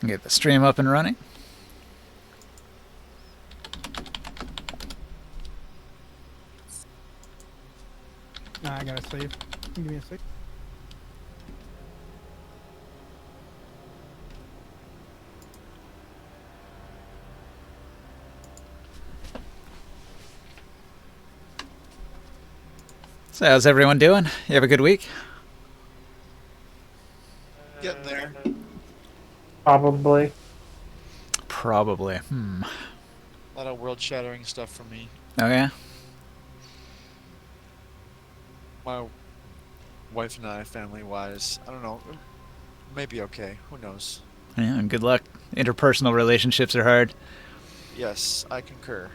Get the stream up and running. Nah, I gotta save. Give me a sec. So how's everyone doing? You have a good week? Getting there. Probably. Probably. A lot of world-shattering stuff for me. Oh yeah? My wife and I, family-wise, I don't know. Maybe okay. Who knows? Yeah, and good luck. Interpersonal relationships are hard. Yes, I concur.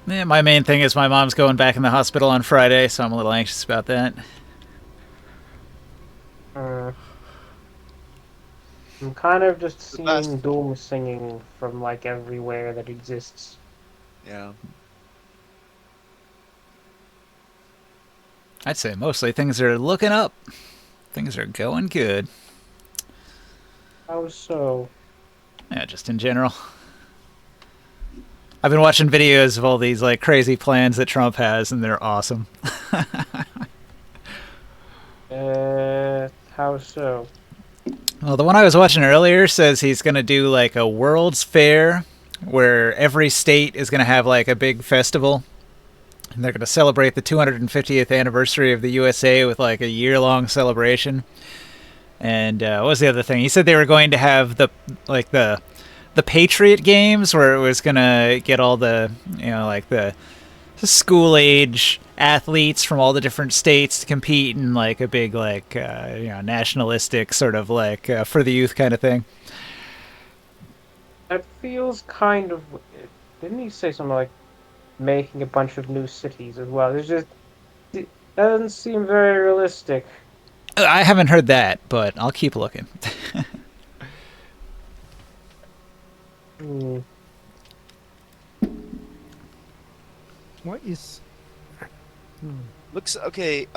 Yeah, my main thing is my mom's going back in the hospital on Friday, so I'm a little anxious about that. I'm kind of just best. seeing doom singing from like everywhere that exists. Yeah. I'd say mostly things are looking up. Things are going good. How so? Yeah, just in general. I've been watching videos of all these like crazy plans that Trump has, and they're awesome. How so? Well, the one I was watching earlier says he's going to do like a World's Fair where every state is going to have like a big festival. And they're going to celebrate the 250th anniversary of the USA with like a year-long celebration. And what was the other thing? He said they were going to have the Patriot Games, where it was going to get all the, like the school-age athletes from all the different states to compete in like a big like nationalistic sort of like for the youth kind of thing. That feels kind of. Didn't he say something like making a bunch of new cities as well? It doesn't seem very realistic. I haven't heard that, but I'll keep looking. Hmm. What is? Looks okay.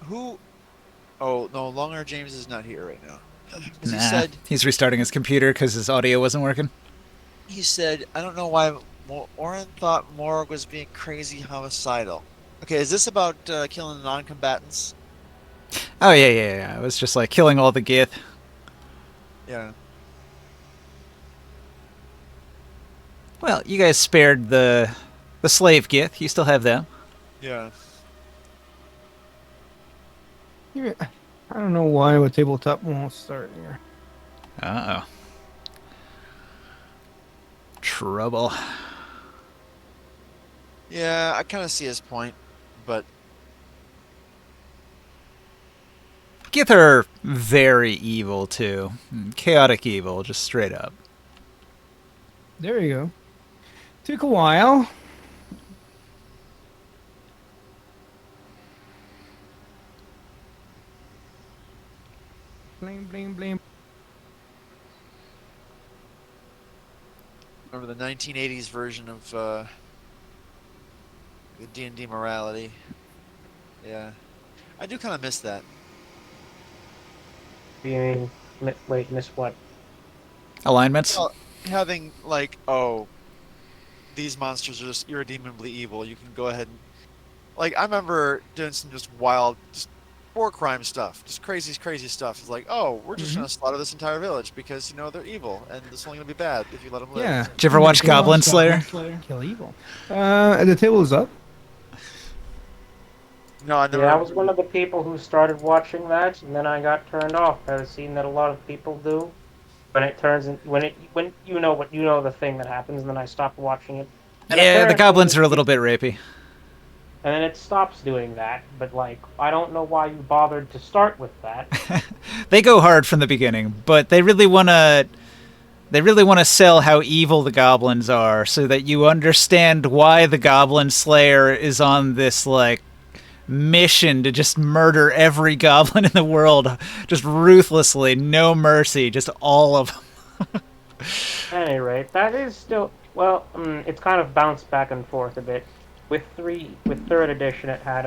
Who? Oh no, Longer James is not here right now. Because Nah, he's restarting his computer because his audio wasn't working. he said, I don't know why Oren thought Morg was being crazy homicidal. Okay, is this about killing non-combatants? Oh yeah. It was just like killing all the Gith. Yeah. Well, you guys spared the slave Gith. You still have them. Yeah. Yeah, I don't know why a tabletop won't start here. Uh-oh. Trouble. Yeah, I kind of see his point, but Gith are very evil, too. Chaotic evil, just straight up. There you go. Took a while. Bling, bling, bling. remember the 1980s version of the D&D morality. Yeah. I do kind of miss that. You mean, wait, miss what? Alignments? Well, having, like, oh, these monsters are just irredeemably evil. You can go ahead and... Like, I remember doing some just wild, just war crime stuff. Just crazy, crazy stuff. It's like, oh, we're just going to slaughter this entire village because, they're evil. And it's only going to be bad if you let them live. Yeah. Did you ever watch Goblin Slayer? Kill evil. The table is up. No, I never... Yeah, I was one of the people who started watching that, and then I got turned off. I've seen that a lot of people do. When it turns in, when you know the thing that happens, and then I stopped watching it. And Yeah, the apparently- goblins are a little bit rapey. And then it stops doing that, but like, I don't know why you bothered to start with that. They go hard from the beginning, but they really want to sell how evil the goblins are so that you understand why the Goblin Slayer is on this like mission to just murder every goblin in the world, just ruthlessly, no mercy, just all of them. At any rate, that is still it's kind of bounced back and forth a bit. With third edition, it had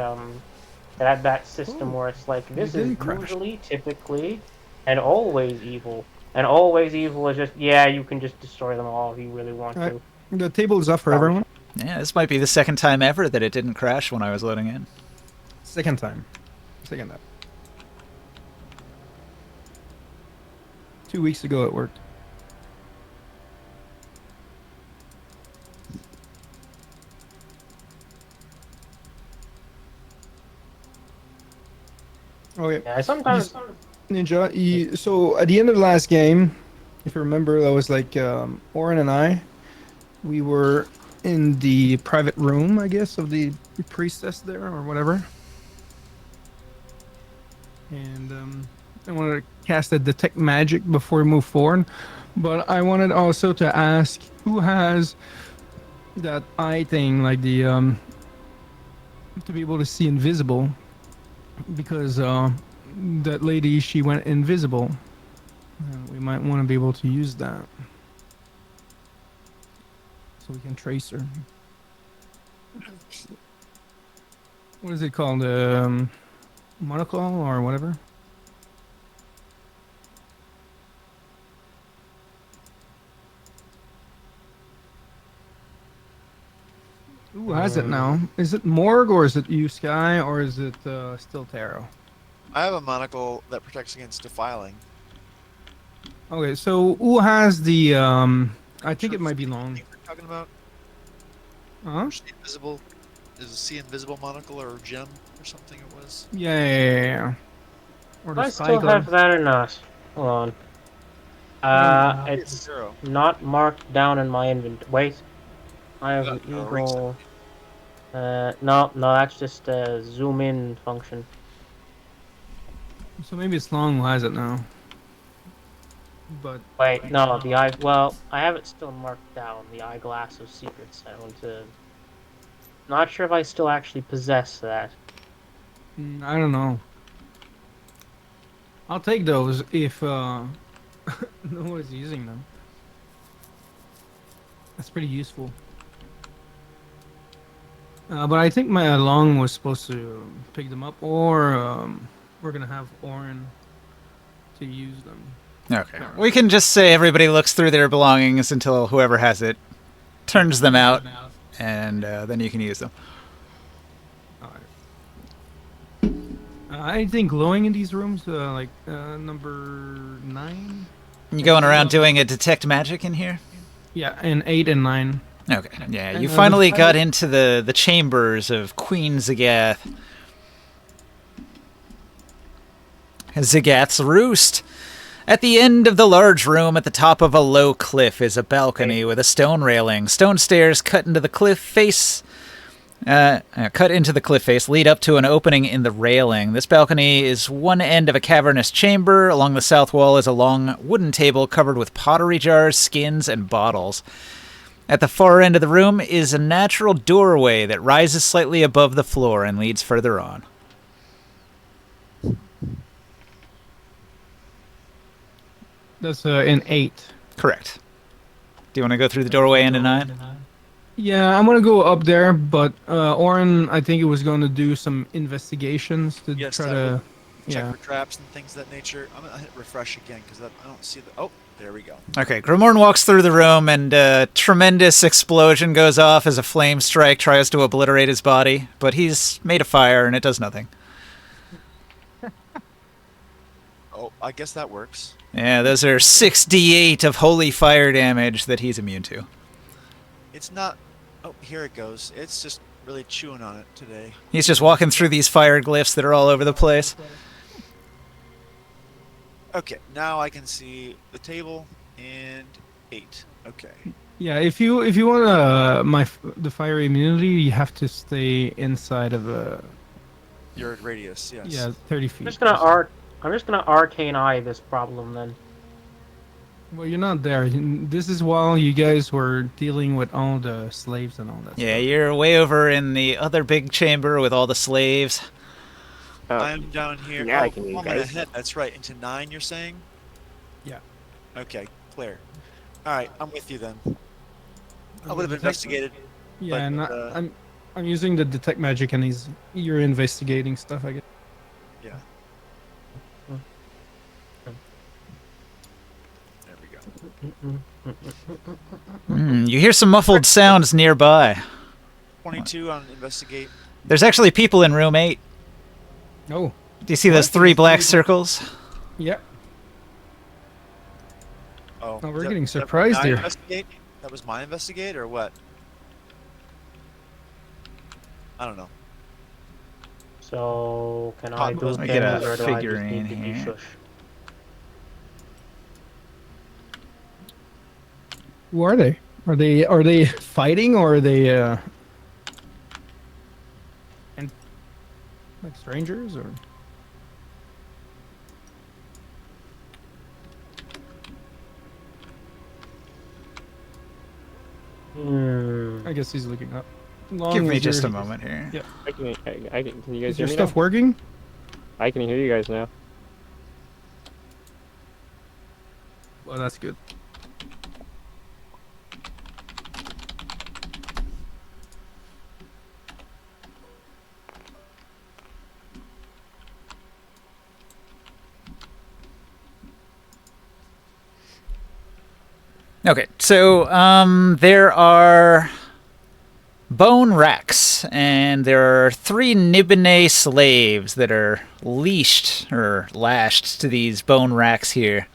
It had that system Oh, where it's like, it this is didn't crash. usually, typically, and always evil. And always evil is just, yeah, you can just destroy them all if you really want Alright. to. The table is up for Probably everyone. Yeah, this might be the second time ever that it didn't crash when I was loading in. Second time. Second time. 2 weeks ago it worked. Okay. Yeah, sometimes. Ninja, so at the end of the last game, if you remember, that was like Oren and I. We were in the private room, I guess, of the priestess there or whatever. And I wanted to cast a detect magic before we move forward. But I wanted also to ask who has that eye thing, like the to be able to see invisible, because that lady, she went invisible. We might want to be able to use that so we can trace her. What is it called? Monocle or whatever? Who has it now? Is it Morg or is it you, Sky, or is it still Tarot? I have a monocle that protects against defiling. Okay, so who has the I think Sure, it might be see long. anything we're talking about? Huh? See invisible? Is it see invisible monocle or gem or something it was? Yeah. Or the I still cycle. have that or not. Hold on. It's It's 0. not marked down in my inventory. Wait. I have an No, eagle. No, that's just a zoom in function. So maybe it's long who has it now. But Wait, no, the eye. Well, I have it still marked down. The eyeglass of secrets. I want to. Not sure if I still actually possess that. I don't know. I'll take those if no one's using them. That's pretty useful. But I think my long was supposed to pick them up, or we're gonna have Orin to use them. Okay. We can just say everybody looks through their belongings until whoever has it turns them out, and then you can use them. Alright. I think glowing in these rooms, like number 9. You going around doing a detect magic in here? Yeah, and 8 and 9. Okay. Yeah, And, you the finally got into the chambers of Queen Zagath. Zagath's roost. At the end of the large room at the top of a low cliff is a balcony with a stone railing. Stone stairs cut into the cliff face lead up to an opening in the railing. This balcony is one end of a cavernous chamber. Along the south wall is a long wooden table covered with pottery jars, skins, and bottles. At the far end of the room is a natural doorway that rises slightly above the floor and leads further on. That's in 8. Correct. Do you want to go through the doorway into 9? Yeah, I'm gonna go up there, but Oren, I think he was going to do some investigations to Yes, try that to. would check Yeah. for traps and things of that nature. I'm gonna hit refresh again because I don't see the. Oh, there we go. Okay, Grimorn walks through the room and a tremendous explosion goes off as a flame strike tries to obliterate his body, but he's made of fire and it does nothing. Oh, I guess that works. Yeah, those are 6d8 of holy fire damage that he's immune to. It's not. Oh, here it goes. It's just really chewing on it today. He's just walking through these fire glyphs that are all over the place. Okay, now I can see the table and 8. Okay. Yeah, if you want the fire immunity, you have to stay inside of a Your radius, yes. 30 feet. I'm just gonna arcane eye this problem then. Well, you're not there. This is while you guys were dealing with all the slaves and all that. Yeah, stuff. you're way over in the other big chamber with all the slaves. I'm down here. Yeah, oh, I can one you minute guys. ahead. That's right. Into 9, you're saying? Yeah. Okay, clear. All right, I'm with you then. I would have detect- investigated. Yeah, but, and I'm using the detect magic, and you're investigating stuff. I guess. Yeah. There we go. You hear some muffled sounds nearby. 22 on investigate. There's actually people in room 8. Oh. Do you see those What? 3 black Three- circles? Yep. Oh, Oh, we're that- getting that surprised my here. Investigate? That was my investigate or what? I don't know. So can I do Let me get things, a or do I just figurine need to be here. shush? Who are they? Are they fighting, or are they and like strangers, or? I guess he's looking up. Long Give me as just a you're- moment here. Yeah. Can you guys Is hear your me stuff now? working? I can hear you guys now. Well, that's good. Okay, so there are bone racks, and there are 3 Nibene slaves that are leashed or lashed to these bone racks here.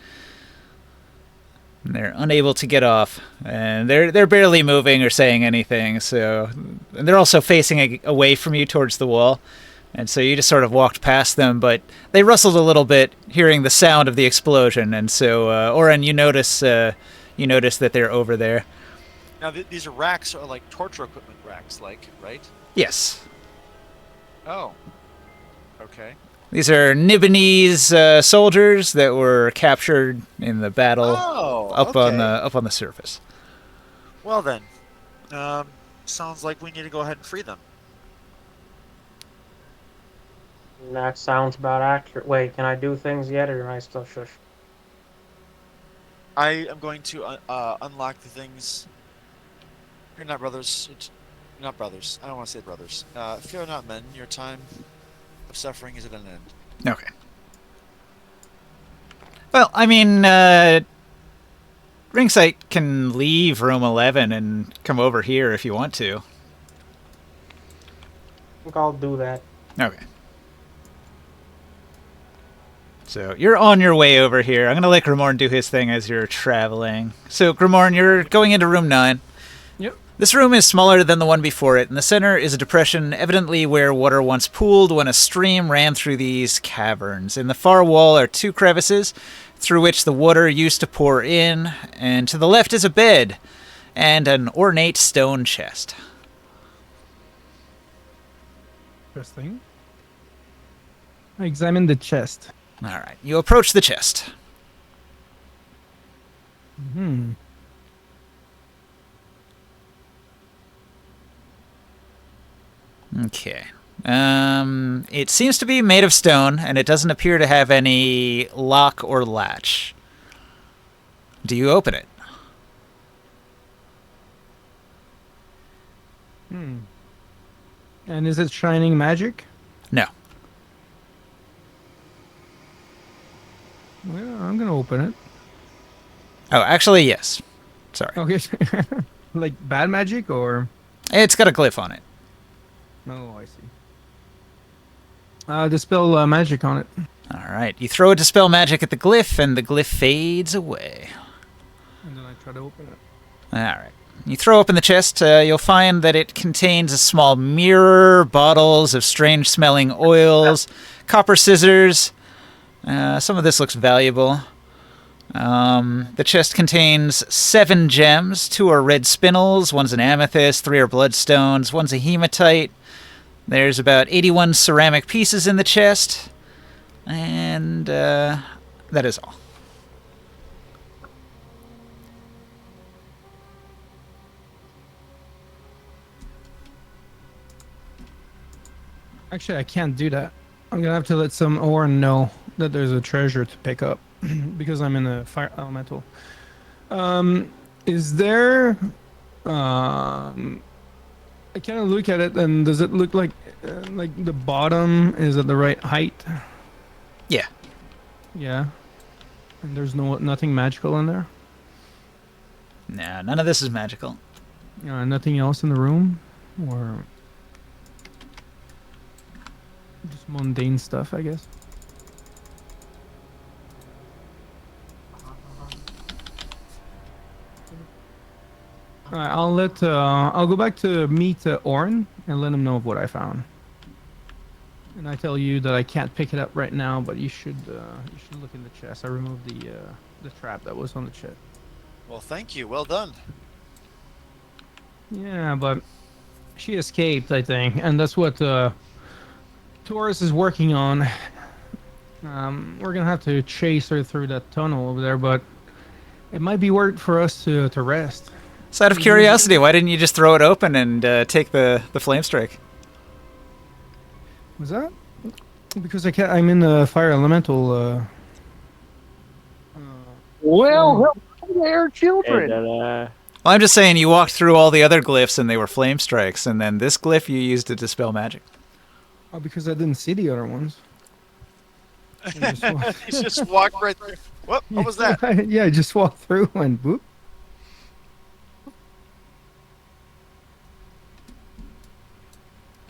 And they're unable to get off, and they're barely moving or saying anything. So, and they're also facing away from you towards the wall, and so you just sort of walked past them, but they rustled a little bit, hearing the sound of the explosion. And so, Oren, you notice that they're over there. Now these are racks, are like torture equipment racks, like, right? Yes. Oh. Okay. These are Nibenese soldiers that were captured in the battle Oh. up okay. on the surface. Well then, sounds like we need to go ahead and free them. That sounds about accurate. Wait, can I do things yet, or am I still shush? I am going to unlock the things. You're not brothers. You're not brothers. I don't want to say brothers. Fear not, men. Your time of suffering is at an end. Okay. Well, I mean, Ringsight can leave room 11 and come over here if you want to. I think I'll do that. Okay. So you're on your way over here. I'm going to let Grimorn do his thing as you're traveling. So, Grimorn, you're going into room 9. Yep. This room is smaller than the one before it. In the center is a depression, evidently where water once pooled when a stream ran through these caverns. In the far wall are 2 crevices through which the water used to pour in, and to the left is a bed and an ornate stone chest. Interesting. I examine the chest. All right, you approach the chest. Hmm. Okay. It seems to be made of stone, and it doesn't appear to have any lock or latch. Do you open it? Hmm. And is it shining magic? No. Well, I'm gonna open it. Oh, actually, yes. Sorry. Okay. Like bad magic, or? It's got a glyph on it. Oh, I see. Dispel magic on it. All right. You throw a dispel magic at the glyph, and the glyph fades away. And then I try to open it. All right. You throw open the chest, you'll find that it contains a small mirror, bottles of strange-smelling oils, copper scissors. Some of this looks valuable. The chest contains 7 gems. 2 are red spinels, one's an amethyst, 3 are bloodstones, one's a hematite. There's about 81 ceramic pieces in the chest. And that is all. Actually, I can't do that. I'm gonna have to let some Orin know that there's a treasure to pick up because I'm in a fire elemental. Is there I kind of look at it, and does it look like the bottom is at the right height? Yeah. Yeah. And there's nothing magical in there. Nah, none of this is magical. Nothing else in the room, or just mundane stuff, I guess. Alright, I'll go back to meet Orin and let him know of what I found. And I tell you that I can't pick it up right now, but you should look in the chest. I removed the trap that was on the chest. Well, thank you. Well done. Yeah, but she escaped, I think, and that's what Taurus is working on. We're gonna have to chase her through that tunnel over there, but it might be worth for us to rest. So out of curiosity, why didn't you just throw it open and take the flame strike? Was that? Because I'm in the fire elemental. Well, hello there, And children. then, Well, I'm just saying you walked through all the other glyphs and they were flame strikes, and then this glyph you used to dispel magic. Oh, because I didn't see the other ones. He's just walked right through. What was that? Yeah, I just walked through and boop.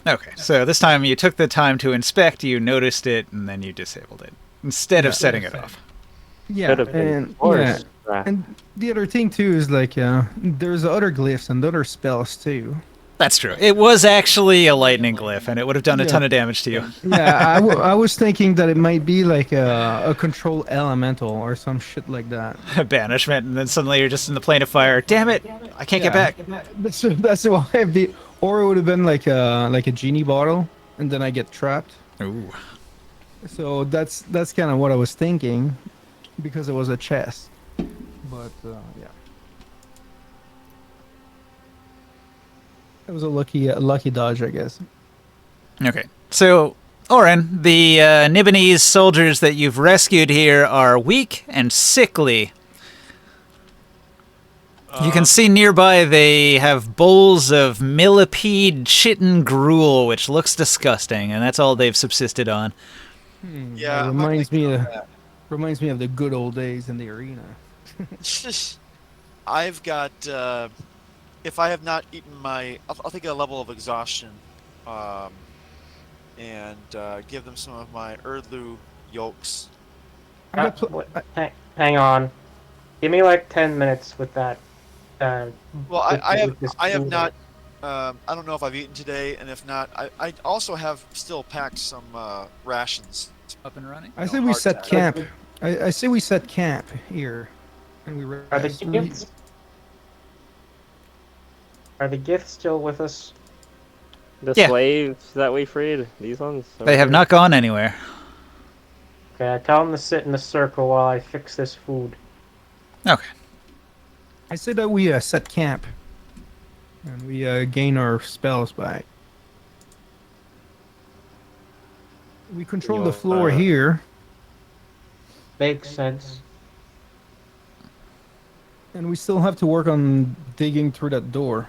Okay, so this time you took the time to inspect, you noticed it, and then you disabled it instead of setting it off. Yeah, could have been and worse. and the other thing too is like there's other glyphs and other spells too. That's true. It was actually a lightning glyph, and it would have done a Yeah. ton of damage to you. Yeah, I was thinking that it might be like a control elemental or some shit like that. Banishment, and then suddenly you're just in the plane of fire. Damn it! I can't get back. That's why I'd be. Or it would have been like a genie bottle, and then I get trapped. Ooh. So that's kind of what I was thinking, because it was a chest. But yeah, it was a lucky dodge, I guess. Okay, so Oren, the Nibonese soldiers that you've rescued here are weak and sickly. You can see nearby they have bowls of millipede chitten gruel, which looks disgusting, and that's all they've subsisted on. Yeah, It I'm not reminds thinking me of of that. reminds me of the good old days in the arena. I've got. If I have not eaten I'll take a level of exhaustion, and give them some of my Erdlu yolks. I got pl- Hang on. Give me like 10 minutes with that. Well, with this I have food. not. I don't know if I've eaten today, and if not, I also have still packed some rations. Up and running? I No, say we hard set task. camp. I say we set camp here, and we Are the rest. Giths? Are the Giths still with us? The Yeah. slaves that we freed, these ones. over They have here. not gone anywhere. Okay, I tell them to sit in the circle while I fix this food. Okay. I say that we set camp, and we gain our spells back. We control the floor here, Makes sense. and we still have to work on digging through that door.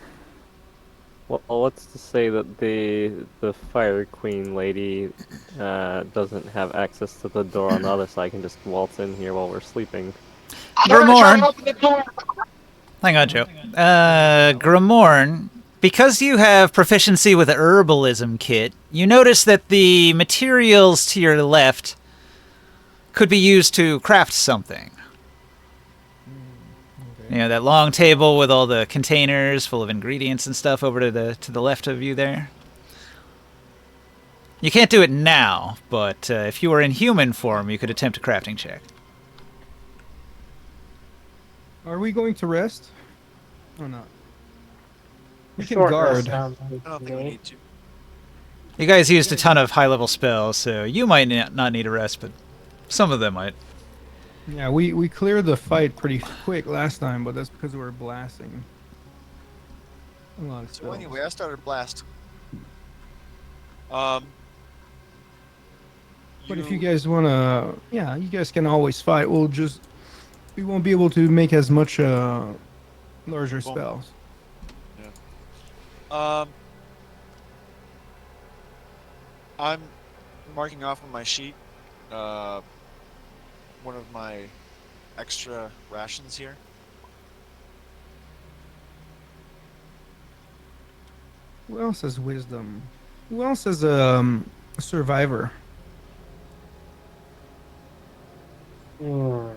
Well, what's to say that the Fire Queen lady doesn't have access to the door on the other side? Can just waltz in here while we're sleeping. Grimorn. Hang on, Joe. Grimorn, because you have proficiency with the herbalism kit, you notice that the materials to your left could be used to craft something. You know, that long table with all the containers full of ingredients and stuff over to the left of you there. You can't do it now, but if you were in human form, you could attempt a crafting check. Are we going to rest? Or not? We can Short guard. rest sounds good I don't to think we me. need to. You guys used a ton of high-level spells, so you might not need a rest, but some of them might. Yeah, we cleared the fight pretty quick last time, but that's because we were blasting a lot of So spells. anyway, I started blast. But But if you guys wanna, yeah, you guys can always fight. We won't be able to make as much larger Boom. spells. I'm marking off on my sheet one of my extra rations here. Who else has wisdom? Who else has a survivor? Hmm.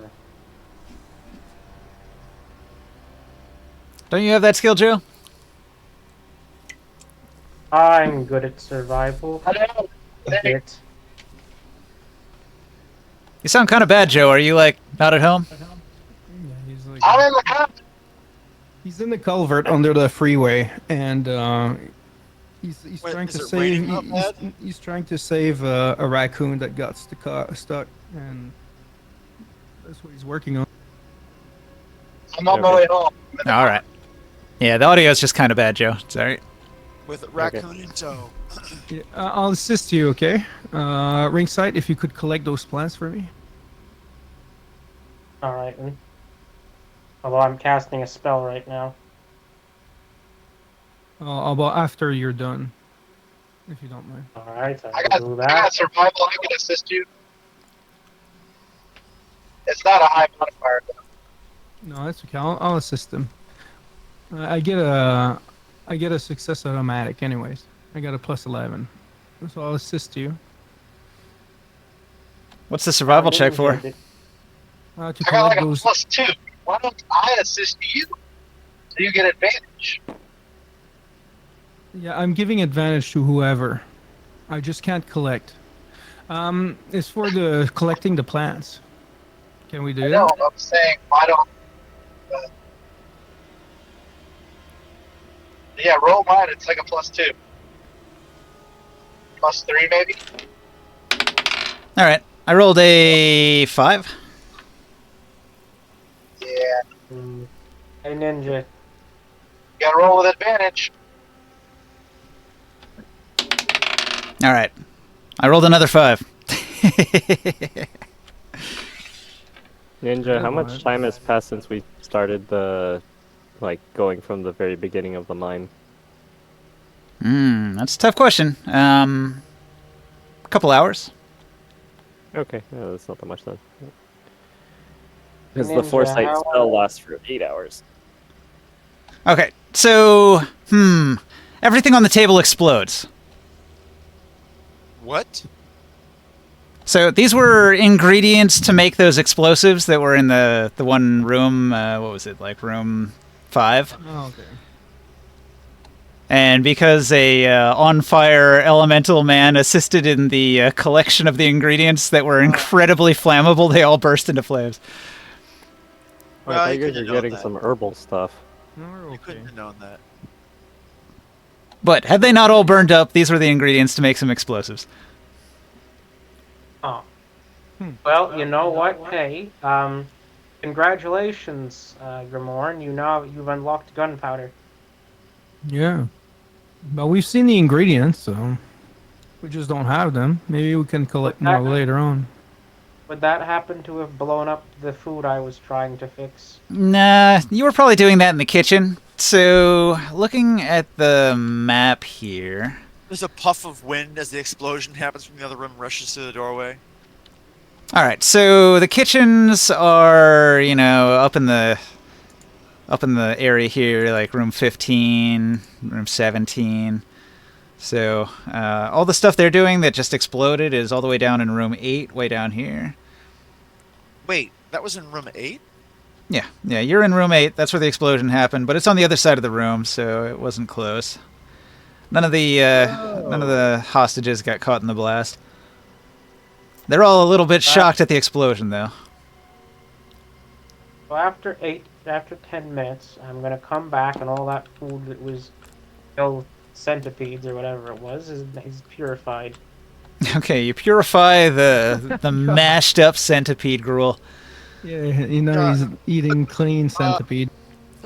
Don't you have that skill, Joe? I'm good at survival. A bit. You sound kind of bad, Joe. Are you like not at home? Yeah, he's like I'm in the house. he's in the culvert under the freeway, and he's Wait, trying is to it save. raining out bad? He's trying to save a raccoon that got stuck, and that's what he's working on. I'm on my way home. All right. Yeah, the audio is just kind of bad, Joe. Sorry. With raccoon in tow. Yeah, I'll assist you, okay? Ringside, if you could collect those plants for me. Alright then. Although I'm casting a spell right now. About after you're done, if you don't mind. Alright, I I'll got, do I got that. survival. I can assist you. It's not a high modifier. No, that's okay. I'll assist him. I get a success automatic, anyways. I got a +11, so I'll assist you. What's the survival check for? Ninja, To I got collect like a those. +2. Why don't I assist you? So you get advantage. Yeah, I'm giving advantage to whoever. I just can't collect. It's for the collecting the plants. Can we do I know. that? I'm saying why don't? Yeah, roll mine. It's like a +2. +3 maybe. All right. I rolled a 5. Yeah, Hey Ninja. you gotta roll with advantage. All right. I rolled another 5. Ninja, how Good much one. time has passed since we started the, like, going from the very beginning of the mine? That's a tough question. A couple hours. Okay, yeah, that's not that much then. Because the Ninja, foresight how- spell lasts for 8 hours. Okay. So, everything on the table explodes. What? So these were ingredients to make those explosives that were in the one room. What was it, like room 5? Oh, okay. And because a on-fire elemental man assisted in the collection of the ingredients that were incredibly flammable, they all burst into flames. Well, I thought you you guys couldn't were have known getting that. some herbal stuff. No, we're You okay. couldn't have known that. But had they not all burned up, these were the ingredients to make some explosives. Oh. Well, you know what? Hey, congratulations, Grimorn. You've unlocked gunpowder. Yeah. But we've seen the ingredients, so we just don't have them. Maybe we can collect more later on. Would that happen to have blown up the food I was trying to fix? Nah, you were probably doing that in the kitchen. So, looking at the map here. There's a puff of wind as the explosion happens from the other room, rushes through the doorway. All right, so the kitchens are, up in the area here, like room 15, room 17. So all the stuff they're doing that just exploded is all the way down in room 8, way down here. Wait, that was in room 8? Yeah, you're in room 8. That's where the explosion happened, but it's on the other side of the room, so it wasn't close. None of the hostages got caught in the blast. They're all a little bit shocked at the explosion, though. So after 10 minutes, I'm gonna come back and all that food that was killed centipedes or whatever it was is purified. Okay, you purify the mashed up centipede gruel. Yeah, he's eating clean centipede.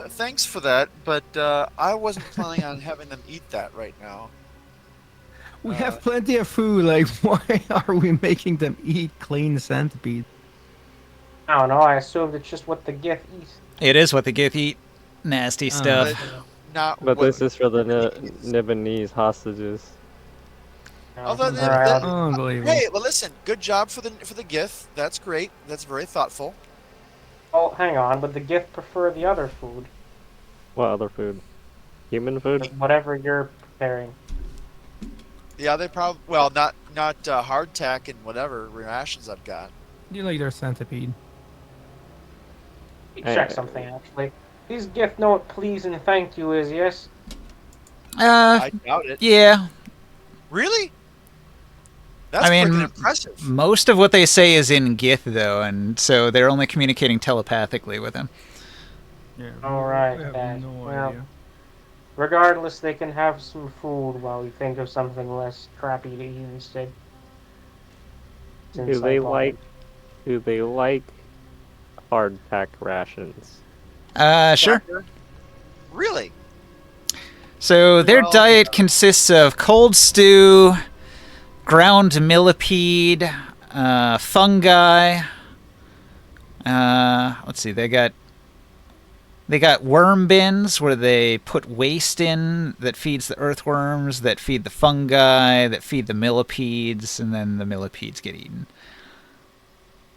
Thanks for that, but I wasn't planning on having them eat that right now. We have plenty of food. Like, why are we making them eat clean centipede? I don't know. I assumed it's just what the Gith eats. It is what the Gith eat. Nasty stuff. Not But what- this is for the Nibonese hostages. Although All right, Unbelievable. hey, well, listen, good job for the Gith. That's great. That's very thoughtful. well, hang on. Would the gift prefer the other food? What other food? Human food? Whatever you're preparing. Yeah, they probably not hardtack and whatever rations I've got. You like their centipede. Check something actually. These gift know what please and thank you is, yes? I doubt it. Yeah. Really? That's I mean, freaking impressive. most of what they say is in Gith, though, and so they're only communicating telepathically with him. Yeah. All right, I have then. no Well, idea. regardless, they can have some food while we think of something less crappy to eat instead. Do they like hardtack rations? Sure. Doctor? Really? So their Well, diet consists of cold stew, ground millipede, fungi. Let's see, they got worm bins where they put waste in that feeds the earthworms, that feed the fungi, that feed the millipedes, and then the millipedes get eaten.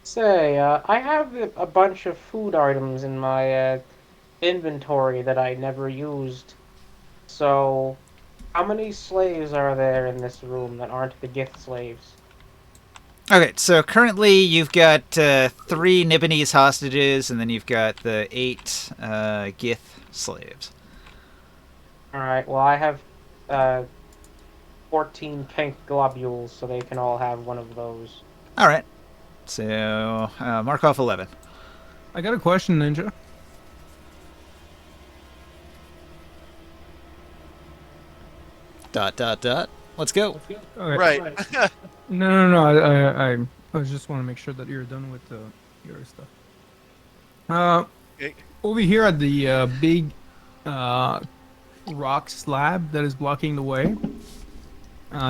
Say, I have a bunch of food items in my inventory that I never used. So, how many slaves are there in this room that aren't the gift slaves? Okay, so currently you've got 3 Nibonese hostages, and then you've got the 8 Gith slaves. Alright, well, I have 14 pink globules, so they can all have one of those. All right. So mark off 11. I got a question, Ninja. Dot, dot, dot. Let's go. Okay. right. No. I just want to make sure that you're done with your stuff. Okay. Over here at the big rock slab that is blocking the way,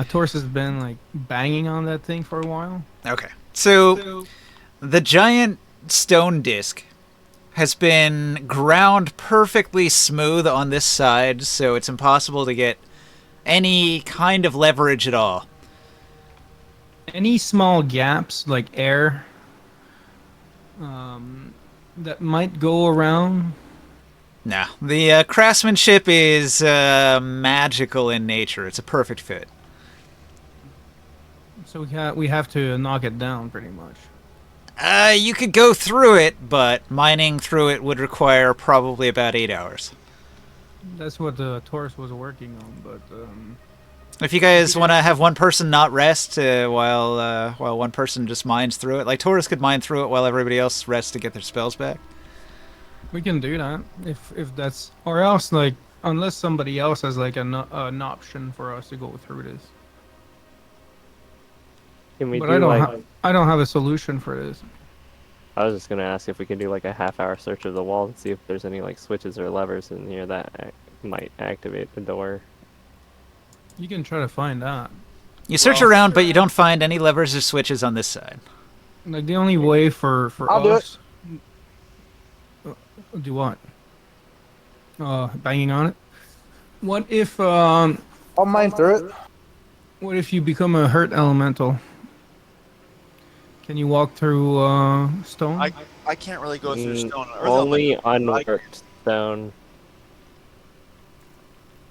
Taurus has been like banging on that thing for a while. Okay. So the giant stone disc has been ground perfectly smooth on this side, so it's impossible to get any kind of leverage at all. Any small gaps like air that might go around. No, the craftsmanship is magical in nature. It's a perfect fit. So we have to knock it down pretty much. You could go through it, but mining through it would require probably about 8 hours. That's what the Taurus was working on, but If you guys want to have one person not rest while one person just mines through it, like Taurus could mine through it while everybody else rests to get their spells back. we can do that if that's, or else like unless somebody else has like an option for us to go through this. Can we But do I don't have a solution for this. I was just gonna ask if we could do like a half-hour search of the wall and see if there's any like switches or levers in here that might activate the door. You can try to find that. You search around, but you don't find any levers or switches on this side. Like the only way for I'll do us. Do what? Banging on it. What if I'll mine through it. what if you become a hurt elemental? Can you walk through stone? I can't really go through stone. Or Only elemental. unworked stone.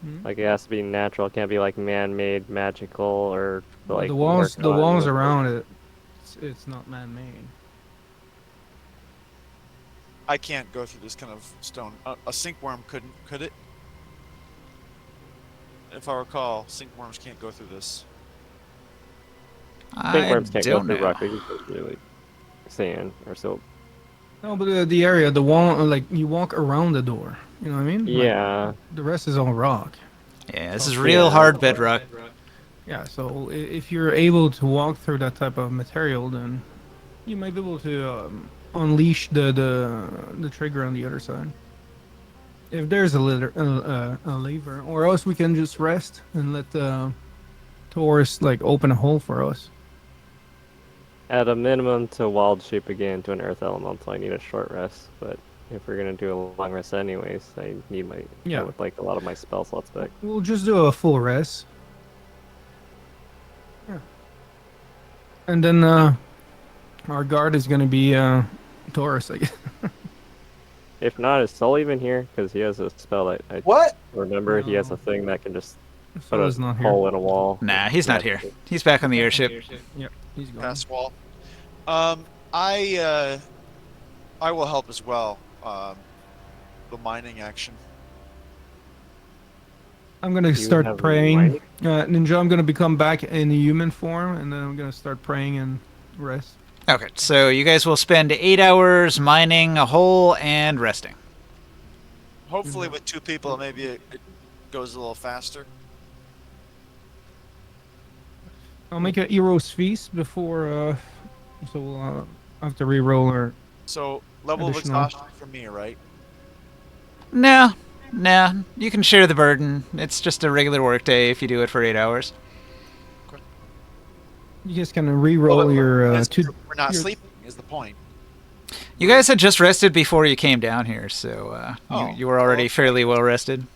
Hmm? Like it has to be natural. It can't be like man-made, magical, or like the walls worked on with- around it. It's not man-made. I can't go through this kind of stone. A sinkworm couldn't, could it? If I recall, sinkworms can't go through this. I think worms can't go don't through know. rock. They can go through like sand or silt. No, but the area, the wall, like you walk around the door. You know what I mean? Like, Yeah. the rest is all rock. Yeah, this is real Yeah. hard bedrock. Yeah. So if you're able to walk through that type of material, then you might be able to unleash the trigger on the other side. If there's a lever, or else we can just rest and let the Taurus like open a hole for us. At a minimum, to wild shape again to an earth elemental, I need a short rest. But if we're gonna do a long rest anyways, I need my Yeah. with like a lot of my spell slots back. We'll just do a full rest. And then our guard is gonna be Taurus, I guess. If not, is Soul even here? Because he has a spell that I What? remember. He has No. a thing that can just put Soul a is not here. hole in a wall. Nah, he's not here. He's back on the airship. Yep, he's gone. Pass wall. I will help as well. The mining action. I'm gonna You start have praying. mining? Ninja, I'm gonna become back in the human form, and then I'm gonna start praying and rest. Okay, so you guys will spend 8 hours mining a hole and resting. Hopefully, with 2 people, maybe it goes a little faster. I'll make a hero's feast before, so we'll have to re-roll our. So level of Additional. exhaustion for me, right? No, you can share the burden. It's just a regular work day if you do it for 8 hours. You guys can re-roll your Yes, two. we're not your- sleeping. Is the point? You guys had just rested before you came down here, so Oh, you were already well. fairly well rested.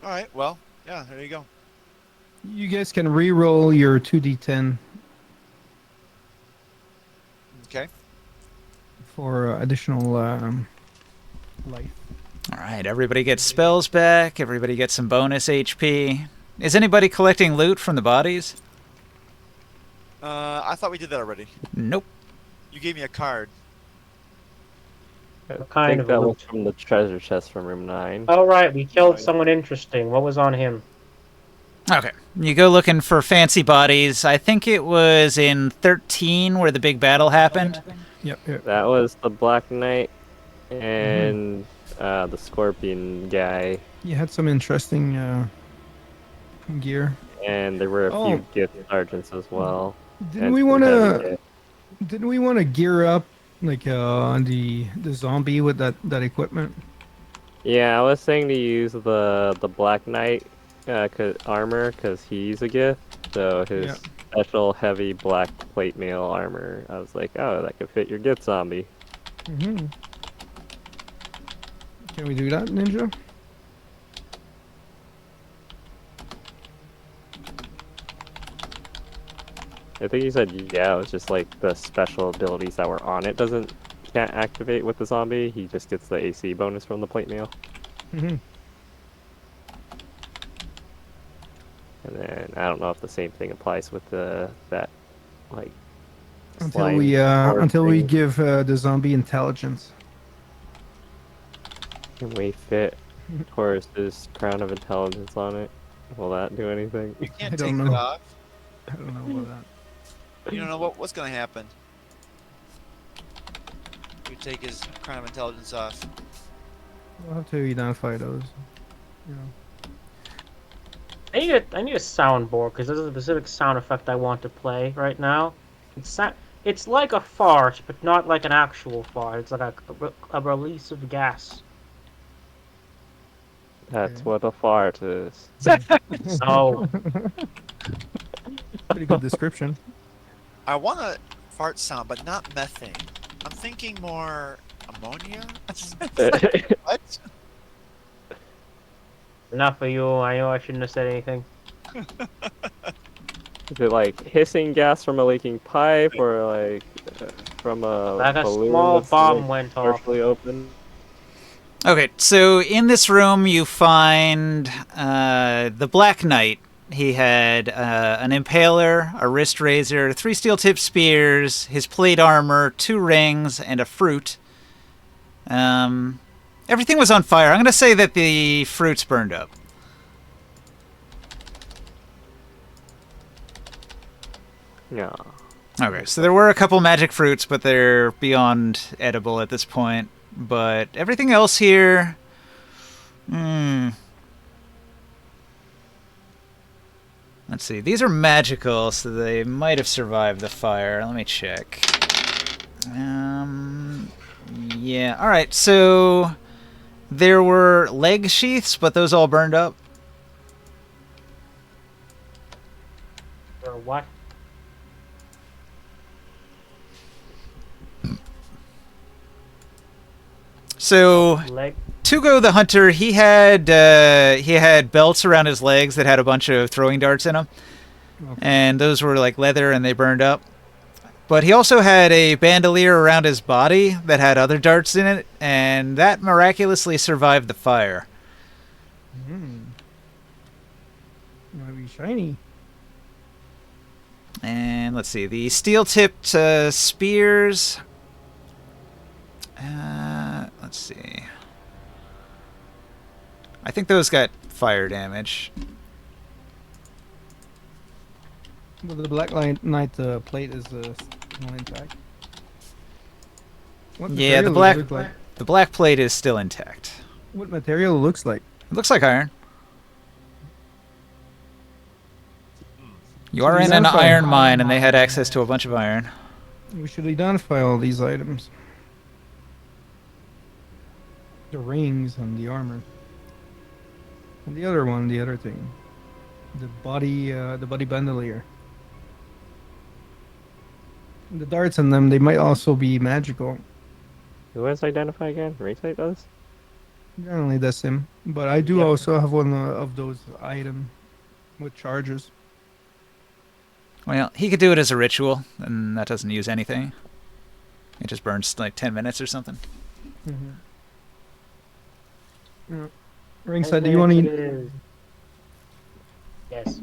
All right. Well, yeah. There you go. You guys can re-roll your 2d10 Okay. for additional life. All right, everybody gets spells back. Everybody gets some bonus HP. Is anybody collecting loot from the bodies? I thought we did that already. Nope. You gave me a card. I kind think of that was loot? from the treasure chest from room 9. Oh, right, we killed someone interesting. What was on him? Okay. You go looking for fancy bodies. I think it was in 13 where the big battle happened. Yep. That was the Black Knight and the Scorpion guy. You had some interesting gear. And there were a Oh. few gift sergeants as well. Didn't and we some want heavy to? hit. Didn't we want to gear up like the zombie with that equipment? Yeah, I was saying to use the Black Knight armor because he's a gift. So his Yeah. special heavy black plate mail armor. I was like, oh, that could fit your gift zombie. Mm-hmm. Can we do that, Ninja? I think he said yeah. It was just like the special abilities that were on it can't activate with the zombie. He just gets the AC bonus from the plate mail. Mm-hmm. And then I don't know if the same thing applies with that like Until slime we horde thing. give the zombie intelligence. Can we fit Taurus's crown of intelligence on it? Will that do anything? You can't I take don't it know. off. I don't know about that. You don't know what's going to happen. You take his crown of intelligence off. We'll have to identify those. You know. I need a soundboard because there's a specific sound effect I want to play right now. It's like a fart, but not like an actual fart. It's like a release of gas. That's Okay. what a fart is. No, Pretty good description. I want a fart sound, but not methane. I'm thinking more ammonia. What? enough of you. I know I shouldn't have said anything. Is it like hissing gas from a leaking pipe or like from a Like a balloon small that's, bomb like, went off. partially open? Okay, so in this room you find the Black Knight. He had an impaler, a wrist razor, 3 steel-tipped spears, his plate armor, 2 rings, and a fruit. Everything was on fire. I'm going to say that the fruits burned up. No. Okay, so there were a couple magic fruits, but they're beyond edible at this point. But everything else here... Let's see. These are magical, so they might have survived the fire. Let me check. Yeah, alright, so... There were leg sheaths, but those all burned up. Or what? So... Leg? Tugo the Hunter, he had belts around his legs that had a bunch of throwing darts in them. Okay. and those were like leather and they burned up. But he also had a bandolier around his body that had other darts in it, and that miraculously survived the fire. Might be shiny. And let's see, the steel-tipped spears. Let's see. I think those got fire damage. But the Black Knight plate is still intact. What Yeah, the material black does it look like? the black plate is still intact. What material looks like? It looks like iron. You So are these in an are iron fire. mine, and they had access to a bunch of iron. We should identify all these items. The rings and the armor. And the other one, the other thing. The body bandolier. The darts in them, they might also be magical. Who has identify again? Retake does? Generally that's him. But I do Yep. also have one of those items with charges. Well, he could do it as a ritual, and that doesn't use anything. It just burns like 10 minutes or something. Yeah. Ringside, do you want to... Yes.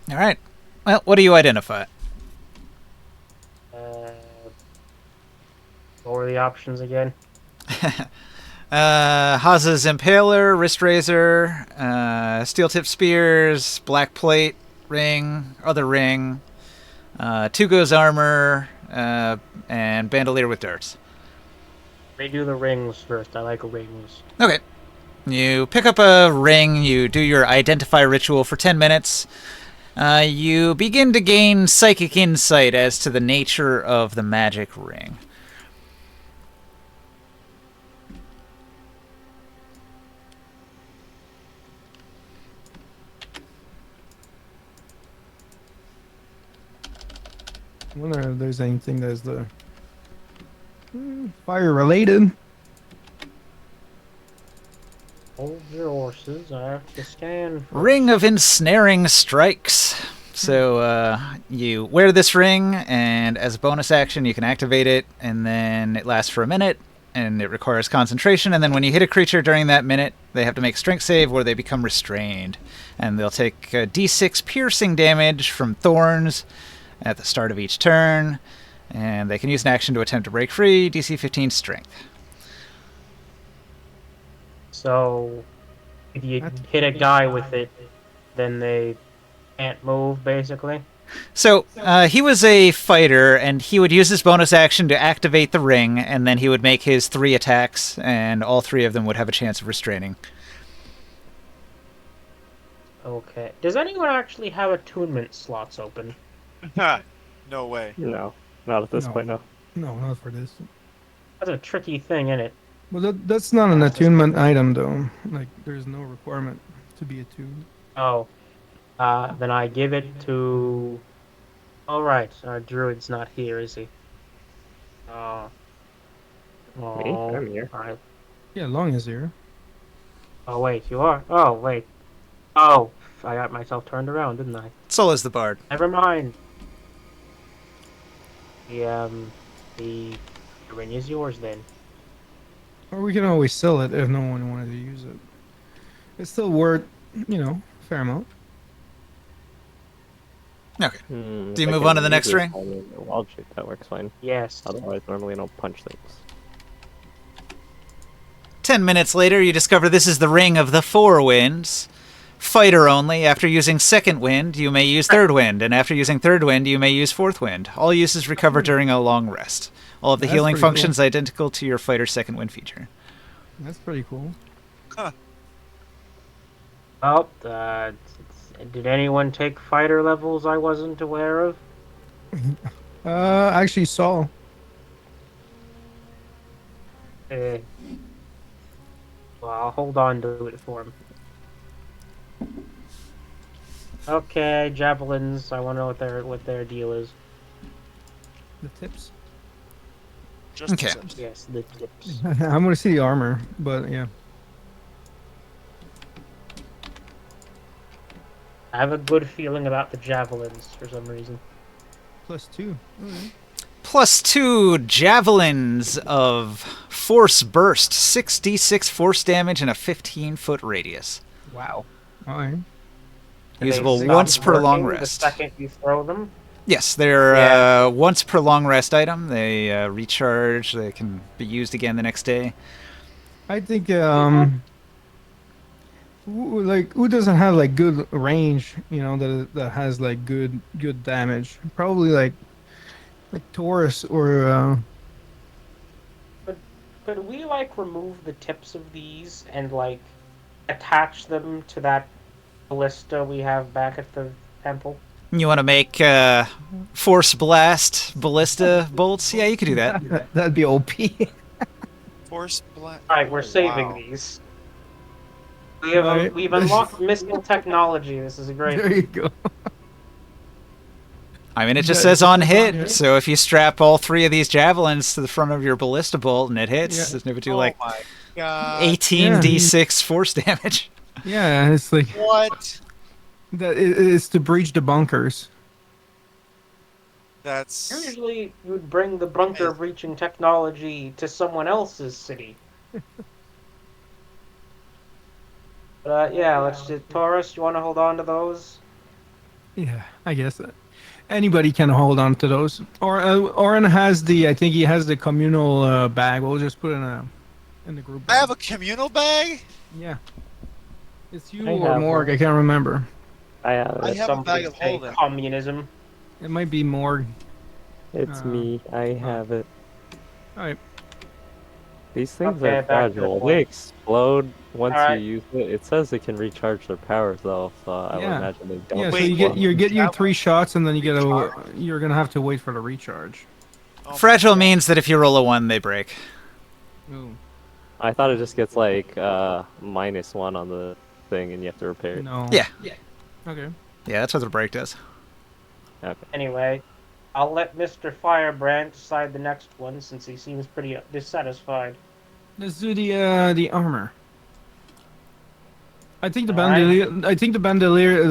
All right. Well, what do you identify? What were the options again? Haza's Impaler, Wrist Razor, Steel-Tipped Spears, Black Plate, Ring, Other Ring, Tugo's Armor, and Bandolier with Darts. Redo the rings first. I like rings. Okay. You pick up a ring, you do your identify ritual for 10 minutes. You begin to gain psychic insight as to the nature of the magic ring. I wonder if there's anything that's the fire related. Hold your horses. I have to scan. Ring of Ensnaring Strikes. So you wear this ring, and as a bonus action, you can activate it, and then it lasts for a minute, and it requires concentration. And then when you hit a creature during that minute, they have to make a strength save, or they become restrained, and they'll take D6 piercing damage from thorns at the start of each turn, and they can use an action to attempt to break free. DC 15 strength. So, if you That's hit a guy with it, then they can't move, basically. So he was a fighter, and he would use his bonus action to activate the ring, and then he would make his 3 attacks, and all 3 of them would have a chance of restraining. Okay. Does anyone actually have attunement slots open? No way. No, not at this No. point, no. No, not for this. That's a tricky thing, isn't it? Well, that's not an attunement item, though. Like, there's no requirement to be attuned. Oh. Then I give it to... Alright, our druid's not here, is he? Oh. Me? Oh. I'm here. Alright. Yeah, long as here. Oh, wait, you are? Oh, wait. Oh, I got myself turned around, didn't I? So is the bard. Never mind. The ring is yours then. Or we can always sell it if no one wanted to use it. It's still worth, fair amount. Okay. Hmm, Do you if I move can on to the use next this ring? on a wild shape, that works fine. Yes. Otherwise, normally I don't punch things. 10 minutes later, you discover this is the Ring of the Four Winds. Fighter only. After using second wind, you may use third wind, and after using third wind, you may use fourth wind. All uses recover during a long rest. All of the That's healing pretty cool. functions identical to your fighter's second wind feature. That's pretty cool. Oh, did anyone take fighter levels I wasn't aware of? Actually, Saul. Well, I'll hold on to it for him. Okay, javelins. I want to know what their deal is. The tips. Just Okay. the tips. Yes, the tips. I'm gonna see the armor, but yeah. I have a good feeling about the javelins for some reason. +2. Alright. +2 javelins of force burst, 6d6 force damage in a 15-foot radius. Wow. Alright. Do they Usable stop once per long working rest. The second you throw them. Yes, they're Yeah. once per long rest item. They recharge. They can be used again the next day. I think who doesn't have like good range, you know, that has like good damage. Probably like Taurus or Could we like remove the tips of these and like attach them to that ballista we have back at the temple? You want to make force blast ballista bolts? Yeah, you could do that. that'd be OP. Force black. Alright, we're saving wow. these. We have Right. we've unlocked missile technology. This is great. There you go. I mean, it just Yeah, says on just on hit, hit. so if you strap all 3 of these javelins to the front of your ballista bolt and it hits, Yeah. it would do Oh like my god. 18d6 force damage. Yeah, it's like What? it's to breach the bunkers. That's Usually, you'd bring the bunker breaching technology to someone else's city. But yeah, let's just Taurus. You want to hold on to those? Yeah, I guess anybody can hold on to those. Or Oren has I think he has the communal bag. We'll just put it in the group. I have a communal bag. Yeah. It's you I or have Morg. one. I can't remember. I have I it. have a bag of Some say holding. communism. It might be Morg. It's Uh, me. I have it. Alright. These things Okay, are back to the fragile. point. They explode once Alright. you use it. It says they can recharge their powers though, so I would Yeah. imagine they don't. Yeah, so Wait, you get what? you get your That 3 shots and then you get Recharge? you're gonna have to wait for the recharge. Oh my Fragile God. means that if you roll a 1, they break. Ooh. I thought it just gets like -1 on the thing and you have to repair it. No. Yeah. Okay. Yeah, that's what the break does. Okay. Anyway, I'll let Mr. Firebrand decide the next one since he seems pretty dissatisfied. Let's do the armor. I think the Alright. bandolier. I think the bandolier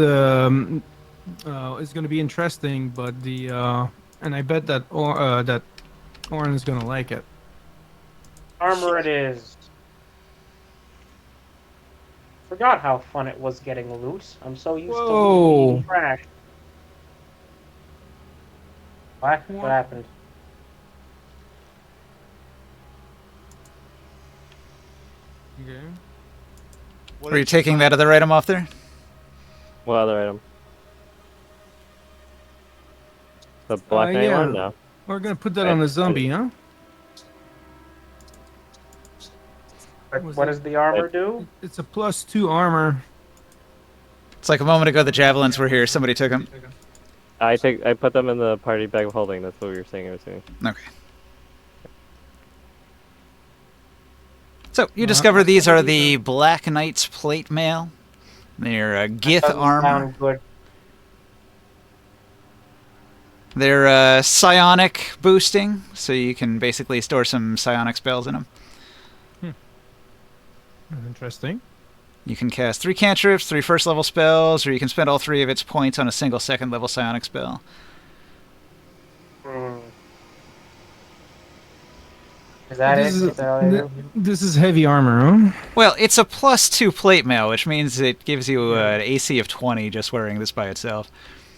is going to be interesting, but and I bet that that Oren is going to like it. Armor it is. Forgot how fun it was getting loot. I'm so used to Whoa. looting trash. What? What happened? Okay. What Are you did taking find? that other item off there? What other item? The Black Knight yeah. one? No. We're going to put that on the zombie, huh? Was What it- does the armor do? It's a +2 armor. It's like a moment ago the javelins were here. Somebody took them. I put them in the party bag of holding. That's what we were saying. I was saying. Okay. So you discover these are the Black Knight's plate mail. They're Gith Doesn't armor. sound good. They're psionic boosting, so you can basically store some psionic spells in them. Interesting. You can cast 3 cantrips, 3 first level spells, or you can spend all 3 of its points on a single second level psionic spell. Hmm. Is that This it? is- Is that all they do? This is heavy armor, huh? Well, it's a +2 plate mail, which means it gives you an AC of 20 just wearing this by itself.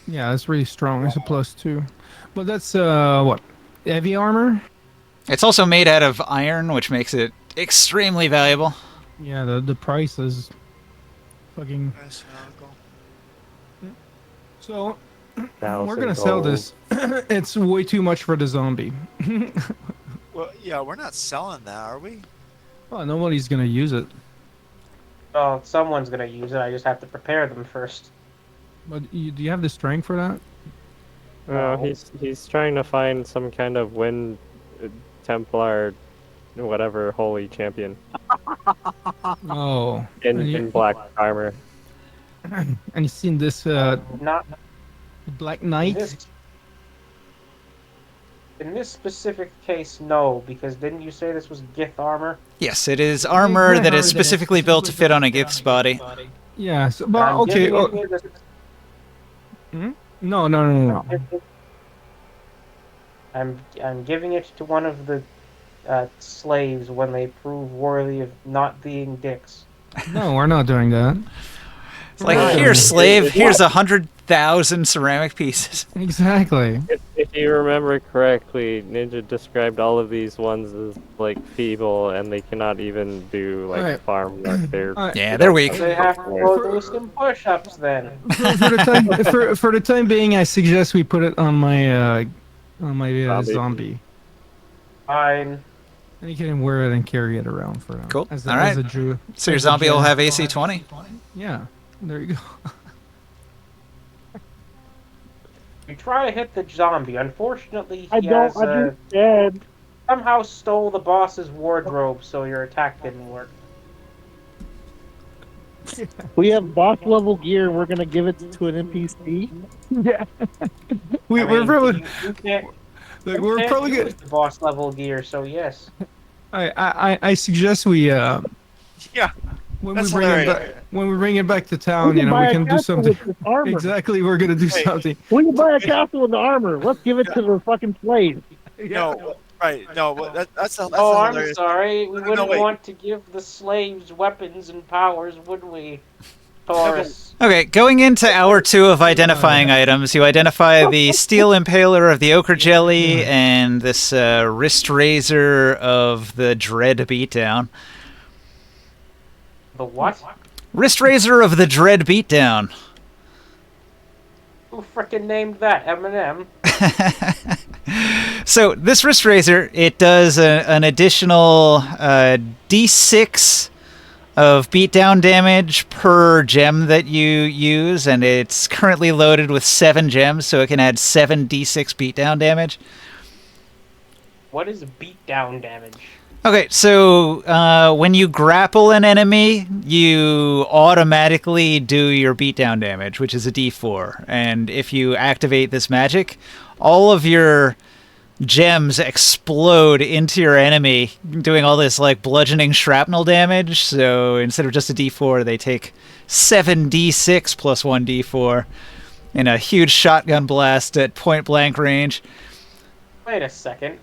Yeah, it's really strong. It's a +2. But that's what? Heavy armor? It's also made out of iron, which makes it extremely valuable. Yeah, the price is fucking. Astronomical. So we're 1,000 gonna sell gold. this. It's way too much for the zombie. Well, yeah, we're not selling that, are we? Well, nobody's gonna use it. Oh, someone's gonna use it. I just have to prepare them first. But do you have the strength for that? No, No. he's trying to find some kind of wind Templar, whatever holy champion Oh, in and, in black armor. and you've seen this Not Black in Knight? this. In this specific case, no, because didn't you say this was Gith armor? Yes, it is armor that is specifically built to fit on a Gith's body. Yeah. So, but I'm okay. giving Oh, you the No, no, no, no, no. I'm giving it to one of the slaves when they prove worthy of not being dicks. No, we're not doing that. It's We're like, not here, doing slave, here's 100,000 ceramic pieces. Exactly. If you remember correctly, Ninja described all of these ones as like feeble, and they cannot even do like Alright. farm work. They're Alright. Yeah, they they're don't weak. have They have to work. go do some push-ups then. For the time being, I suggest we put it on my Zombie. zombie. Fine. And you can wear it and carry it around for now. Cool. As All right. As a Jew. So your as a zombie will gem. have AC 20. Yeah. There you go. You try to hit the zombie. Unfortunately, I he don't has understand. somehow stole the boss's wardrobe, so your attack didn't work. We have boss level gear and we're gonna give it to an NPC? Yeah. I We're mean, probably you can't, like, you we're can't probably use good. the boss level gear, so yes. I suggest we Yeah, when that's we bring it hilarious. back when we bring it back to town, We you know, buy we a can do castle something. with this armor. Exactly, we're gonna do Hey. something. We can buy a castle with the armor. Let's give it to the fucking slaves. No, right? No, but that's a Oh, I'm hilarious. sorry. We No, wouldn't wait. want to give the slaves weapons and powers, would we? Taurus. Okay, going into hour 2 of identifying items, you identify the steel impaler of the ochre jelly and this wrist razor of the dread beatdown. The what? Wrist razor of the dread beatdown. Who frickin' named that? Eminem? So this wrist razor, it does an additional D6 of beatdown damage per gem that you use, and it's currently loaded with 7 gems, so it can add 7 D6 beatdown damage. What is beatdown damage? Okay, so when you grapple an enemy, you automatically do your beatdown damage, which is a D4. And if you activate this magic, all of your gems explode into your enemy, doing all this like bludgeoning shrapnel damage. So instead of just a D4, they take 7d6 plus 1d4 in a huge shotgun blast at point blank range. Wait a second.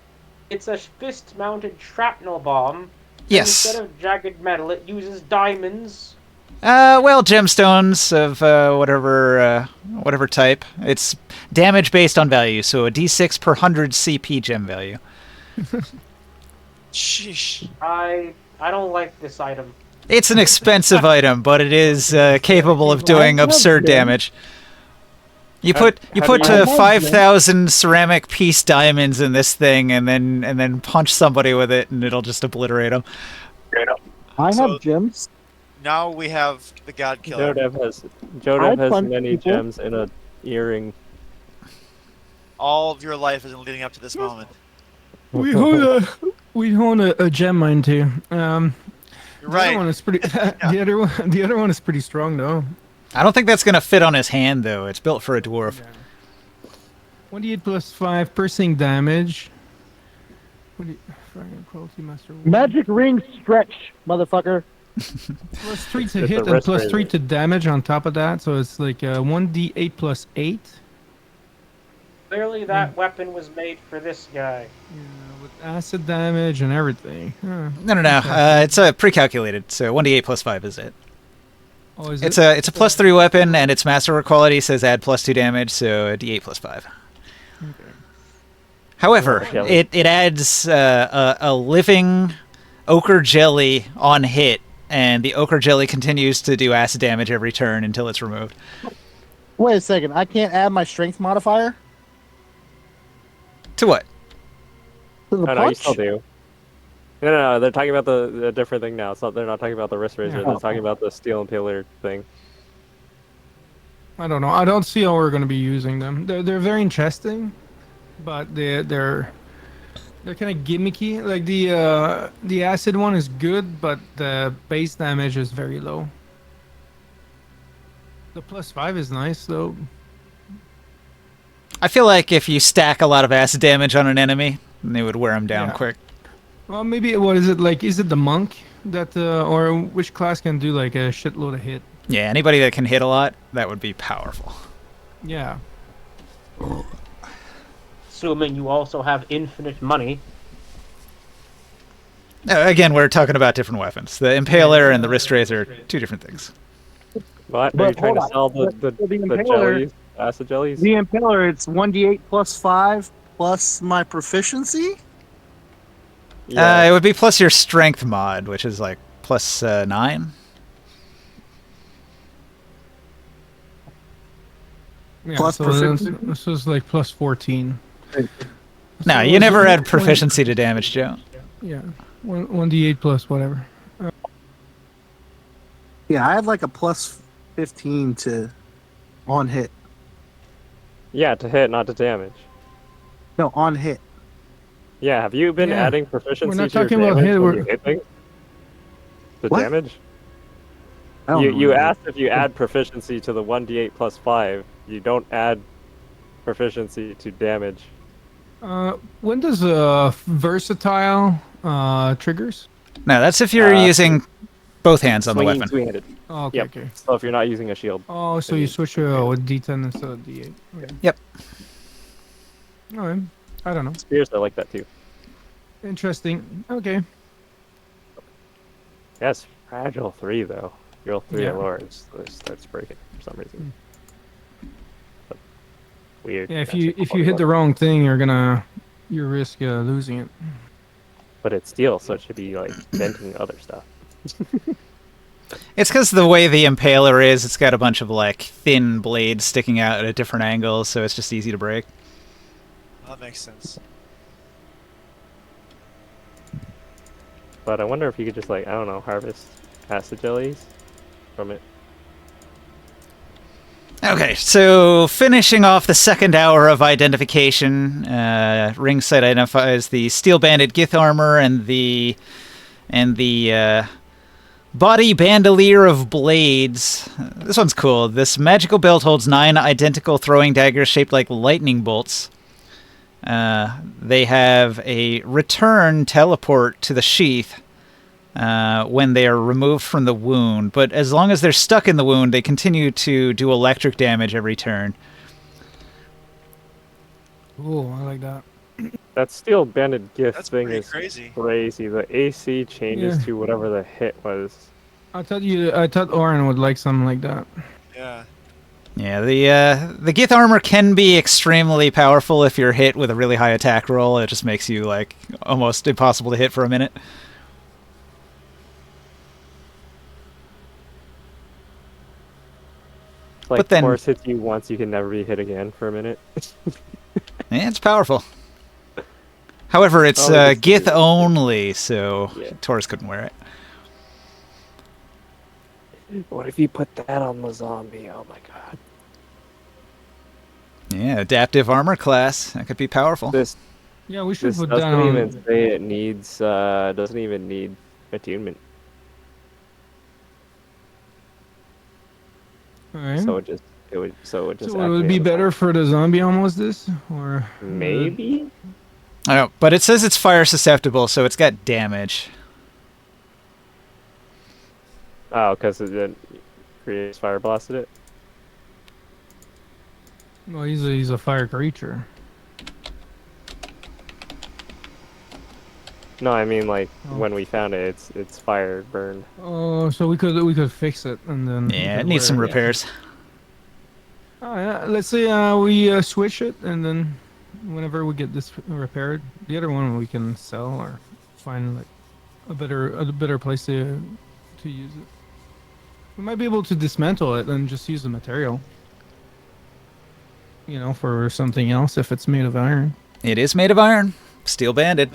It's a fist-mounted shrapnel bomb. Yes. Instead of jagged metal, it uses diamonds. Well, gemstones of whatever type. It's damage based on value, so a d6 per 100 CP gem value. Sheesh. I don't like this item. It's an expensive item, but it is capable of doing absurd damage. You put how do 5,000 ceramic piece diamonds in this thing, and then punch somebody with it, and it'll just obliterate them. I So- have gems. Now we have the God Killer. Jodev has punch many people. gems in a earring. All of your life is leading up to this moment. We own a gem mine too. You're The other one right. is pretty. The other one is pretty strong though. I don't think that's gonna fit on his hand, though. It's built for a dwarf. 1d8 plus 5 piercing damage. Quality master. Magic ring stretch, motherfucker. Plus 3 to It's hit a and wrist plus razor. 3 to damage on top of that, so it's like 1d8 plus 8. Clearly, that weapon was made for this guy. Yeah, with acid damage and everything. Huh. No. It's pre-calculated, so 1d8 plus 5 is it. Oh, is It's it? a plus 3 weapon, and its master quality says add plus 2 damage, so a d8 plus 5. Okay. However, Jelly. it adds a living ochre jelly on hit, and the ochre jelly continues to do acid damage every turn until it's removed. Wait a second. I can't add my strength modifier To what? to the No, no, you punch. still do. No, they're talking about the different thing now. They're not talking about the wrist razor. Yeah. They're talking about the steel impaler thing. I don't know. I don't see how we're going to be using them. They're very interesting, but they're kind of gimmicky. Like the acid one is good, but the base damage is very low. The plus 5 is nice though. I feel like if you stack a lot of acid damage on an enemy, then they would wear him down Yeah. quick. Well, maybe what is it like? Is it the monk that or which class can do like a shitload of hit? Yeah, anybody that can hit a lot, that would be powerful. Yeah. Assuming you also have infinite money. Again, we're talking about different weapons. The Impaler and the Wrist Razor are two different things. What? Are But you trying hold to on. sell The the Impaler, jellies? Acid jellies? the Impaler, it's 1d8 plus 5 plus my proficiency. Yeah. It would be plus your Strength mod, which is like plus 9. Yeah. Plus So proficiency? this was like plus 14. No, So you it's never one- add proficiency to damage, Joe. Yeah. 1d8 plus whatever. Yeah, I had like a plus 15 to on hit. Yeah, to hit, not to damage. No, on hit. Yeah, have you been Yeah. adding We're proficiency not to your talking about damage hit. when you We're hit things? The What? damage? I don't know You what I asked if you add proficiency to the 1d8 plus 5. You don't add proficiency to damage. when does versatile triggers? No, that's if you're using both hands on the Swinging weapon. two-handed. Oh, okay, Yep. okay. So if you're not using a shield. Oh, so then you switch with D10 instead of D8. Okay. Yep. All right. I don't know. Spears are like that too. Interesting. Okay. Yes, fragile 3 though. You roll 3 Yeah. or lower, it starts breaking for some reason. But weird. Yeah, if That's you a if you hit the wrong thing, you risk losing it. But it's steel, so it should be like venting other stuff. It's because the way the Impaler is, it's got a bunch of like thin blades sticking out at different angles, so it's just easy to break. That makes sense. But I wonder if you could just like, I don't know, harvest acid jellies from it. Okay, so finishing off the second hour of identification, Ringside identifies the steel banded Gith armor and the body bandolier of blades. This one's cool. This magical belt holds 9 identical throwing daggers shaped like lightning bolts. They have a return teleport to the sheath when they are removed from the wound, but as long as they're stuck in the wound, they continue to do electric damage every turn. Oh, I like that. That steel banded gift That's thing pretty is crazy. crazy. The AC changes Yeah. to whatever the hit was. I thought Oren would like something like that. Yeah. Yeah, the Gith armor can be extremely powerful if you're hit with a really high attack roll. It just makes you like almost impossible to hit for a minute. Like, But then- force hits you once, you can never be hit again for a minute. Yeah, it's powerful. However, it's Oh, it's Gith good. only, so Yeah. Taurus couldn't wear it. What if you put that on the zombie? Oh my god. Yeah, adaptive armor class. That could be powerful. This Yeah, we should this put doesn't that on. even say it needs doesn't even need attunement. All right. So it would So it would activate be on the better for the zombie almost this or maybe? I don't know, but it says it's fire susceptible, so it's got damage. Oh, because it then creates fire blasted it? Well, he's a fire creature. No, I mean like Oh. when we found it, it's fire burned. Oh, so we could fix it and then. Yeah, we it could needs some wear repairs. Oh, yeah. Let's say we switch it and then whenever we get this repaired, the other one we can sell or find like a better place to use it. We might be able to dismantle it and just use the material. You know, for something else if it's made of iron. It is made of iron. Steel banded.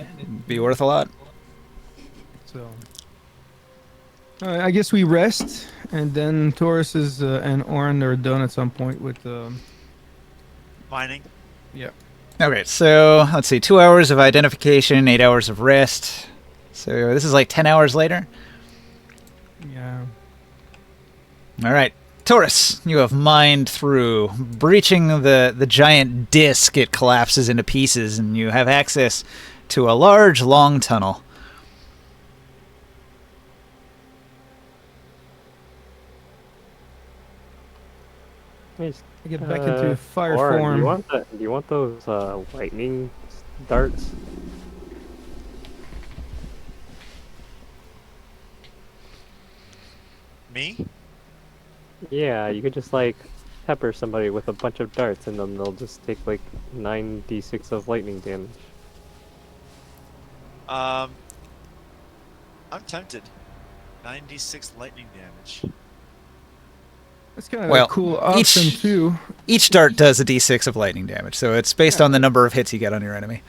Be worth a lot. So, I guess we rest, and then Taurus and Oren are done at some point with. Mining. Yeah. Okay, so let's see. 2 hours of identification, 8 hours of rest. So this is like 10 hours later. Yeah. All right, Taurus, you have mined through, breaching the giant disc. It collapses into pieces, and you have access to a large, long tunnel. Just I get back into fire Or form. do you want those lightning darts? Me? Yeah, you could just like pepper somebody with a bunch of darts, and then they'll just take like 9d6 of lightning damage. I'm tempted. 96 lightning damage. That's kind of Well, a cool option too. Each dart does a d6 of lightning damage, so it's based on the number of hits you get on your enemy.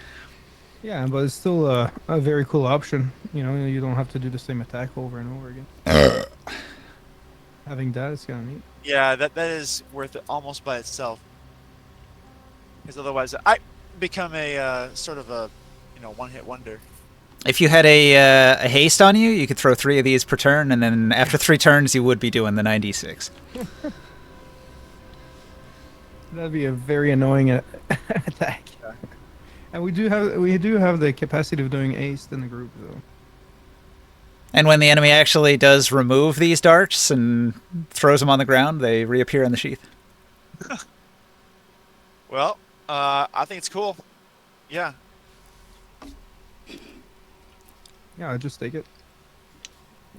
Yeah, but it's still a very cool option. You know, you don't have to do the same attack over and over again. Having that is kind of neat. Yeah, that is worth it almost by itself. Because otherwise, I become a sort of a one-hit wonder. If you had a haste on you, you could throw 3 of these per turn, and then after 3 turns, you would be doing the 96. That'd be a very annoying attack. And we do have the capacity of doing ace in the group though. And when the enemy actually does remove these darts and throws them on the ground, they reappear in the sheath. Well, I think it's cool. Yeah. Yeah, I'll just take it.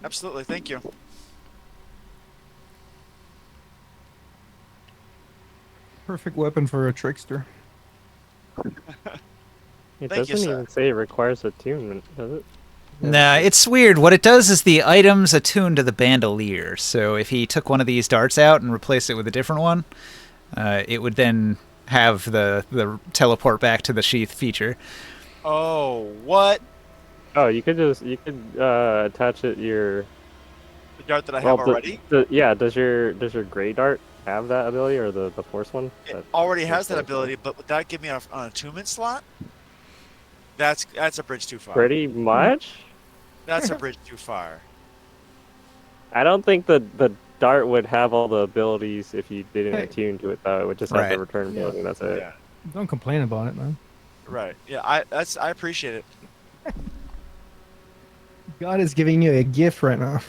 Absolutely. Thank you. Perfect weapon for a trickster. It Thank you, doesn't sir. even say it requires attunement, does it? Nah, it's weird. What it does is the item's attuned to the bandolier. So if he took one of these darts out and replaced it with a different one, it would then have the teleport back to the sheath feature. Oh, what? Oh, you could attach it your. The dart that I have already? Does your gray dart have that ability, or the force one? It already has that ability, but would that give me an attunement slot? That's a bridge too far. Pretty much. That's a bridge too far. I don't think the dart would have all the abilities if you didn't Hey. attune to it, though. It would just have Right. the return ability. That's it. Yeah. Don't complain about it, man. Right. Yeah. I appreciate it. God is giving you a gift right now.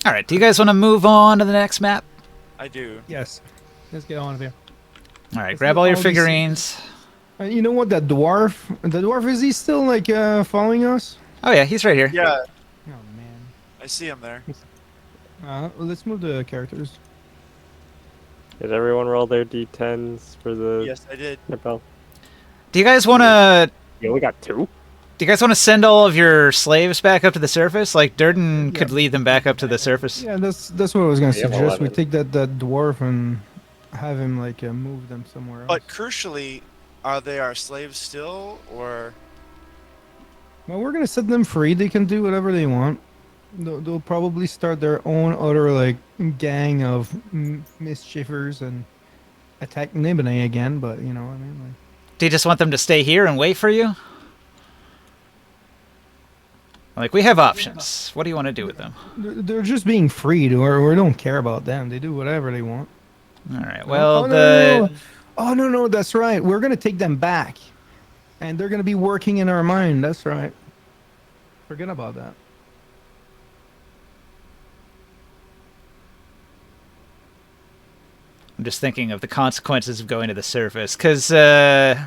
All right, do you guys want to move on to the next map? I do. Yes. Let's get on with it. All right, Let's grab look all your all these- figurines. You know what? That dwarf. The dwarf, is he still like following us? Oh yeah, he's right here. Yeah. Oh man. I see him there. Well, let's move the characters. Did everyone roll their d10s for the Yes, I did. Nepal? Do you guys want to? You only got 2? Do you guys want to send all of your slaves back up to the surface? Like Durden could lead them back up to the surface. Yeah, that's what I was gonna We have suggest. We 11. take that dwarf and have him like move them somewhere else. But crucially, are they our slaves still, or? Well, we're gonna set them free. They can do whatever they want. They'll probably start their own other like gang of mischievers and attack Nibene again. But you know what I mean. Like, Do you just want them to stay here and wait for you? Like, we have options. What do you want to do with them? they're just being freed, or we don't care about them. They do whatever they want. All right. Well, Oh, no. Oh no, that's right. We're gonna take them back, and they're gonna be working in our mind. That's right. Forget about that. I'm just thinking of the consequences of going to the surface, because the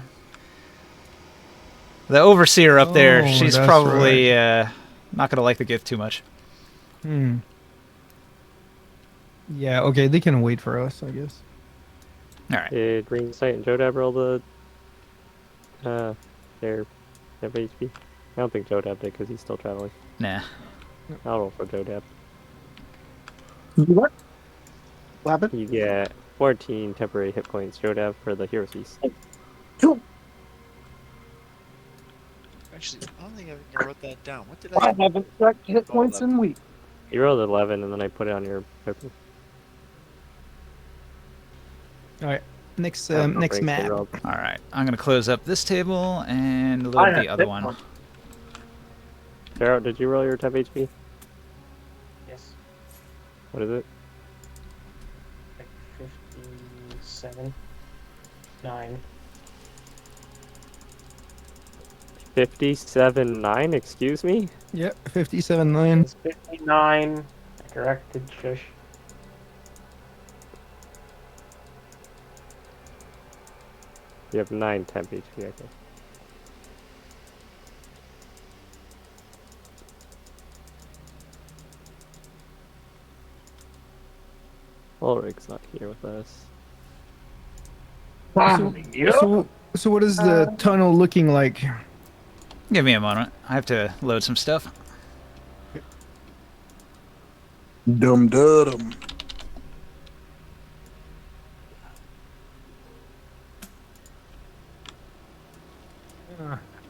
overseer up there, Oh, she's that's probably not going to like the gift too much. Hmm. Yeah. Okay. They can wait for us, I guess. All right. Did Green Sight and Jodab roll the their HP? I don't think Jodab did because he's still traveling. Nah. I'll roll for Jodab. What? What happened? You get 14 temporary hit points, Jodab, for the hero piece. Actually, I don't think I wrote that down. What did I I? haven't tracked hit points in weeks. You rolled 11, and then I put it on your paper. All right. Next I'll next break the map. roll. All right. I'm going to close up this table and I load have the other hit one. points. Gerald, did you roll your temp HP? Yes. What is it? Like 57. 9. 57.9, excuse me? Yep. 57.9. It's 59. I corrected, shush. You have 9 temp HP, okay. Ulrich's not here with us. So what is the tunnel looking like? Give me a moment. I have to load some stuff. Dum dum.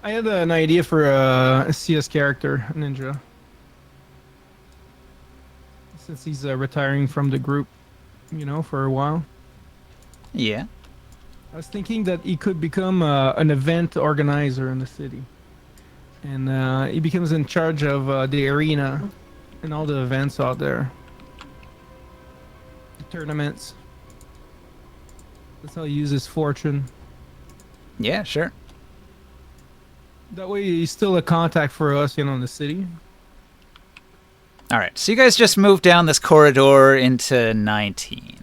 I had an idea for a CS character, Ninja. Since he's retiring from the group, you know, for a while. Yeah. I was thinking that he could become an event organizer in the city. And he becomes in charge of the arena and all the events out there. The tournaments. That's how he uses fortune. Yeah, sure. That way he's still a contact for us, you know, in the city. All right, so you guys just moved down this corridor into 19.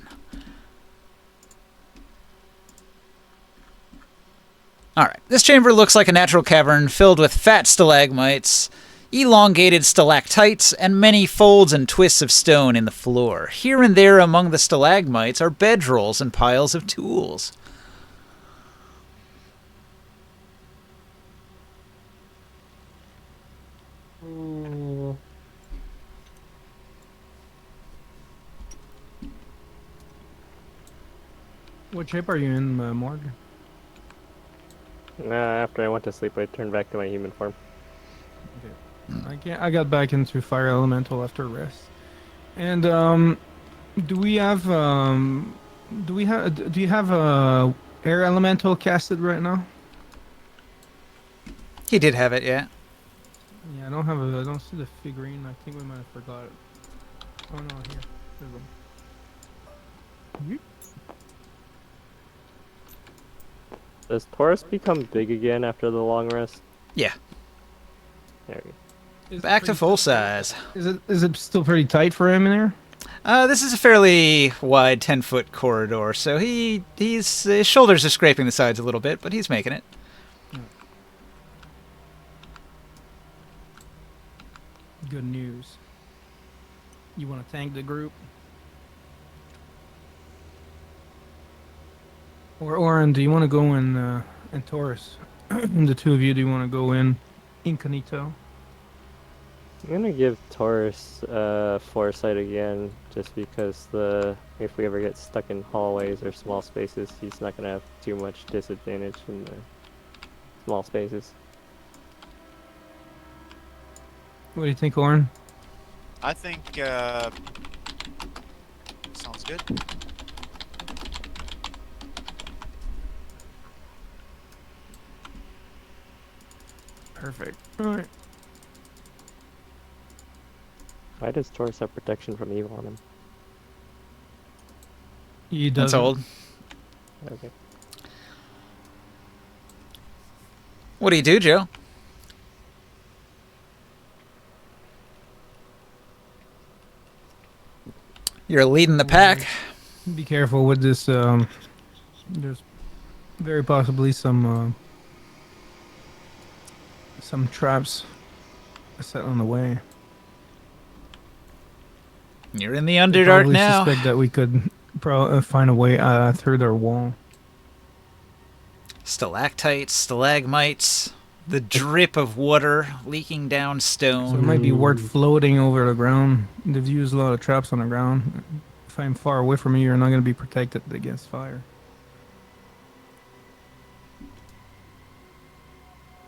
All right, this chamber looks like a natural cavern filled with fat stalagmites, elongated stalactites, and many folds and twists of stone in the floor. Here and there among the stalagmites are bedrolls and piles of tools. What shape are you in, Morg? After I went to sleep, I turned back to my human form. I got back into fire elemental after rest. And do you have air elemental casted right now? He did have it, yeah. Yeah, I don't see the figurine. I think we might have forgot it. Oh no, here. There's one. Does Taurus become big again after the long rest? Yeah. There we go. Is it Back to pretty full tight? size. Is it still pretty tight for him in there? This is a fairly wide 10-foot corridor, so his shoulders are scraping the sides a little bit, but he's making it. Good news. You want to thank the group? Or Oren, do you want to go in Taurus? The two of you, do you want to go in incognito? I'm gonna give Taurus foresight again, just because if we ever get stuck in hallways or small spaces, he's not gonna have too much disadvantage in the small spaces. What do you think, Oren? I think sounds good. Perfect. All right. Why does Taurus have protection from evil on him? He That's does. old. Okay. What do you do, Joe? You're leading the pack. Be careful with this. There's very possibly some traps set on the way. You're in the They Underdark probably now. suspect that we could find a way through their wall. Stalactites, stalagmites, the drip of water leaking down stone. So it might be worth floating over the ground. They've used a lot of traps on the ground. If I'm far away from you, you're not going to be protected against fire.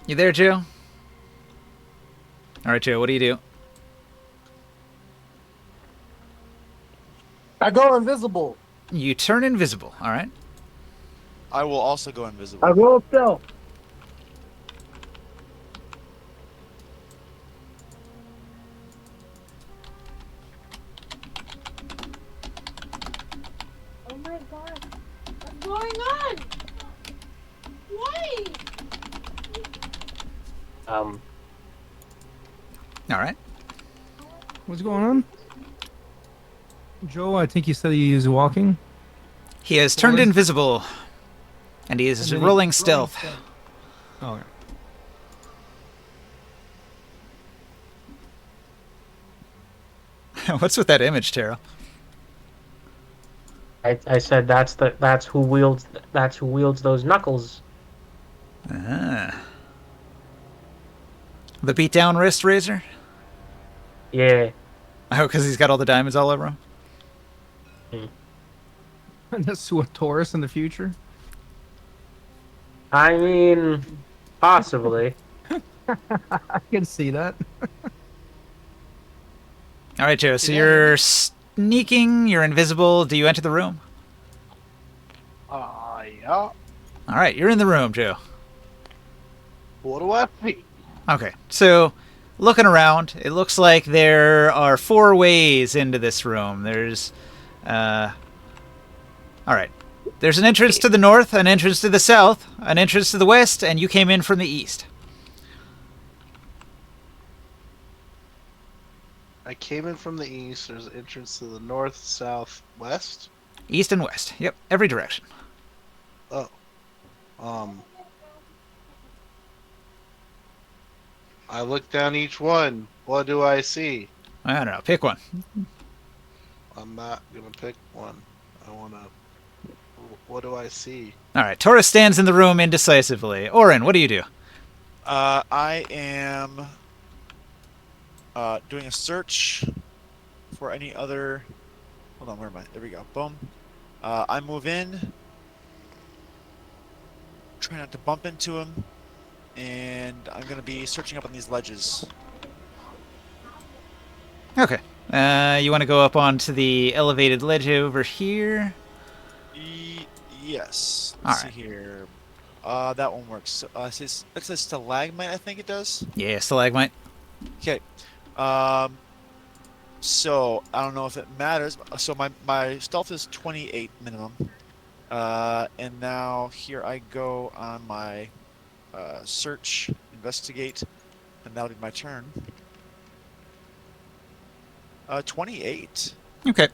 You there, Joe? All right, Joe, what do you do? I go invisible. You turn invisible, all right? I will also go invisible. I roll stealth. Oh my god. What's going on? Why? All right. What's going on? Joe, I think you said he is walking. He has turned Well, invisible. And he is And then rolling stealth. Oh, okay. What's with that image, Taro? I said that's who wields those knuckles. Ah. The beatdown wrist razor? Yeah. Oh, because he's got all the diamonds all over him? That's what Taurus in the future. I mean, possibly. I can see that. All right, Joe. So you're sneaking. You're invisible. Do you enter the room? Yeah. All right, you're in the room, Joe. What do I see? Okay, so looking around, it looks like there are 4 ways into this room. There's, all right. There's an entrance to the north, an entrance to the south, an entrance to the west, and you came in from the east. I came in from the east. There's an entrance to the north, south, west. East and west. Yep, every direction. Oh. I look down each one. What do I see? I don't know. Pick one. I'm not gonna pick one. I wanna. What do I see? All right, Taurus stands in the room indecisively. Orin, what do you do? I am doing a search for any other. Hold on, where am I? There we go. Boom. I move in. Try not to bump into him. And I'm going to be searching up on these ledges. Okay. You want to go up onto the elevated ledge over here? Yes. All Let's right. see here. That one works. So, it says stalagmite, I think it does. Yeah, stalagmite. Okay. So, I don't know if it matters. So, my stealth is 28 minimum. And now here I go on my search, investigate, and that'll be my turn. 28. Okay.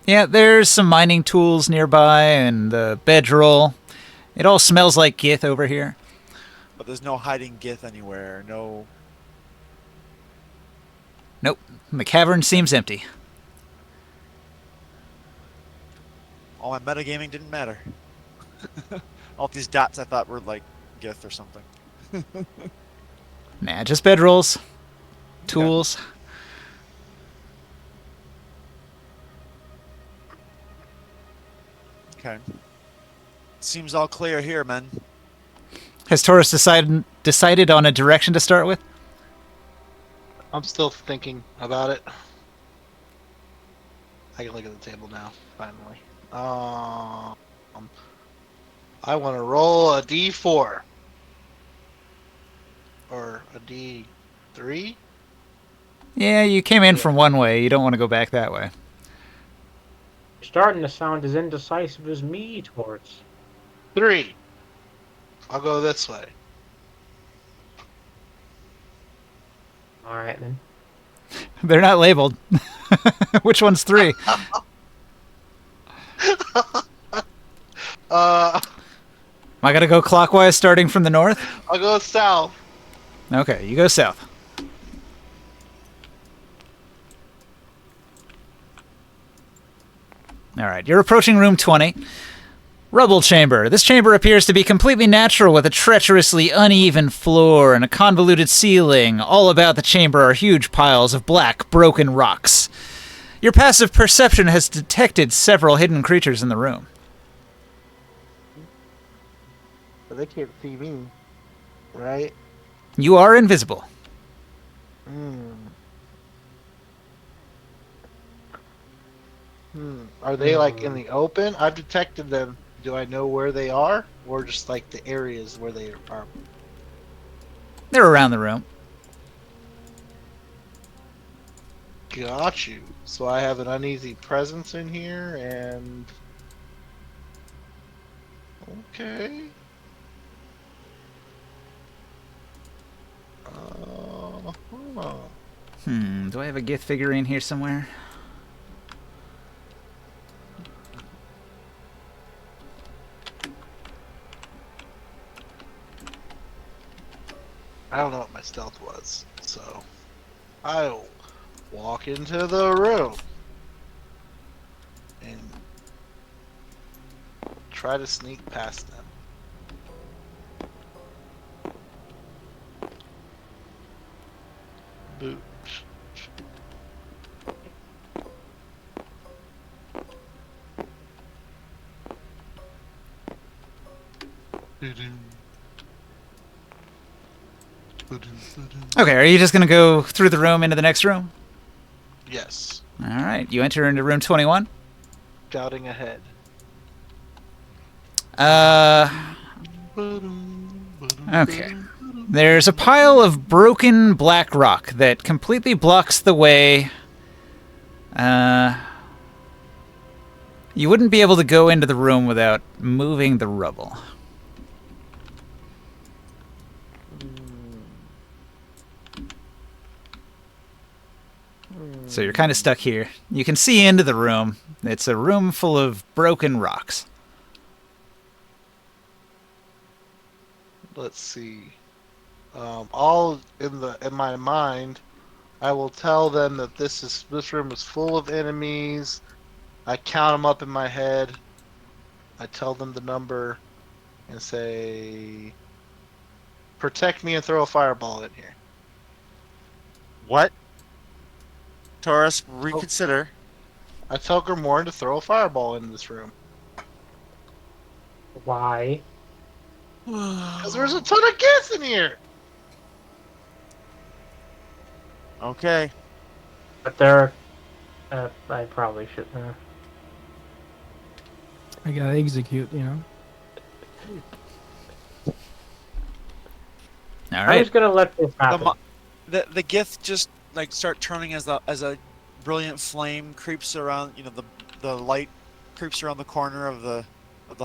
Yeah, there's some mining tools nearby and the bedroll. It all smells like Gith over here. But there's no hiding Gith anywhere. No. Nope. The cavern seems empty. All my metagaming didn't matter. All these dots I thought were like Gith or something. Nah, just bedrolls. Tools. Okay. Seems all clear here, man. Has Taurus decided on a direction to start with? I'm still thinking about it. I can look at the table now, finally. I want to roll a D4. Or a D3? Yeah, you came in from one way. You don't want to go back that way. You're starting to sound as indecisive as me, Taurus. 3. I'll go this way. Alright then. They're not labeled. Which one's 3? Am I gotta go clockwise starting from the north? I'll go south. Okay, you go south. Alright, you're approaching room 20. Rubble chamber. This chamber appears to be completely natural with a treacherously uneven floor and a convoluted ceiling. All about the chamber are huge piles of black, broken rocks. Your passive perception has detected several hidden creatures in the room. But they can't see me. Right? You are invisible. Are they like in the open? I've detected them. Do I know where they are? Or just like the areas where they are? They're around the room. Got you. So I have an uneasy presence in here and... Okay. Do I have a Gith figurine here somewhere? I don't know what my stealth was, so I'll walk into the room and try to sneak past them. Boo. Okay, are you just going to go through the room into the next room? Yes. All right, you enter into room 21. Scouting ahead. Okay. There's a pile of broken black rock that completely blocks the way. You wouldn't be able to go into the room without moving the rubble. So you're kind of stuck here. You can see into the room. It's a room full of broken rocks. Let's see. All in my mind, I will tell them that this room is full of enemies. I count them up in my head. I tell them the number and say, "Protect me and throw a fireball in here." What? Taurus, reconsider. I tell Grimoire to throw a fireball in this room Why? because there's a ton of Giths in here. Okay. But they're. I probably shouldn't have. I gotta execute, you know. All I'm right. just gonna let this happen. The Gith just like start turning as a brilliant flame creeps around. You know, the light creeps around the corner of the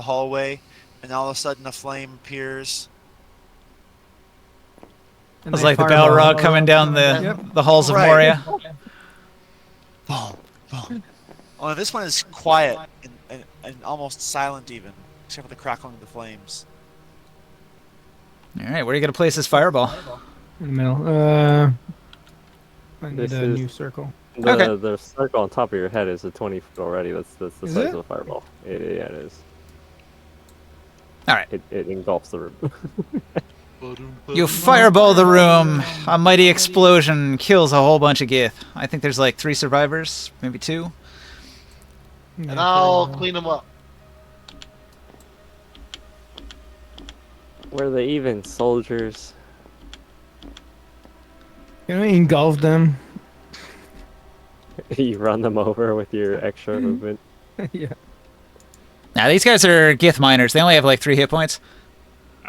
hallway, and all of a sudden a flame appears. And It's they like the fireball. Balrog coming down the halls of Right. Moria. Boom, boom. Oh, this one is quiet and almost silent even, except for the crackling of the flames. All right, where are you going to place this fireball? In the middle. I need This a is- new circle. Okay. The circle on top of your head is a 20 foot already. That's the Is size it? of the fireball. Yeah, it is. All right. It engulfs the room. You fireball the room. A mighty explosion kills a whole bunch of Gith. I think there's like 3 survivors, maybe 2. And I'll clean them up. Were they even soldiers? Can we engulf them? You run them over with your extra movement. Yeah. Now, these guys are Gith miners. They only have like 3 hit points.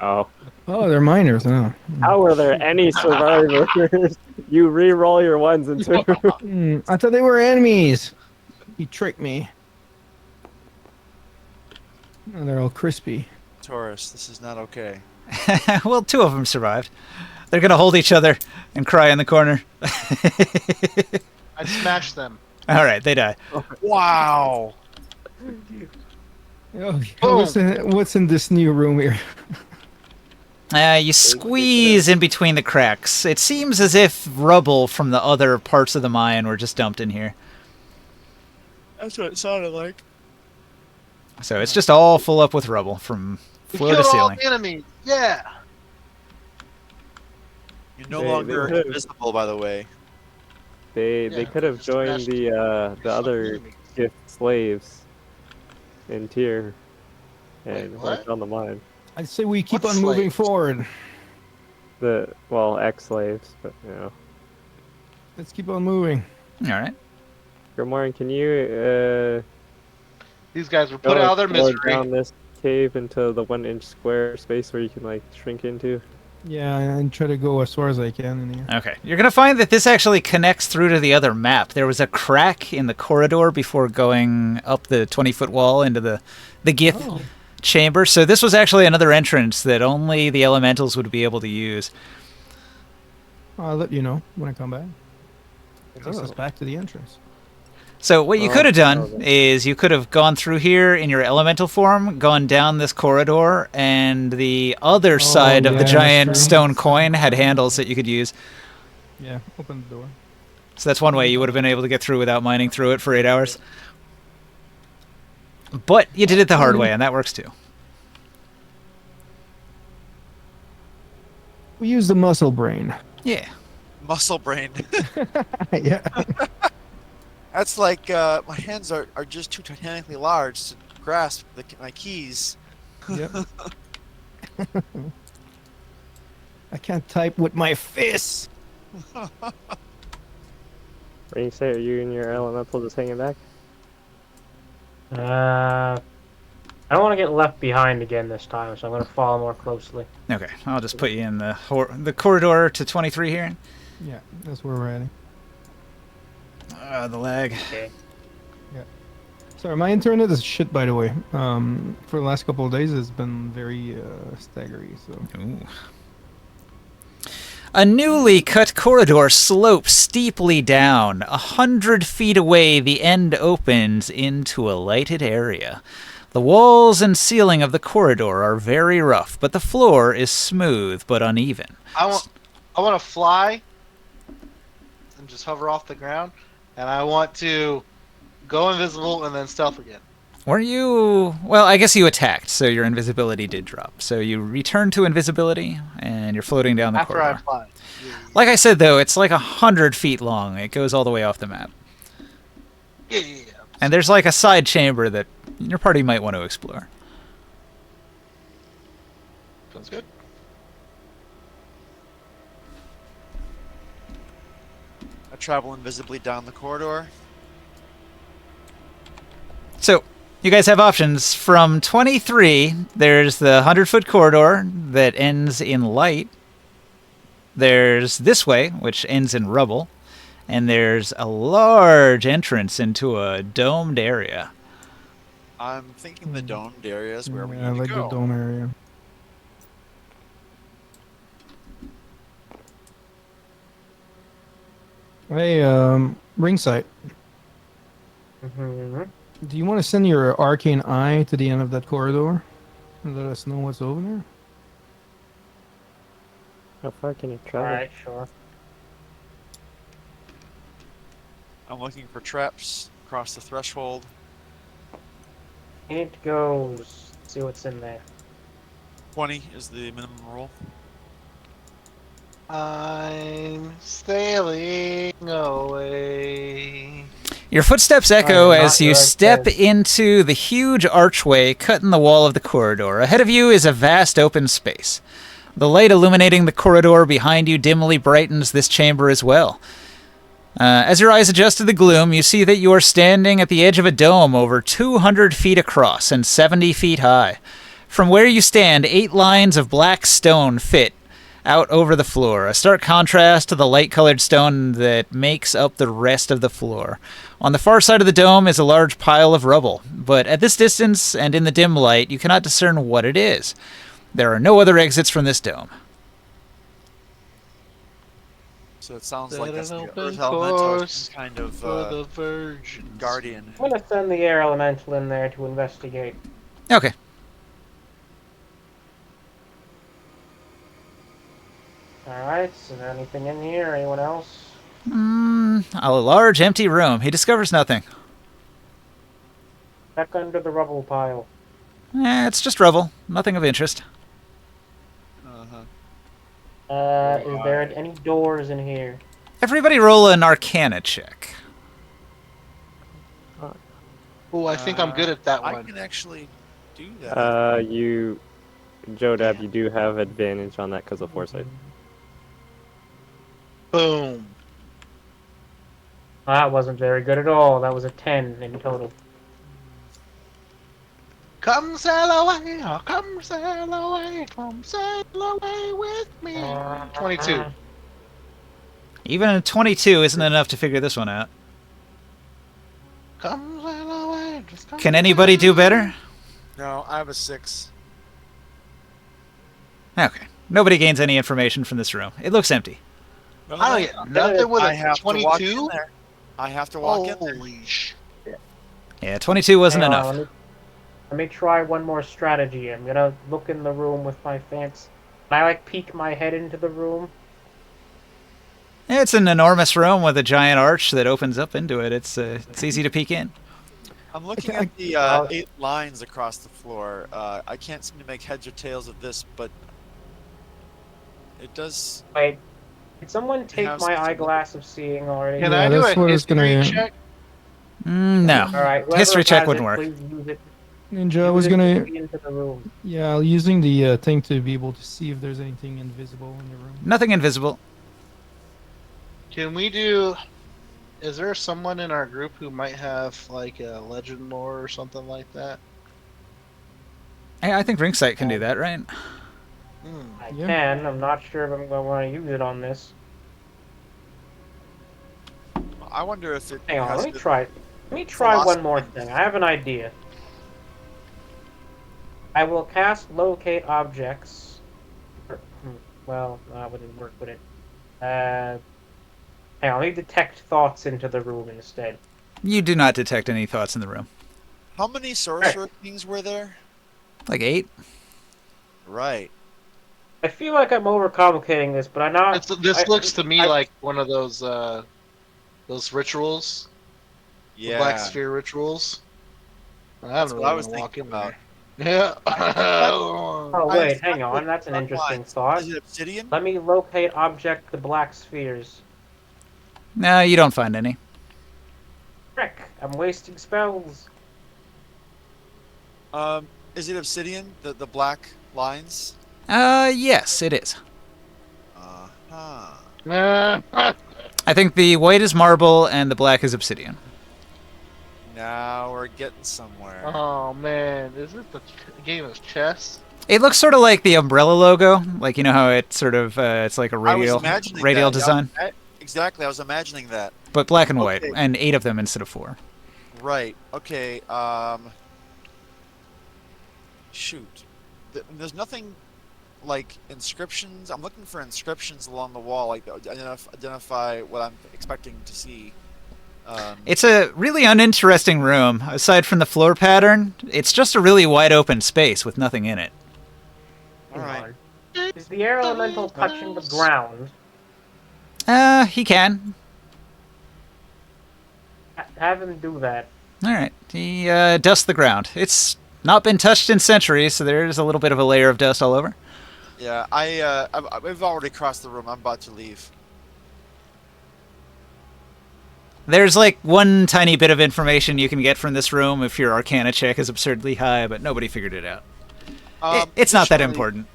Oh. Oh, they're miners. Oh. How were there any survivors? You re-roll your 1s and 2s. I thought they were enemies. He tricked me. Oh, they're all crispy. Taurus, this is not okay. Well, 2 of them survived. They're going to hold each other and cry in the corner. I smash them. All right, they die. Wow. Oh, what's in this new room here? You squeeze in between the cracks. It seems as if rubble from the other parts of the mine were just dumped in here. That's what it sounded like. So it's just all full up with rubble from We floor to killed all ceiling. the enemies. Yeah. You're no They longer could've- invisible, by the way. They Yeah, could have just joined smashed the other enemies. Gith slaves in tier and Wait, worked what? on the mine. I'd say we keep What on moving slaves? forward. Ex-slaves, but you know. Let's keep on moving. All right. Grimoire, can you These guys were put out of their go misery. down this cave into the 1-inch square space where you can like shrink into? Yeah, and try to go as far as I can in here. Okay. You're going to find that this actually connects through to the other map. There was a crack in the corridor before going up the 20-foot wall into the Gith chamber. So this was actually another entrance that only the elementals would be able to use. I'll let you know when I come back. It takes us Oh. back to the entrance. So what you Oh, could have done okay. is you could have gone through here in your elemental form, gone down this corridor, and the other side of the yeah, that's giant true. stone coin had handles that you could use. Yeah, open the door. So that's one way you would have been able to get through without mining through it for 8 hours. But you did it the hard way, and that works too. We use the muscle brain. Yeah. Muscle brain. Yeah. That's like my hands are just too titanically large to grasp my keys. Yep. I can't type with my fists. What do you say? Are you and your elemental just hanging back? I don't want to get left behind again this time, so I'm going to follow more closely. Okay, I'll just put you in the corridor to 23 here. Yeah, that's where we're heading. The lag. Okay. Sorry, my internet is shit, by the way. For the last couple of days, it's been very staggery. So. Ooh. A newly cut corridor slopes steeply down. 100 feet away, the end opens into a lighted area. The walls and ceiling of the corridor are very rough, but the floor is smooth but uneven. I want to fly and just hover off the ground, and I want to go invisible and then stealth again. Were you... Well, I guess you attacked, so your invisibility did drop. So you return to invisibility, and you're floating down the After corridor. I fly. Like I said, though, it's like 100 feet long. It goes all the way off the map. Yeah. And there's like a side chamber that your party might want to explore. Sounds good. I travel invisibly down the corridor. So, you guys have options. From 23, there's the 100-foot corridor that ends in light. There's this way, which ends in rubble. And there's a large entrance into a domed area. I'm thinking the domed area is where we Yeah, need like to go. the dome area. Hey, Ringside, Mm-hmm. do you want to send your arcane eye to the end of that corridor and let us know what's over there? How far can you travel? Alright, sure. I'm looking for traps across the threshold. It goes. See what's in there. 20 is the minimum rule. I'm sailing away. Your footsteps echo Not as you good, step says. into the huge archway cut in the wall of the corridor. Ahead of you is a vast open space. The light illuminating the corridor behind you dimly brightens this chamber as well. As your eyes adjust to the gloom, you see that you are standing at the edge of a dome over 200 feet across and 70 feet high. From where you stand, 8 lines of black stone fit out over the floor, a stark contrast to the light-colored stone that makes up the rest of the floor. On the far side of the dome is a large pile of rubble, but at this distance and in the dim light, you cannot discern what it is. There are no other exits from this dome. So it sounds like that's the open Earth Elemental, course some kind of for the virgins. guardian. I'm gonna send the air elemental in there to investigate. Okay. Alright, is there anything in here? Anyone else? A large empty room. He discovers nothing. Back under the rubble pile. It's just rubble. Nothing of interest. Is there any doors in here? Everybody roll an Arcana check. Oh, I think I'm good at that I one. can actually do that. Jodab, you do have advantage on that because of foresight. Boom. That wasn't very good at all. That was a 10 in total. Come sail away, oh, come sail away with me. 22. Even a 22 isn't enough to figure this one out. Come sail away. Just come Can anybody do better? No, I have a 6. Okay. Nobody gains any information from this room. It looks empty. I don't get nothing with I a have to walk in 22. there. I have to walk in there. Holy sh! Yeah, 22 wasn't Hang on, enough. let me try one more strategy. I'm gonna look in the room with my fancy. Can I like peek my head into the room? It's an enormous room with a giant arch that opens up into it. It's easy to peek in. I'm looking I- at the I'll- 8 lines across the floor. I can't seem to make heads or tails of this, but it does Wait, did someone take have my some- eyeglass of seeing already? Can Yeah, I do that's a what I was gonna- history check? No. All right, whoever History check has wouldn't it, work. Please use it. Ninja, I Use was it to gonna. see into the room. Yeah, using the thing to be able to see if there's anything invisible in the room. Nothing invisible. Can we do? Is there someone in our group who might have like a legend lore or something like that? Hey, I think Ringsight can do that, right? Hmm. I Yeah. can. I'm not sure if I'm gonna want to use it on this. I wonder if it Hang on, has let me the- try. Let me try one philosophy. more thing. I have an idea. I will cast locate objects. Well, that wouldn't work, would it? Hang on, let me detect thoughts into the room instead. You do not detect any thoughts in the room. How many sorcerer kings were there? Like 8? Right. I feel like I'm overcomplicating this, but I'm not. This looks to me I- like one of those rituals, the Black Yeah. Sphere rituals. I That's don't what I really was want to walk thinking in about. there. Yeah. Oh I wait, hang expect on. That's an black interesting lines. thought. Is it obsidian? Let me locate object the black spheres. No, you don't find any. Frick! I'm wasting spells. Is it obsidian? The black lines? Yes, it is. Uh-huh. I think the white is marble and the black is obsidian. Now we're getting somewhere. Oh man, is this the game of chess? It looks sort of like the Umbrella logo, like you know how it sort of it's like a I was radial imagining radial that. design, Exactly, I was imagining that. but black and white, Okay. and 8 of them instead of 4. Right. Okay. Shoot. There's nothing like inscriptions. I'm looking for inscriptions along the wall, like identify what I'm expecting to see. It's a really uninteresting room. Aside from the floor pattern, it's just a really wide open space with nothing in it. All right. Is the air elemental touching the ground? He can. Have him do that. All right. He dusts the ground. It's not been touched in centuries, so there's a little bit of a layer of dust all over. Yeah. We've already crossed the room. I'm about to leave. There's like one tiny bit of information you can get from this room if your Arcana check is absurdly high, but nobody figured it out. It's not that Additionally,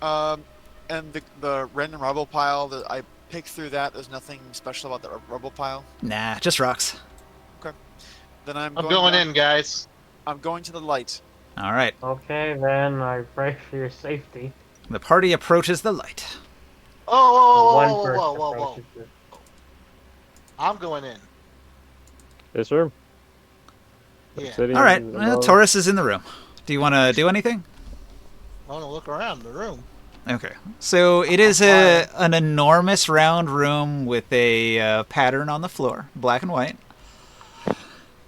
important. And the random rubble pile that I picked through that. There's nothing special about the rubble pile. Nah, just rocks. Then I'm going down- in, guys. I'm going to the light. All right. Okay, then I pray for your safety. The party approaches the light. Oh, One whoa, whoa, person whoa, whoa, whoa! approaches it. I'm going in. This room. Yeah. Obsidian All right. and Well, above. Taurus is in the room. Do you want to do anything? I want to look around the room. Okay. So it is an enormous round room with a pattern on the floor, black and white.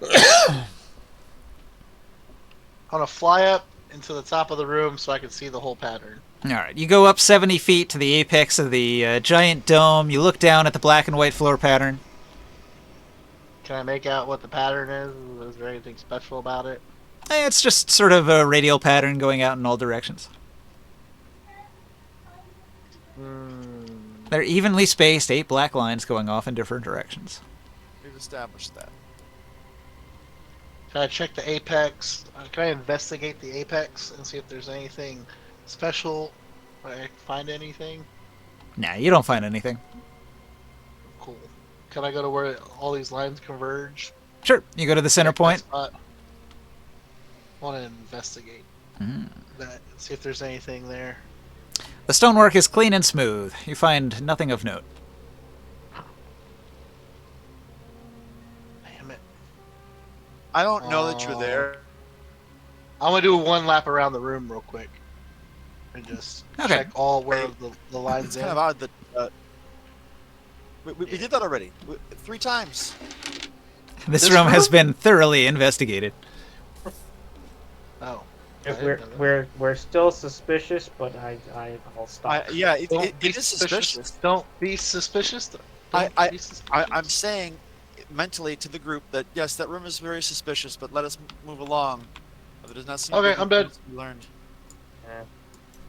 I want to fly up into the top of the room so I can see the whole pattern. All right. You go up 70 feet to the apex of the giant dome. You look down at the black and white floor pattern. Can I make out what the pattern is? Is there anything special about it? It's just sort of a radial pattern going out in all directions. They're evenly spaced, 8 black lines going off in different directions. We've established that. Can I check the apex? Can I investigate the apex and see if there's anything special? Can I find anything? Nah, you don't find anything. Cool. Can I go to where all these lines converge? Sure. You go to the center Check that point. spot. I want to investigate that and see if there's anything there. The stonework is clean and smooth. You find nothing of note. Damn it. I don't know that you're there. I'm going to do one lap around the room real quick. And just Okay. check all where the lines It's in. kind of odd that We did that already. 3 times. This This room has room? been thoroughly investigated. Oh. I If didn't know that. we're still suspicious, but I'll stop. Yeah, Don't be it is suspicious. suspicious. Don't be suspicious. I, Don't be suspicious. I'm saying mentally to the group that yes, that room is very suspicious, but let us move along. There does not seem to Okay, be I'm dead. things to be learned.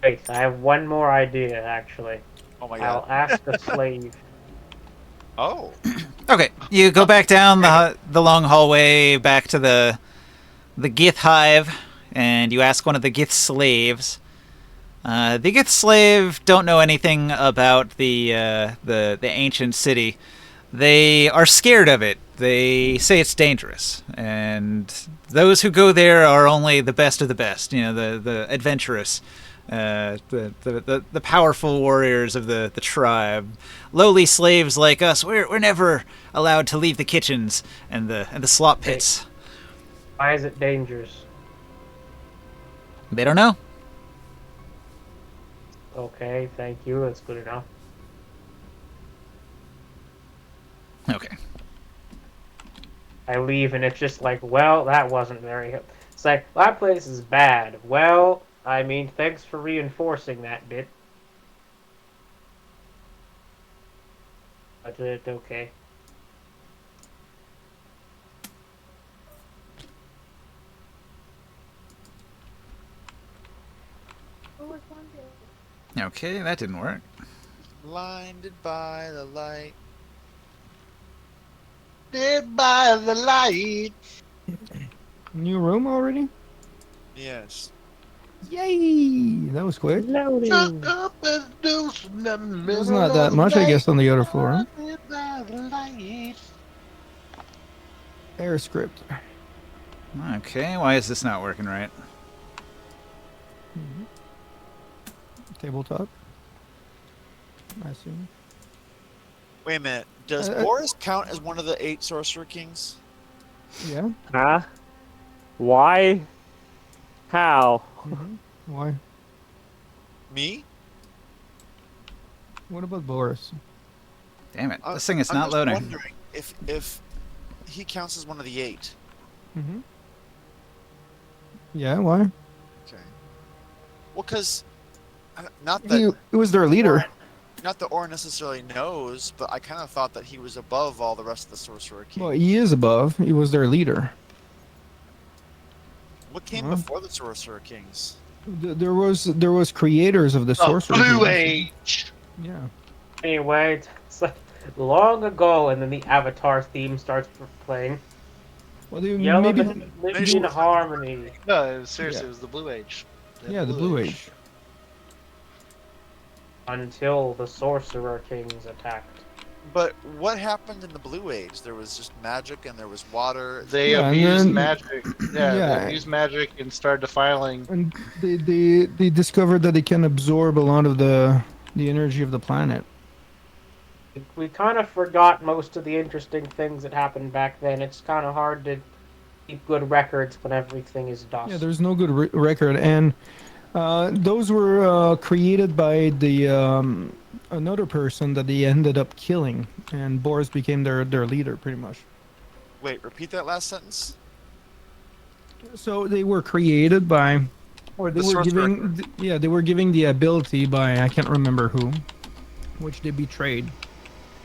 Wait, I have one more idea actually. Oh my I'll god. ask a slave. Oh. Okay, you go back down the long hallway back to the Gith hive, and you ask one of the Gith slaves. The Gith slave don't know anything about the ancient city. They are scared of it. They say it's dangerous, and those who go there are only the best of the best. You know, the adventurous, the powerful warriors of the tribe. Lowly slaves like us, we're never allowed to leave the kitchens and the slop pits. Why is it dangerous? They don't know. Okay, thank you. That's good enough. Okay. I leave and it's just like, well, that wasn't very. It's like that place is bad. Well, I mean, thanks for reinforcing that bit. But okay. Okay, that didn't work. Blinded by the light. Dead by the light. New room already? Yes. Yay! That was quick. Loading. Shut up and do some There's not that much, I guess, on the other floor. Dead by the light. Air script. Okay, why is this not working right? Tabletop. I see. Wait a minute. Does Boris count as one of the 8 Sorcerer Kings? Yeah. Huh? Why? How? Why? Me? What about Boris? Damn it, this thing is I'm not just loading. wondering if he counts as one of the 8. Mm-hmm. Yeah, why? Okay. Well, because not that He was their leader. not that Or necessarily knows, but I kind of thought that he was above all the rest of the Sorcerer Kings. Well, he is above. He was their leader. What came Huh? before the Sorcerer Kings? There was creators of the sorcerer. Blue Kings. Age. Yeah. Anyway, it's like long ago, and then the Avatar theme starts playing. Well, they, Yellow maybe. living in harmony. No, seriously, Yeah. it was the Blue Age. Yeah, the Blue Age. Until the Sorcerer Kings attacked. But what happened in the Blue Age? There was just magic and there was water. They Yeah, and abused then- magic. Yeah, Yeah. they abused magic and started defiling. And they discovered that they can absorb a lot of the energy of the planet. We kind of forgot most of the interesting things that happened back then. It's kind of hard to keep good records when everything is dust. Yeah, there's no good record, and those were created by the another person that they ended up killing, and Boris became their leader, pretty much. Wait, repeat that last sentence. So they were created by, or they The were sorcerer. giving, yeah, they were giving the ability by I can't remember who, which they betrayed.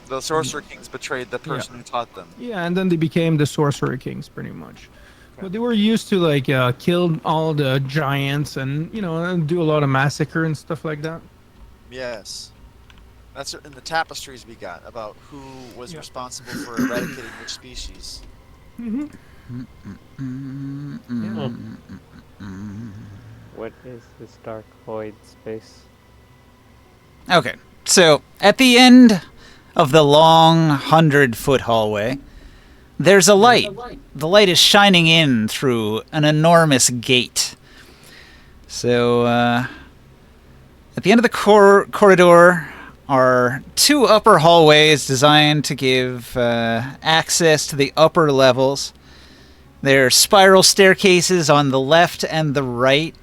The Sorcerer Kings betrayed the person who taught them. Yeah, and then they became the Sorcerer Kings, pretty much. But they were used to like kill all the giants and do a lot of massacre and stuff like that. Yes. That's in the tapestries we got about who was Yeah. responsible for eradicating which species. Mm-hmm. What is this dark void space? Okay, so at the end of the long 100-foot hallway, there's a light. The light is shining in through an enormous gate. So, at the end of the corridor are 2 upper hallways designed to give access to the upper levels. There are spiral staircases on the left and the right,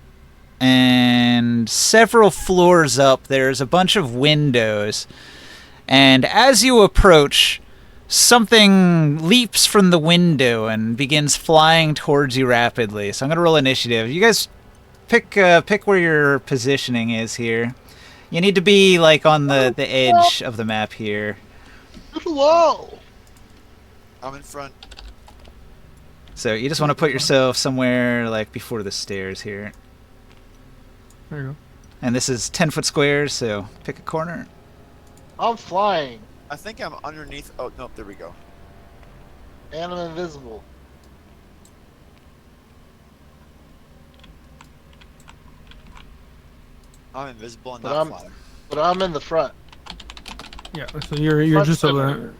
and several floors up there's a bunch of windows. And as you approach, something leaps from the window and begins flying towards you rapidly. So I'm going to roll initiative. You guys pick where your positioning is here. You need to be like on the edge of the map here. Whoa! I'm in front. So you just want to put yourself somewhere like before the stairs here. There you go. And this is 10-foot squares, so pick a corner. I'm flying, I think I'm underneath. Oh, no, there we go. and I'm invisible. I'm invisible and But not I'm- flying. But I'm in the front. Yeah. So you're Front just center.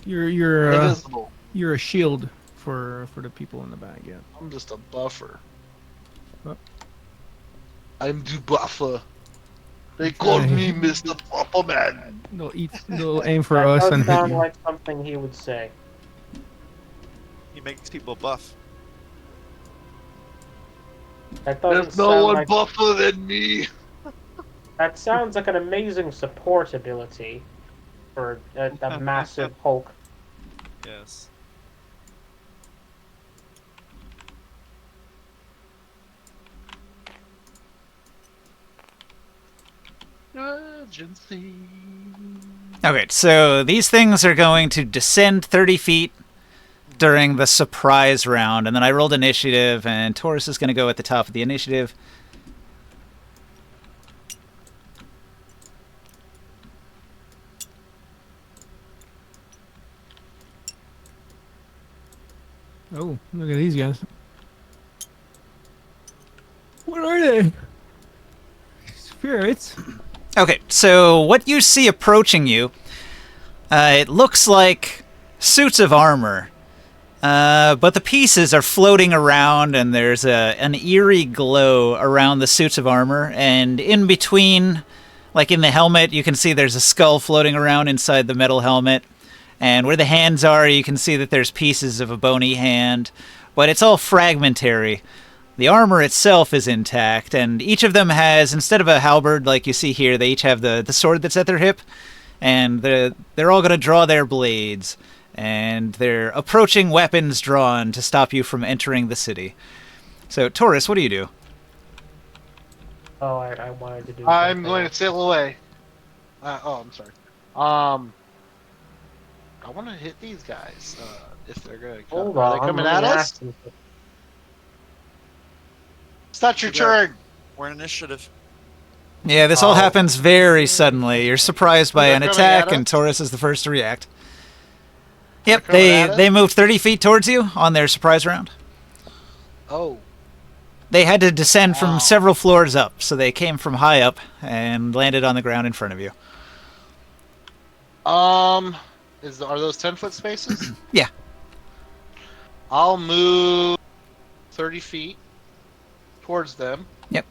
Invisible. you're a shield for the people in the back. Yeah. I'm just a buffer. What? I'm the buffer. They call me Mr. Buffer Man. They'll aim for That us does and hit sound you. like something he would say. He makes people buff. That doesn't There's no sound one like... buffer than me. That sounds like an amazing support ability for a massive Hulk. Yes. Urgency. Okay, so these things are going to descend 30 feet during the surprise round, and then I rolled initiative, and Taurus is going to go at the top of the initiative. Oh, look at these guys. What are they? Spirits. Okay, so what you see approaching you, it looks like suits of armor, but the pieces are floating around, and there's an eerie glow around the suits of armor, and in between, like in the helmet, you can see there's a skull floating around inside the metal helmet, and where the hands are, you can see that there's pieces of a bony hand, but it's all fragmentary. The armor itself is intact, and each of them has, instead of a halberd like you see here, they each have the sword that's at their hip, and they're all going to draw their blades, and they're approaching weapons drawn to stop you from entering the city. So, Taurus, what do you do? Oh, I wanted to do I'm something going to else. sail away. I'm sorry. I want to hit these guys. If they're gonna come. Hold Are on, they coming let at me us? ask them. It's not your Yeah. turn. We're in initiative. Yeah, this all Oh. happens very suddenly. You're surprised by They're an coming attack, at and us? Taurus is the first to react. Yep, coming at us? they moved 30 feet towards you on their surprise round. Oh. They had to descend Wow. from several floors up, so they came from high up and landed on the ground in front of you. Are those 10-foot spaces? Yeah. I'll move 30 feet towards them. Yep.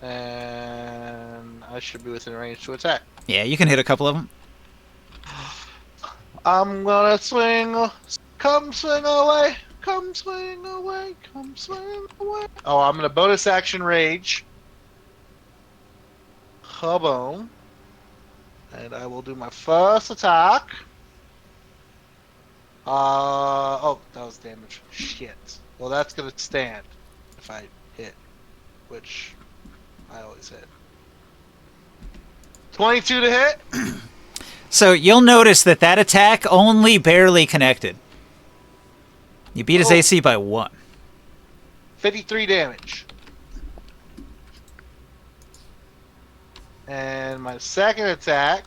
And I should be within range to attack. Yeah, you can hit a couple of them. I'm gonna swing. Come swing away. Come swing away. Come swing away. Oh, I'm gonna bonus action rage. Kaboom. And I will do my first attack. Oh, that was damage. Shit. Well, that's gonna stand if I hit, which I always hit. 22 to hit. So you'll notice that attack only barely connected. You beat his Oh. AC by 1. 53 damage. And my second attack,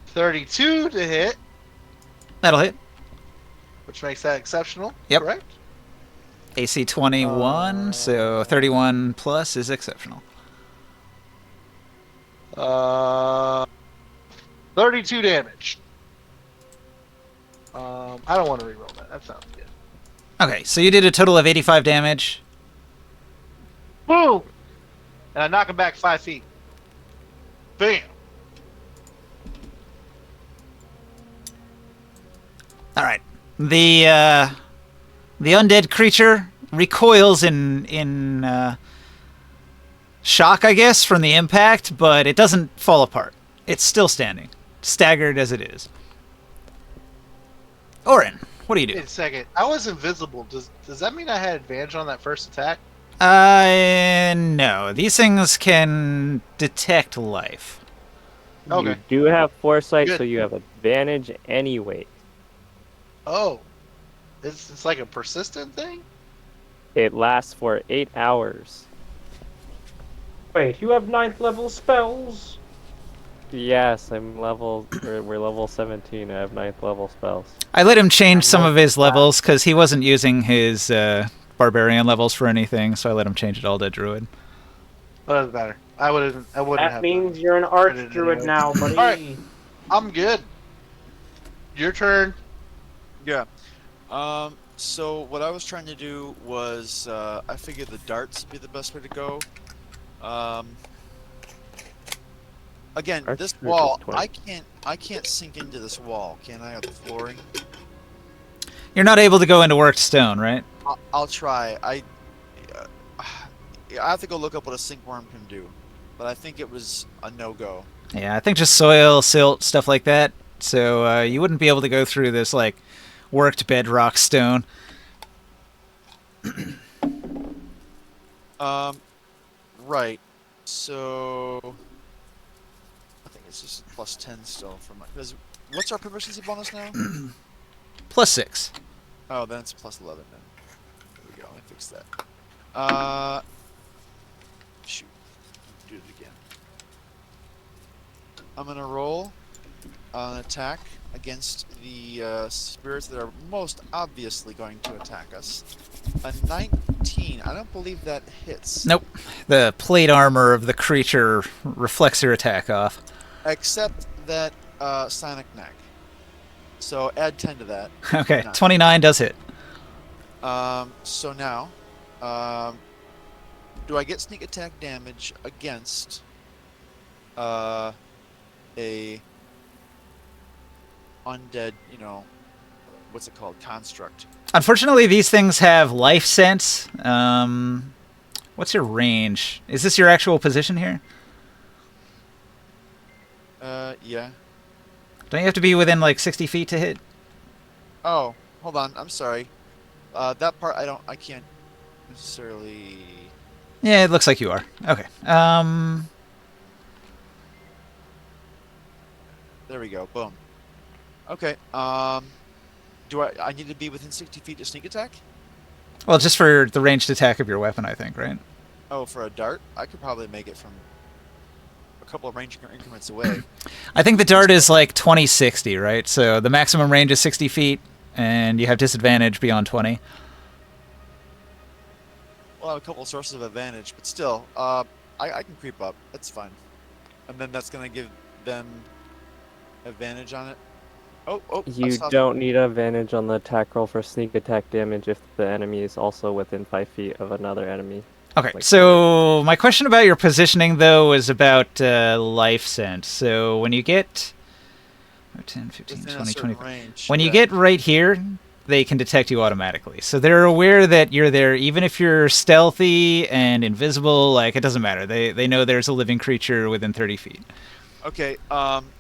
32 to hit, That'll hit. which makes that exceptional. Yep. Correct? AC 21, so 31 plus is exceptional. 32 damage. I don't want to reroll that. That sounds good. Okay, so you did a total of 85 damage. Boom! And I knock him back 5 feet. Bam! All right. The undead creature recoils in shock, I guess, from the impact, but it doesn't fall apart. It's still standing, staggered as it is. Orin, what do you do? Wait a second. I was invisible. Does that mean I had advantage on that first attack? No. These things can detect life. Okay. You do have foresight, Good. so you have advantage anyway. Oh. It's like a persistent thing? It lasts for 8 hours. Wait, you have 9th level spells? Yes, we're level 17. I have 9th level spells. I let him change some of his levels because he wasn't using his barbarian levels for anything, so I let him change it all to druid. Oh, doesn't matter. I wouldn't That have means done you're an it archdruid anyway. now, buddy. Alright. I'm good. Your turn. Yeah. So what I was trying to do was, I figured the darts would be the best way to go. Again, Arch this druid wall, is 20. I can't sink into this wall, can I? With the flooring. You're not able to go into worked stone, right? I'll try. I have to go look up what a sink worm can do, but I think it was a no-go. Yeah, I think just soil, silt, stuff like that. So you wouldn't be able to go through this, like, worked bedrock stone. Right. So I think it's just plus 10 still for my. Because what's our proficiency bonus now? +6. Oh, then it's plus 11 then. There we go. Let me fix that. Shoot. Do it again. I'm gonna roll an attack against the spirits that are most obviously going to attack us. A 19. I don't believe that hits. Nope. The plate armor of the creature reflects your attack off. Except that Sonic Neck. So add 10 to that. Okay, 9. 29 does hit. So now, do I get sneak attack damage against a undead, what's it called? Construct. Unfortunately, these things have life sense. What's your range? Is this your actual position here? Yeah. Don't you have to be within like 60 feet to hit? Oh, hold on. I'm sorry. That part I can't necessarily. Yeah, it looks like you are. Okay. There we go. Boom. Okay. Do I need to be within 60 feet to sneak attack? Well, just for the ranged attack of your weapon, I think, right? Oh, for a dart? I could probably make it from a couple of range increments away. I think the dart is like 20-60, right? So the maximum range is 60 feet, and you have disadvantage beyond 20. Well, I have a couple of sources of advantage, but still, I can creep up. That's fine. And then that's going to give them advantage on it. Oh, I You saw don't need advantage on the attack roll for sneak attack damage if the enemy is also within 5 feet of another enemy. Okay, Like so my question about your positioning, though, is about life sense. So when you get 10, 15, within a 20, certain 25... range. When you yeah. get right here, they can detect you automatically. So they're aware that you're there, even if you're stealthy and invisible. Like, it doesn't matter. They know there's a living creature within 30 feet. Okay,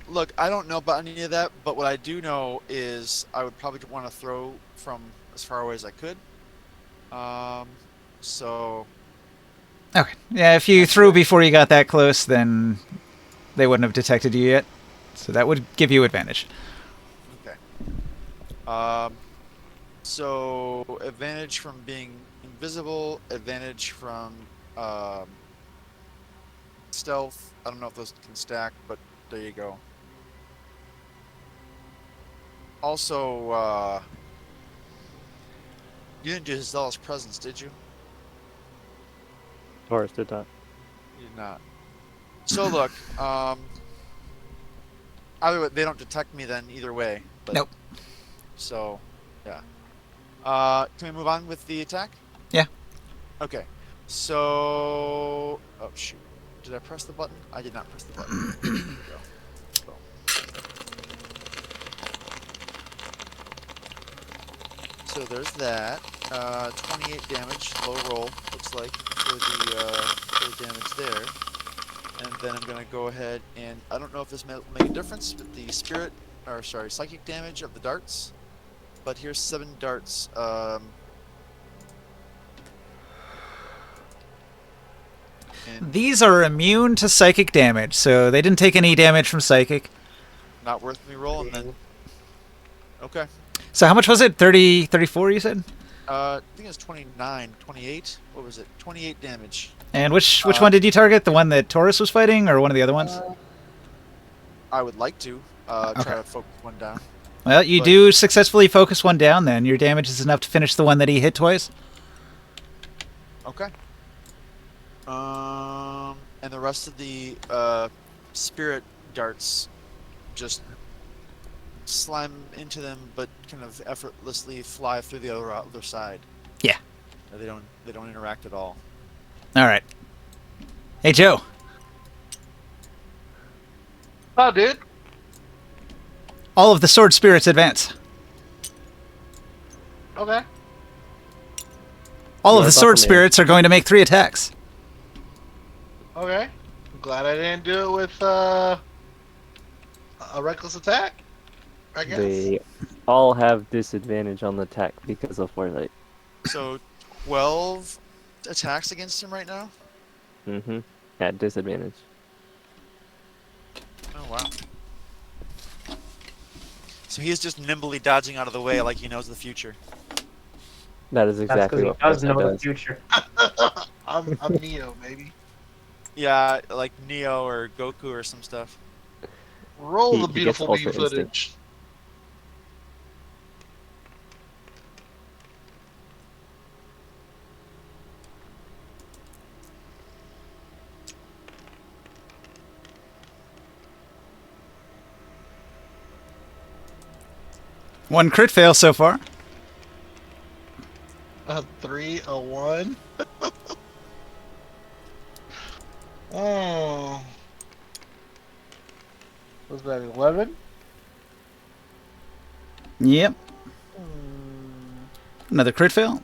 look, I don't know about any of that, but what I do know is I would probably want to throw from as far away as I could. So... Okay. Yeah, if you threw before you got that close, then they wouldn't have detected you yet. So that would give you advantage. Okay. So advantage from being invisible, advantage from stealth. I don't know if those can stack, but there you go. Also, you didn't do his zealous presence, did you? Taurus did not. You did not. So look, either way, they don't detect me then either way. But, Nope. So, yeah. Can we move on with the attack? Yeah. Okay. So, oh shoot, did I press the button? I did not press the button. There we go. Boom. So there's that. 28 damage, low roll, looks like. for the damage there. And then I'm gonna go ahead and I don't know if this will make a difference with the psychic damage of the darts. But here's 7 darts. And These are immune to psychic damage, so they didn't take any damage from psychic. not worth me rolling then. Okay. So how much was it? 30, 34 you said? I think it's 29, 28. What was it? 28 damage. And which one did you target? The one that Taurus was fighting, or one of the other ones? I would like to try Okay. to focus one down. Well, you do successfully focus one down then. Your damage is enough to finish the one that he hit twice. Okay. And the rest of the spirit darts just slam into them, but kind of effortlessly fly through the other side. Yeah. They don't interact at all. All right. Hey, Joe. Oh, dude. All of the sword spirits advance. Okay. All You of are the sword buffing me. spirits are going to make 3 attacks. Okay. I'm glad I didn't do it with a reckless attack. I guess. They all have disadvantage on the attack because of foresight. So 12 attacks against him right now? Mm-hmm. At disadvantage. Oh, wow. So he is just nimbly dodging out of the way like he knows the future. That is That's exactly because what he does foresight know the does. future. I'm Neo, baby. Yeah, like Neo or Goku or some stuff. Roll He the gets beautiful Ultra beam Instinct. footage. One crit fail so far. A 3, a 1. Oh. Was that 11? Yep. Another crit fail.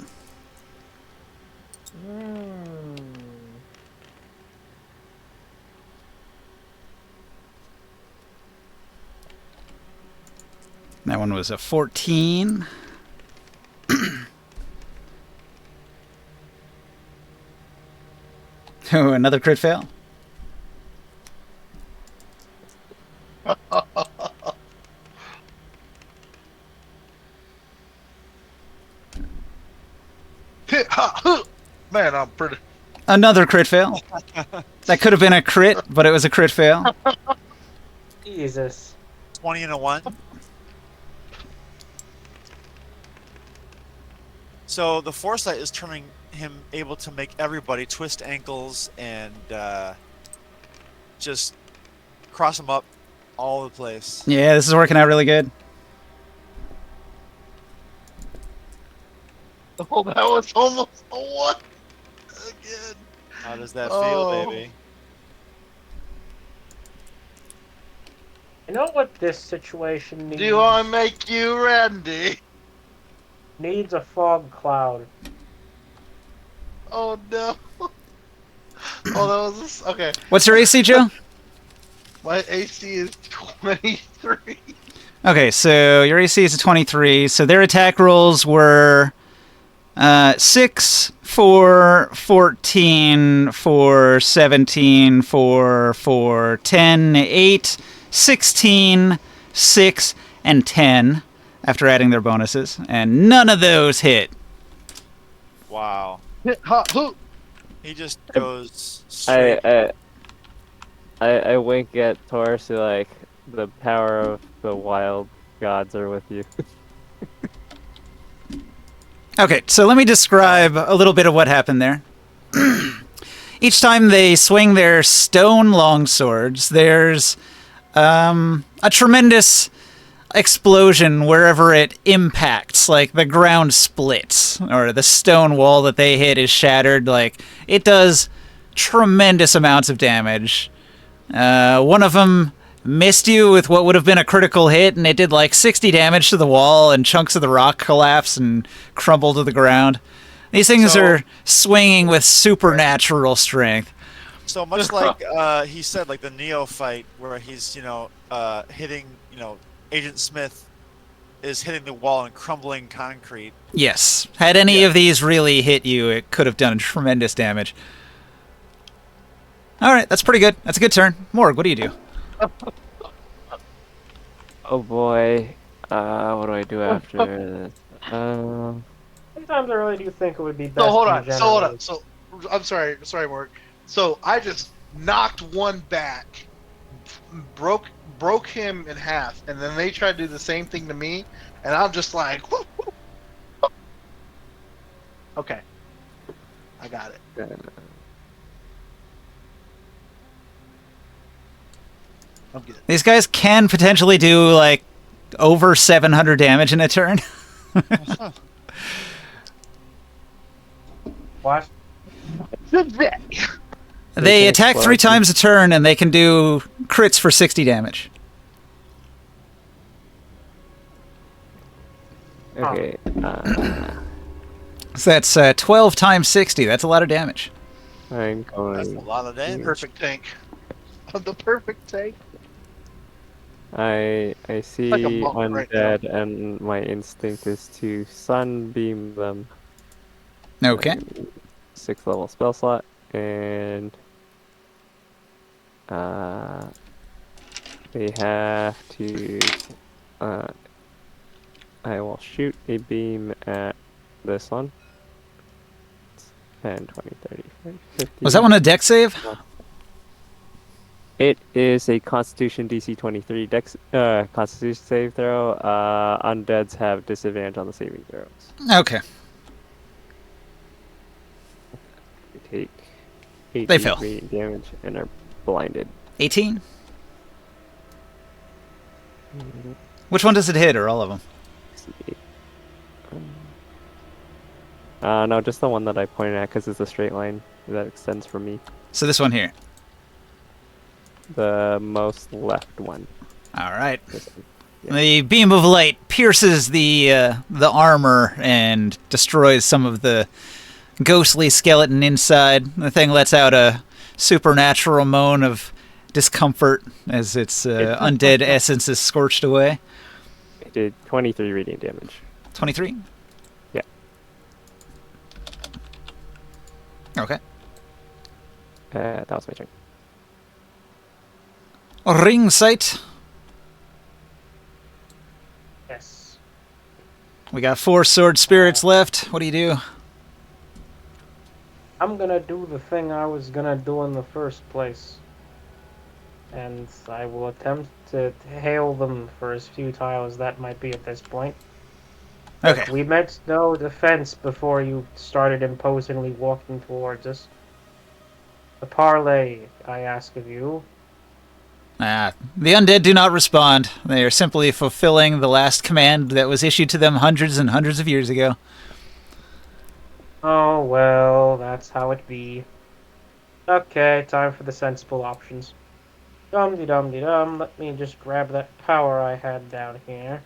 That one was a 14. Oh, another crit fail. Man, I'm pretty. Another crit fail. That could have been a crit, but it was a crit fail. Jesus. 20 and a 1. So the foresight is turning him able to make everybody twist ankles and just cross them up all over the place. Yeah, this is working out really good. Oh, that was almost a 1 again. How does that Oh. feel, baby? You know what this situation needs? Do I make you Randy? Needs a fog cloud. Oh no. Oh, that was okay. What's your AC, Joe? My AC is 23. Okay, so your AC is a 23. So their attack rolls were 6, 4, 14, 4, 17, 4, 10, 8, 16, 6, and 10 after adding their bonuses. And none of those hit. Wow. Hit hot hoot. He just goes straight. I wink at Taurus like the power of the wild gods are with you. Okay, so let me describe a little bit of what happened there. Each time they swing their stone longswords, there's a tremendous explosion wherever it impacts. Like the ground splits, or the stone wall that they hit is shattered. Like it does tremendous amounts of damage. One of them missed you with what would have been a critical hit, and it did like 60 damage to the wall, and chunks of the rock collapse and crumble to the ground. These things So- are swinging with supernatural strength. So much like he said, like the Neo fight, where he's hitting Agent Smith is hitting the wall and crumbling concrete. Yes. Had any of these really hit you, it could have done tremendous damage. All right, that's pretty good. That's a good turn. Morg, what do you do? Oh boy. What do I do after this? Sometimes I really do think it would be best. So hold in on. So general. hold on. So I'm sorry, Mark. So I just knocked one back, broke him in half, and then they tried to do the same thing to me, and I'm just like, whoop, whoop. Okay, I got it. I'm good. These guys can potentially do like over 700 damage in a turn. What? They can attack 3 explode. times a turn, and they can do crits for 60 damage. Okay. So that's 12 times 60. That's a lot of damage. I'm That's a going. lot of damage. Perfect tank. I'm the perfect tank. I see Like a monk right undead, and my instinct is to sunbeam them. Okay. 6th level spell slot, and they have to. I will shoot a beam at this one. 10, 20, 30, 40, 50. Was that one a deck save? It is a Constitution DC 23 Dex Constitution save throw. Undeads have disadvantage on the saving throws. Okay. They take 18 They fail. radiant damage and are blinded. 18? Which one does it hit, or all of them? No, just the one that I pointed at, because it's a straight line that extends from me. So this one here. The most left one. All right. This one. Yeah. The beam of light pierces the armor and destroys some of the ghostly skeleton inside. The thing lets out a supernatural moan of discomfort as its undead essence is scorched away. It did 23 radiant damage. 23? Yeah. Okay. That was my turn. Ring sight. Yes. We got 4 sword spirits left. What do you do? I'm gonna do the thing I was gonna do in the first place. And I will attempt to hail them for as futile as that might be at this point. Okay. We meant no defense before you started imposingly walking towards us. The parley, I ask of you. The undead do not respond. They are simply fulfilling the last command that was issued to them hundreds and hundreds of years ago. Oh, well, that's how it be. Okay, time for the sensible options. Dum-de-dum-de-dum. Let me just grab that power I had down here.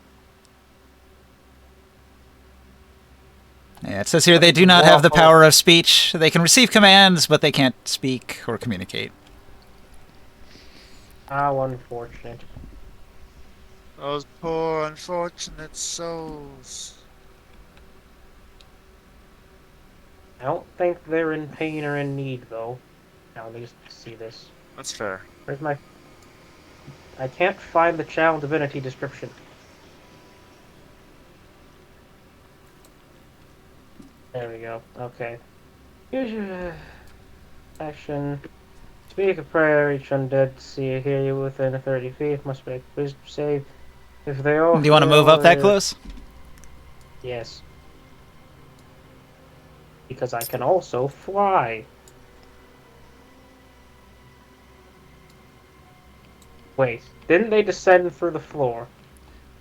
Yeah, it says here they do not have the power of speech. They can receive commands, but they can't speak or communicate. How unfortunate. Those poor unfortunate souls. I don't think they're in pain or in need, though. Now, let me just see this. That's fair. Where's my... I can't find the Channel Divinity description. There we go. Okay. Use your action. Speak a prayer. Each undead to see or hear you within 30 feet must make a wisdom save. If they all Do you want to move up that fail, close? Yes. Because I can also fly. Wait, didn't they descend through the floor?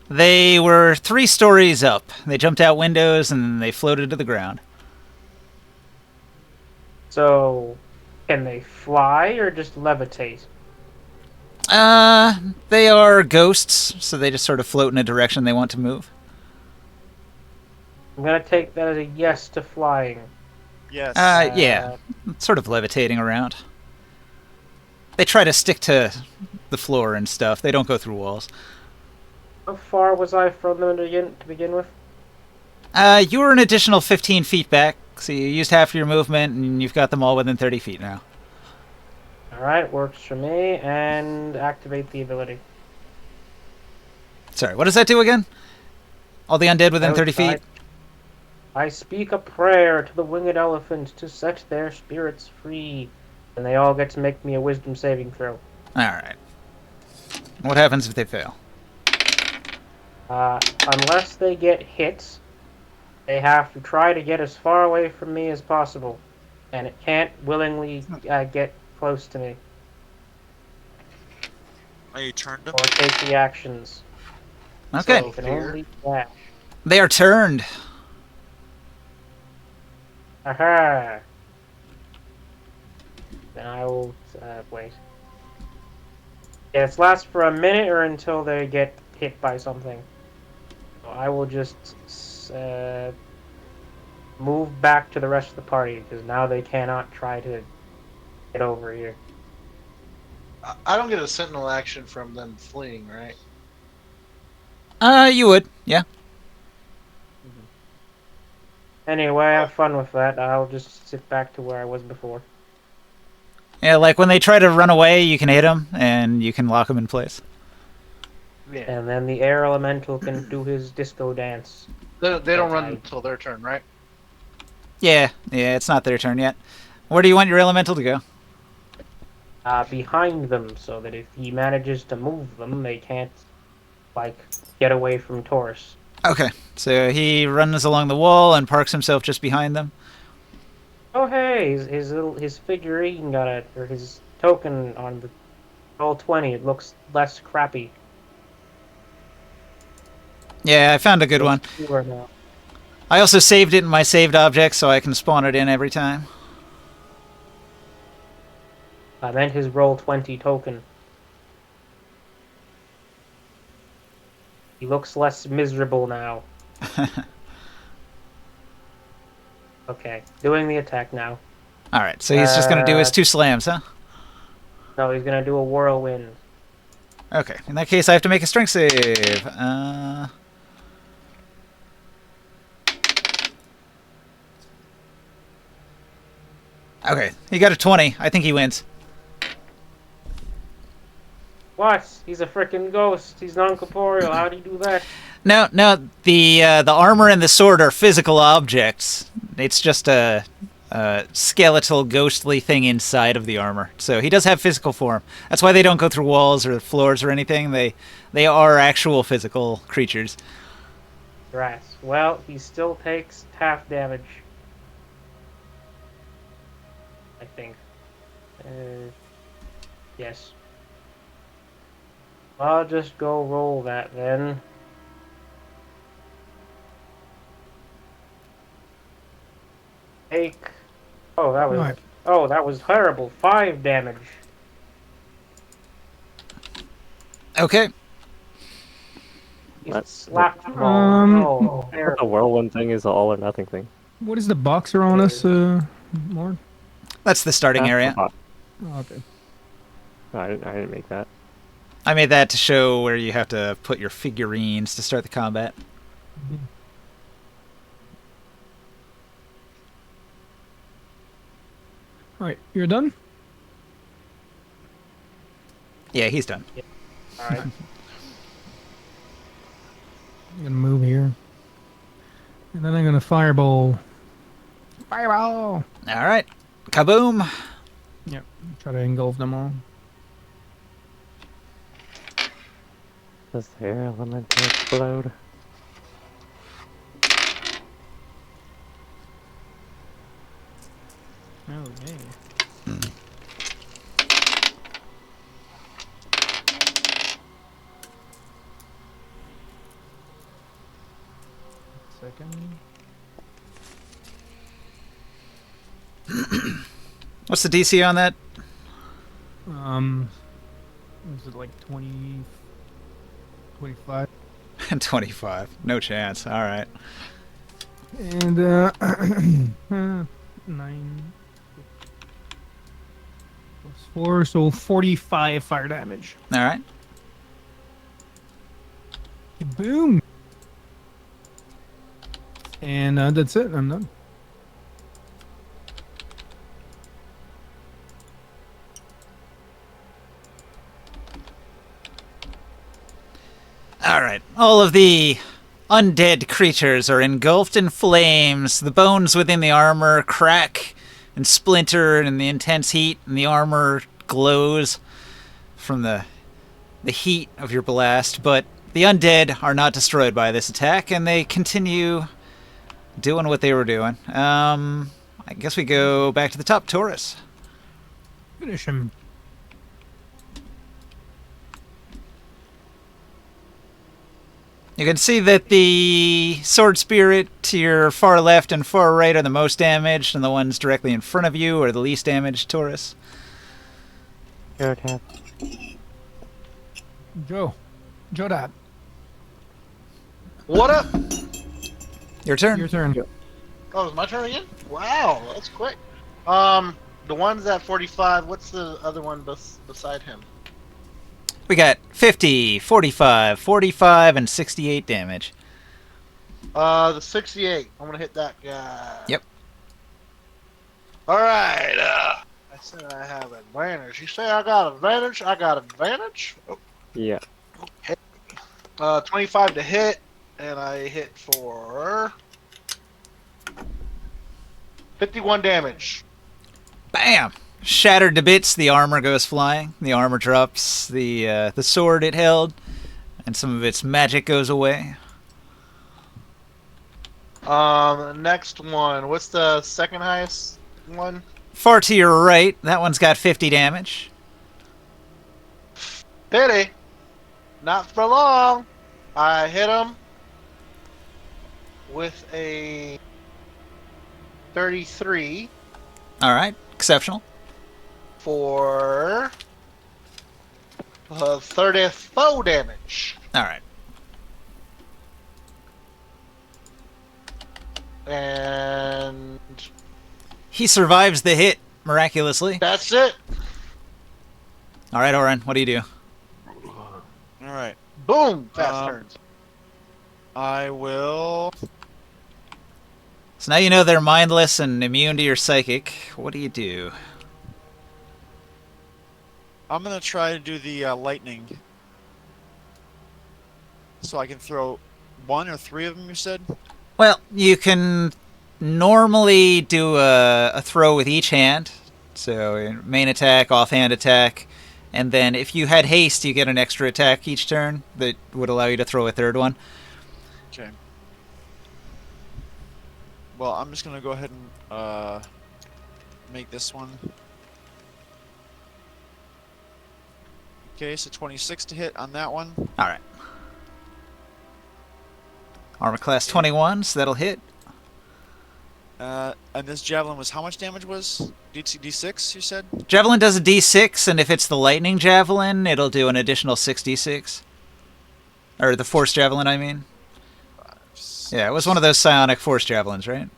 They were 3 stories up. They jumped out windows and then they floated to the ground. So, can they fly or just levitate? They are ghosts, so they just sort of float in a direction they want to move. I'm gonna take that as a yes to flying. Yes. Yeah. Sort of levitating around. They try to stick to the floor and stuff. They don't go through walls. How far was I from them to begin with? You were an additional 15 feet back, so you used half your movement, and you've got them all within 30 feet now. Alright, works for me, and activate the ability. Sorry, what does that do again? All the undead within 30 feet? I speak a prayer to the winged elephant to set their spirits free, and they all get to make me a wisdom saving throw. Alright. What happens if they fail? Unless they get hit, they have to try to get as far away from me as possible, and it can't willingly get close to me Oh, you turned them? or take the actions. Okay. So it can only dash. They are turned. Aha! Then I will wait. Yeah, it lasts for a minute or until they get hit by something. So I will just move back to the rest of the party because now they cannot try to get over here. I don't get a sentinel action from them fleeing, right? You would, yeah. Anyway, have fun with that. I'll just sit back to where I was before. Yeah, like when they try to run away, you can hit them, and you can lock them in place. Yeah. And then the air elemental can do his disco dance. They don't run until their turn, right? Yeah, it's not their turn yet. Where do you want your elemental to go? Behind them, so that if he manages to move them, they can't, like, get away from Taurus. Okay, so he runs along the wall and parks himself just behind them. Oh hey, his figurine got or his token on the roll 20. It looks less crappy. Yeah, I found a good one. Now. I also saved it in my saved object, so I can spawn it in every time. I meant his roll 20 token. He looks less miserable now. Okay, doing the attack now. Alright, so he's just going to do his 2 slams, huh? No, he's going to do a whirlwind. Okay, in that case I have to make a strength save. Okay, he got a 20. I think he wins. What? He's a freaking ghost. He's non-corporeal. How do you do that? No, the armor and the sword are physical objects. It's just a skeletal, ghostly thing inside of the armor. So he does have physical form. That's why they don't go through walls or floors or anything. They are actual physical creatures. Right. Well, he still takes half damage. I think. Yes. I'll just go roll that then. Take. Oh, that was. Right. Oh, that was terrible. 5 damage. Okay. He What? slapped him all. Oh, The terrible. whirlwind thing is an all or nothing thing. What is the boxer on us, Lord? That's the starting area. Oh, okay. I didn't make that. I made that to show where you have to put your figurines to start the combat. Alright, you're done? Yeah, he's done. Alright. I'm gonna move here. And then I'm gonna fireball. Fireball! Alright. Kaboom! Yep, try to engulf them all. Does their elemental explode? Okay. Second. What's the DC on that? Was it like 20, 25? 25. No chance. Alright. And 9 plus 4, so 45 fire damage. All right. Boom. And that's it. I'm done. All right. All of the undead creatures are engulfed in flames. The bones within the armor crack and splinter in the intense heat, and the armor glows from the heat of your blast. But the undead are not destroyed by this attack, and they continue doing what they were doing. I guess we go back to the top. Taurus. Finish him. You can see that the sword spirit to your far left and far right are the most damaged, and the ones directly in front of you are the least damaged, Taurus. Hero tap. Joe. Joe Dad. What up? Your turn. Your turn. Oh, it's my turn again? Wow, that's quick. The one's at 45. What's the other one beside him? We got 50, 45, 45, and 68 damage. The 68. I'm gonna hit that guy. Yep. Alright, I said I have advantage. You say I got advantage? I got advantage? Oh, Yeah. okay. 25 to hit, and I hit for 51 damage. Bam! Shattered to bits, the armor goes flying. The armor drops, the sword it held, and some of its magic goes away. Next one. What's the second highest one? Far to your right, that one's got 50 damage. Pity. Not for long. I hit him with a 33 Alright, exceptional. for 34 damage. Alright. And He survives the hit, miraculously. that's it. Alright, Oren, what do you do? All right. Boom. Fast Um, turns. I will. So now you know they're mindless and immune to your psychic. What do you do? I'm gonna try to do the lightning. So I can throw one or three of them. You said. Well, you can normally do a throw with each hand. So main attack, offhand attack, and then if you had haste, you get an extra attack each turn that would allow you to throw a third one. Okay. Well, I'm just gonna go ahead and make this one. Okay, so 26 to hit on that one. Alright. Armor class 21, so that'll hit. And this javelin was how much damage was? D6, you said? Javelin does a d6, and if it's the lightning javelin, it'll do an additional 6d6. Or the force javelin, I mean. Yeah, it was one of those psionic force javelins, right?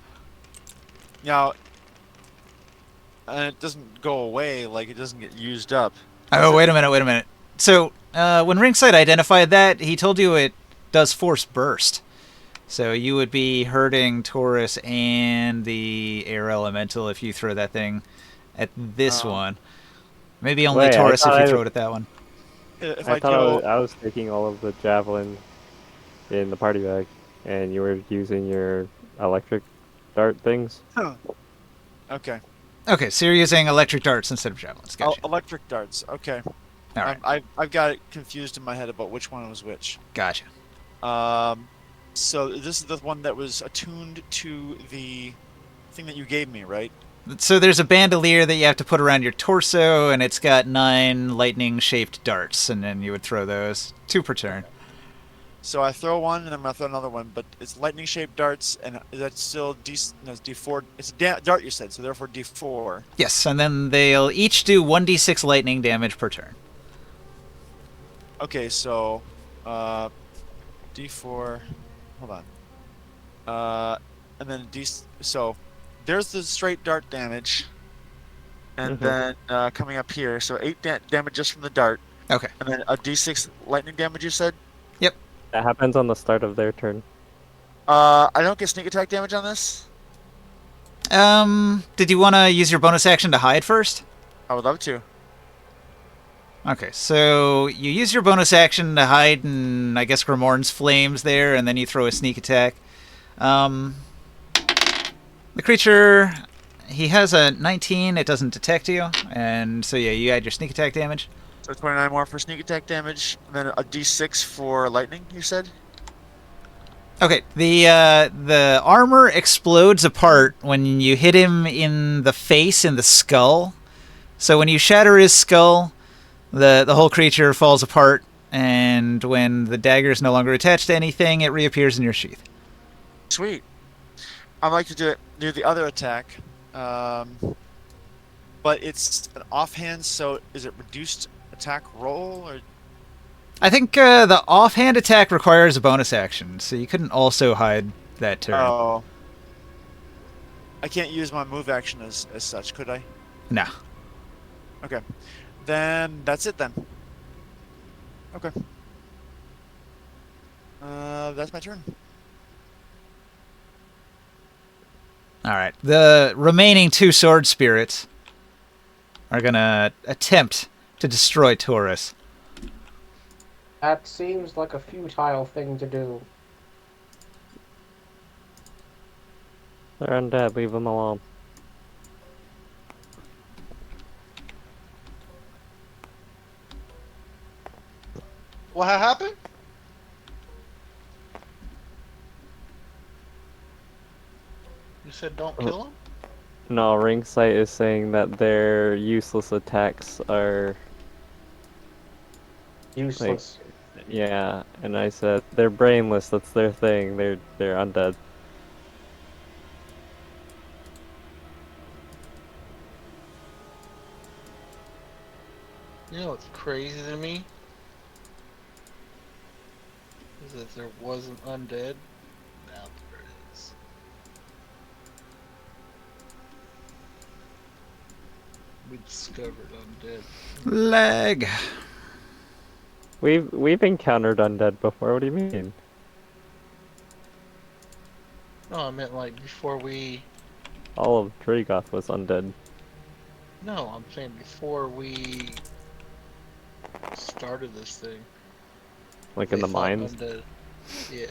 Now, and it doesn't go away, like it doesn't get used up. Oh, wait a minute. So, when Ringside identified that, he told you it does force burst. So you would be hurting Taurus and the air elemental if you throw that thing at this one. Maybe only Wait, Taurus if you throw it at that one. If I I thought go, I was taking all of the javelin in the party bag, and you were using your electric dart things. okay. Okay, so you're using electric darts instead of javelins. Oh, Gotcha. electric darts. Okay. All right. I've got it confused in my head about which one was which. Gotcha. So this is the one that was attuned to the thing that you gave me, right? So there's a bandolier that you have to put around your torso, and it's got 9 lightning-shaped darts, and then you would throw those 2 per turn. So I throw one, and I'm gonna throw another one, but it's lightning-shaped darts, and that's still no, it's D4. It's a dart, you said, so therefore D4. Yes, and then they'll each do 1d6 lightning damage per turn. Okay, so D4. Hold on. and then so there's the straight dart damage, and Mhm. then coming up here, so 8 damage just from the dart, Okay. and then a d6 lightning damage. You said. Yep. That happens on the start of their turn. I don't get sneak attack damage on this. Did you want to use your bonus action to hide first? I would love to. Okay, so you use your bonus action to hide in, I guess, Grimorn's flames there, and then you throw a sneak attack. The creature, he has a 19, it doesn't detect you, and so yeah, you add your sneak attack damage. So 29 more for sneak attack damage, and then a d6 for lightning. You said. Okay, the armor explodes apart when you hit him in the face, in the skull. So when you shatter his skull, the whole creature falls apart, and when the dagger is no longer attached to anything, it reappears in your sheath. Sweet. I'd like to do it near the other attack, but it's an offhand. So is it reduced attack roll or? I think the offhand attack requires a bonus action, so you couldn't also hide that turn. Oh. I can't use my move action as such, could I? No. Okay. Then that's it then. Okay. That's my turn. All right. The remaining 2 sword spirits are going to attempt to destroy Taurus. That seems like a futile thing to do. They're undead. Leave them alone. What happened? You said don't kill him? No, Ringsight is saying that their useless attacks are Useless. yeah, and I said they're brainless. That's their thing. They're undead. You know what's crazy to me? Is that there wasn't undead. Now there is. We discovered undead. Leg. We've encountered undead before. What do you mean? No, I meant like before we. All of Dragoth was undead. No, I'm saying before we started this thing. Like in They the thought mines. Undead. Yeah.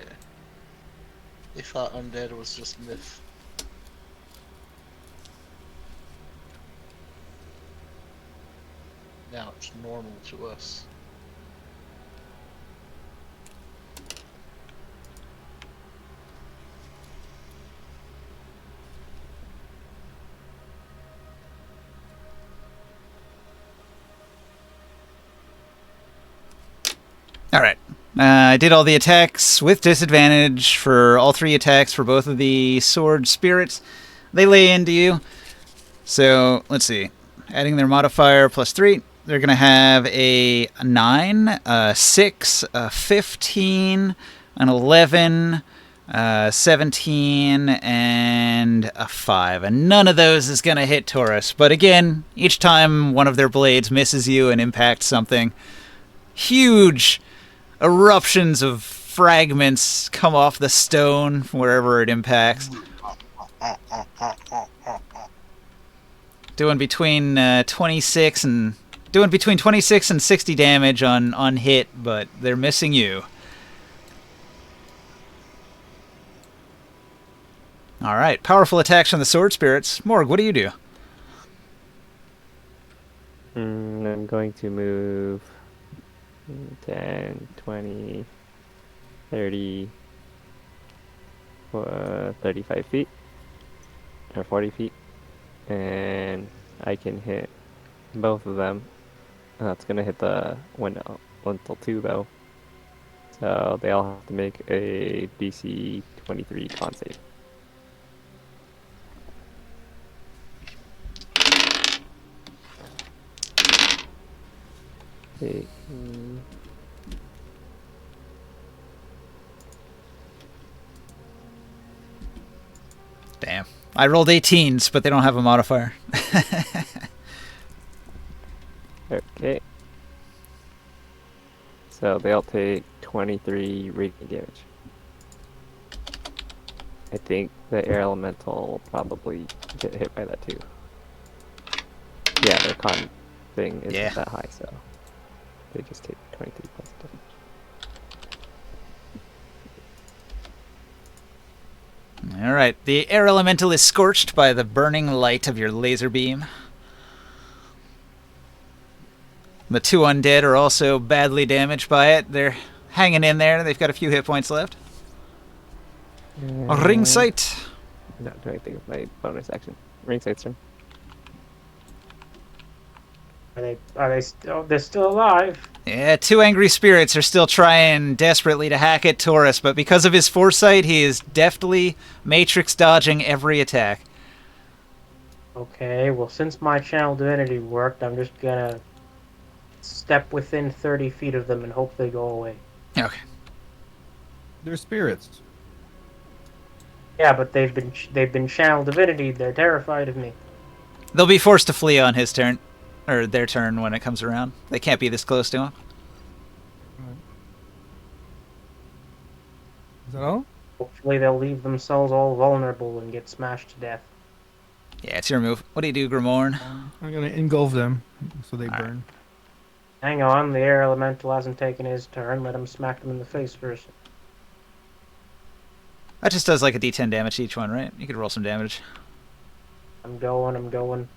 They thought undead was just myth. Now it's normal to us. All right. I did all the attacks with disadvantage for all 3 attacks for both of the sword spirits. They lay into you. So, let's see. Adding their modifier plus 3, they're going to have a 9, a 6, a 15, an 11, 17, and a 5. And none of those is going to hit Taurus. But again, each time one of their blades misses you and impacts something, huge eruptions of fragments come off the stone from wherever it impacts. Doing between 26 and 60 damage on hit, but they're missing you. All right, powerful attacks from the sword spirits. Morg, what do you do? I'm going to move 10, 20, 30, 35 feet, or 40 feet, and I can hit both of them. And that's going to hit the window until 2 though. So they all have to make a DC 23 con save. Okay. Damn. I rolled 18s, but they don't have a modifier. Okay. So they'll take 23 radiant damage. I think the air elemental will probably get hit by that too. Yeah, their con thing isn't that high, so they just take 23 plus damage. Alright, the air elemental is scorched by the burning light of your laser beam. The 2 undead are also badly damaged by it. They're hanging in there. They've got a few hit points left. Ring sight. Not doing anything with my bonus action. Ring sight's turn. Are they still? They're still alive. Yeah, 2 angry spirits are still trying desperately to hack at Taurus, but because of his foresight, he is deftly matrix dodging every attack. Okay, well, since my channel divinity worked, I'm just gonna step within 30 feet of them and hope they go away. Okay. They're spirits. Yeah, but they've been channel divinity. They're terrified of me. They'll be forced to flee on his turn, or their turn when it comes around. They can't be this close to him. Is that all? Hopefully they'll leave themselves all vulnerable and get smashed to death. Yeah, it's your move. What do you do, Grimorn? I'm gonna engulf them so they burn. Hang on, the air elemental hasn't taken his turn. Let him smack them in the face first. That just does like a d10 damage to each one, right? You could roll some damage. I'm going.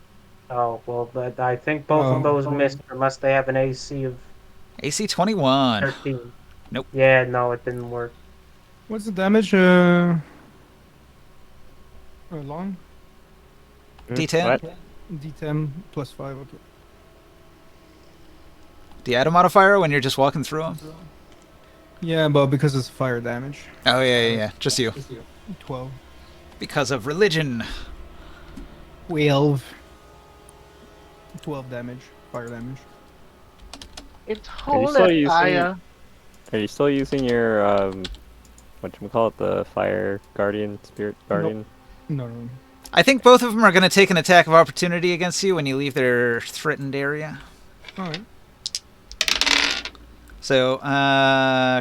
Oh, well, but I think both of those missed unless they have an AC of AC 21. 13. Nope. Yeah, no, it didn't work. What's the damage? Long? D10? What? D10 plus 5, okay. Do you add a modifier when you're just walking through them? Yeah, but because it's fire damage. Oh, yeah. Just you. 12. Because of religion. 12 damage. Fire damage. It's Are you still holy using? fire. Are you still using your whatchamacallit, the fire guardian, spirit guardian? No. I think both of them are going to take an attack of opportunity against you when you leave their threatened area. Alright. So,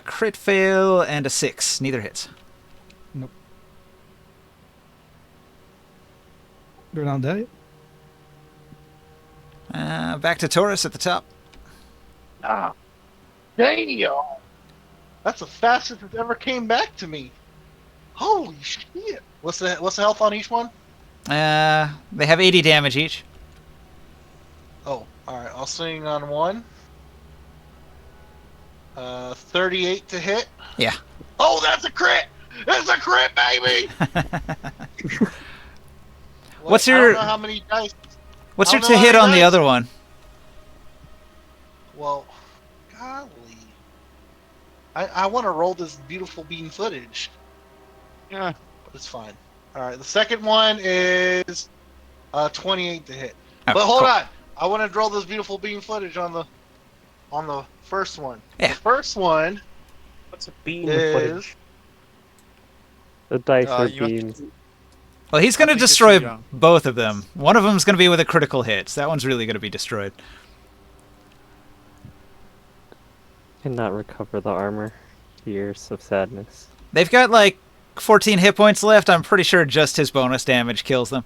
crit fail and a 6. Neither hits. Nope. They're not dead yet? Back to Taurus at the top. Ah, damn! That's the fastest it ever came back to me. Holy shit! What's the health on each one? They have 80 damage each. Oh, all right. I'll swing on one. 38 to hit. Yeah. Oh, that's a crit! It's a crit, baby! What's I your- don't know how many dice. What's I your don't to know how hit many on the dice. other one? Well, golly. I want to roll this beautiful bean footage. Yeah, but it's fine. All right, the second one is 28 to hit. Oh, But hold cool. on, I want to roll this beautiful bean footage on the first one. Yeah. The first one What's a beam is footage? The dice are you have to- beams. Well, he's going to think it's destroy too young. both of them. One of them's going to be with a critical hit. So that one's really going to be destroyed. Cannot recover the armor. Years of sadness. They've got like 14 hit points left. I'm pretty sure just his bonus damage kills them.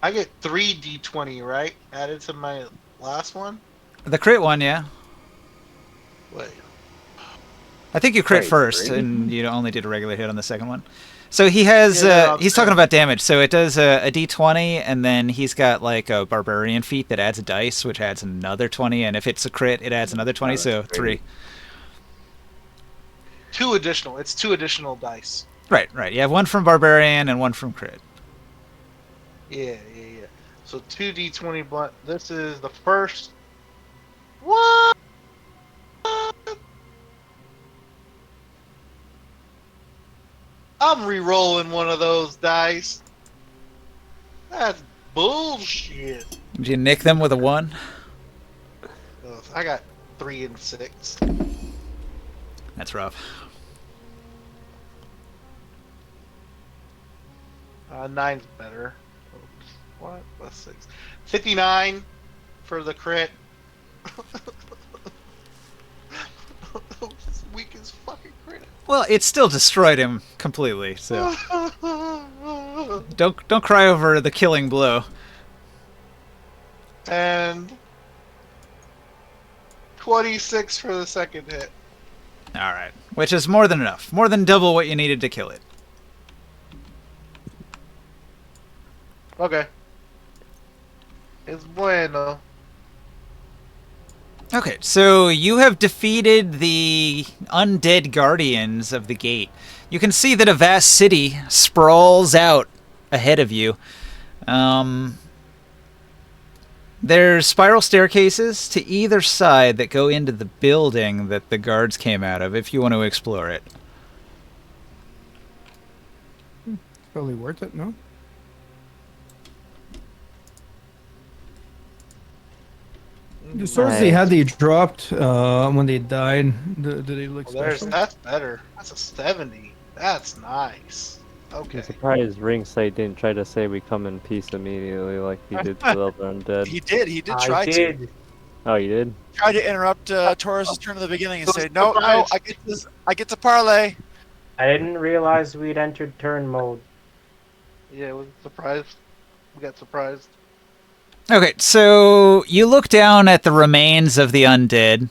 I get 3 d20, right? Added to my last one. The crit one, yeah. Wait. I think you crit Wait, first, really? and you only did a regular hit on the second one. So he has, Yeah, no, he's talking about damage. So it does a d20, and then he's got like a barbarian feat that adds a dice, which adds another 20, and if it's a crit, it adds another 20, so 3. 2 additional. It's 2 additional dice. Right. You have one from barbarian and one from crit. Yeah. So 2 d20 blunt. This is the first. What? I'm re-rolling one of those dice. That's bullshit. Did you nick them with a 1? Ugh, I got 3 and 6. That's rough. Nine's better. Oops. What? That's 6. 59 for the crit. It's weak as fucking crit. Well, it still destroyed him completely, so don't cry over the killing blow. And 26 for the second hit. All right, which is more than enough, more than double what you needed to kill it. Okay. It's bueno. Okay, so you have defeated the undead guardians of the gate. You can see that a vast city sprawls out ahead of you. There's spiral staircases to either side that go into the building that the guards came out of, if you want to explore it. Probably worth it, no? The swords they had, they dropped when they died. Do they look special? That's better. That's a 70. That's nice. Okay. I'm surprised Ringside didn't try to say we come in peace immediately like he did to the other undead. He did try I to. did. Oh, you did? Tried to interrupt Taurus's turn at the beginning and say, no, I get to parlay. I didn't realize we'd entered turn mode. Yeah, we surprised. We got surprised. Okay, so you look down at the remains of the undead.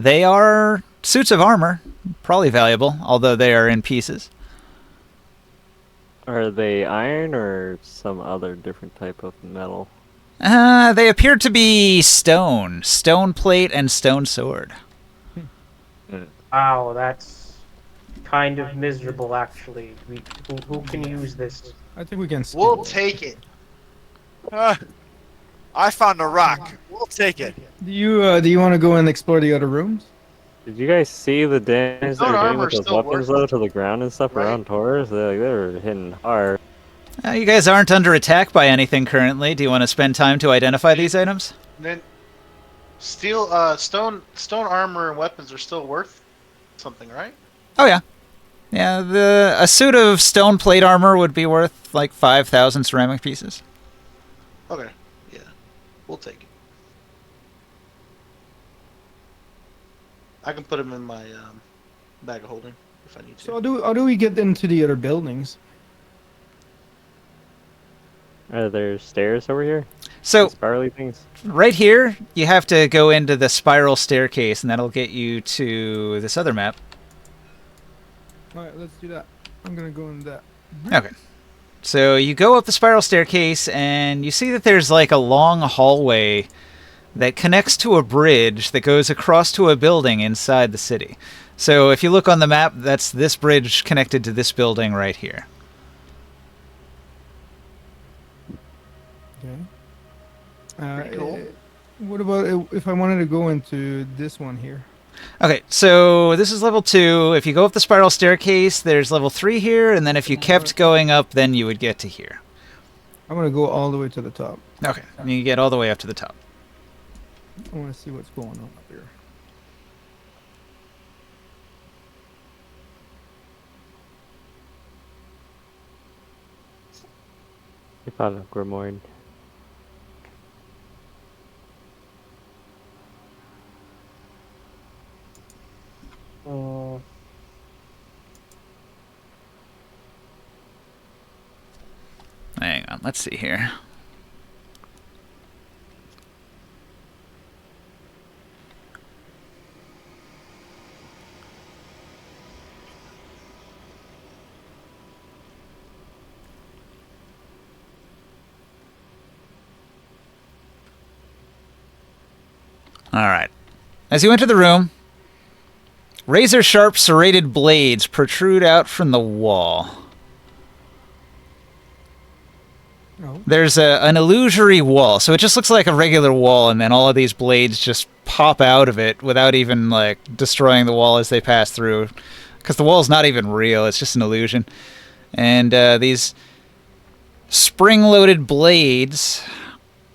They are suits of armor, probably valuable, although they are in pieces. Are they iron or some other different type of metal? They appear to be stone plate and stone sword. Wow, that's kind of miserable, actually. Who can use this? I think we can skip. We'll take it. I found a rock. We'll take it. Do you want to go and explore the other rooms? Did you guys see the damage they Stone were doing armor's with those still weapons worth though it. to the ground and stuff Right. around Taurus? They were hitting hard. You guys aren't under attack by anything currently. Do you want to spend time to identify these items? And then steel, stone armor and weapons are still worth something, right? Oh yeah. Yeah, a suit of stone plate armor would be worth like 5,000 ceramic pieces. Okay. Yeah. We'll take it. I can put them in my bag of holding if I need to. So how do we get into the other buildings? Are there stairs over here? So Spirally things? right here, you have to go into the spiral staircase, and that'll get you to this other map. All right, let's do that. I'm gonna go in that. Okay. So you go up the spiral staircase, and you see that there's like a long hallway that connects to a bridge that goes across to a building inside the city. So if you look on the map, that's this bridge connected to this building right here. Okay. Pretty cool. What about if I wanted to go into this one here? Okay, so this is level 2. If you go up the spiral staircase, there's level 3 here, and then if you kept going up, then you would get to here. I'm gonna go all the way to the top. Okay, you get all the way up to the top. I want to see what's going on up here. You found a grimoire. Hang on, let's see here. Alright. As you enter the room, razor-sharp serrated blades protrude out from the wall. Oh. There's an illusory wall, so it just looks like a regular wall, and then all of these blades just pop out of it without even, like, destroying the wall as they pass through. Because the wall's not even real, it's just an illusion. And these spring-loaded blades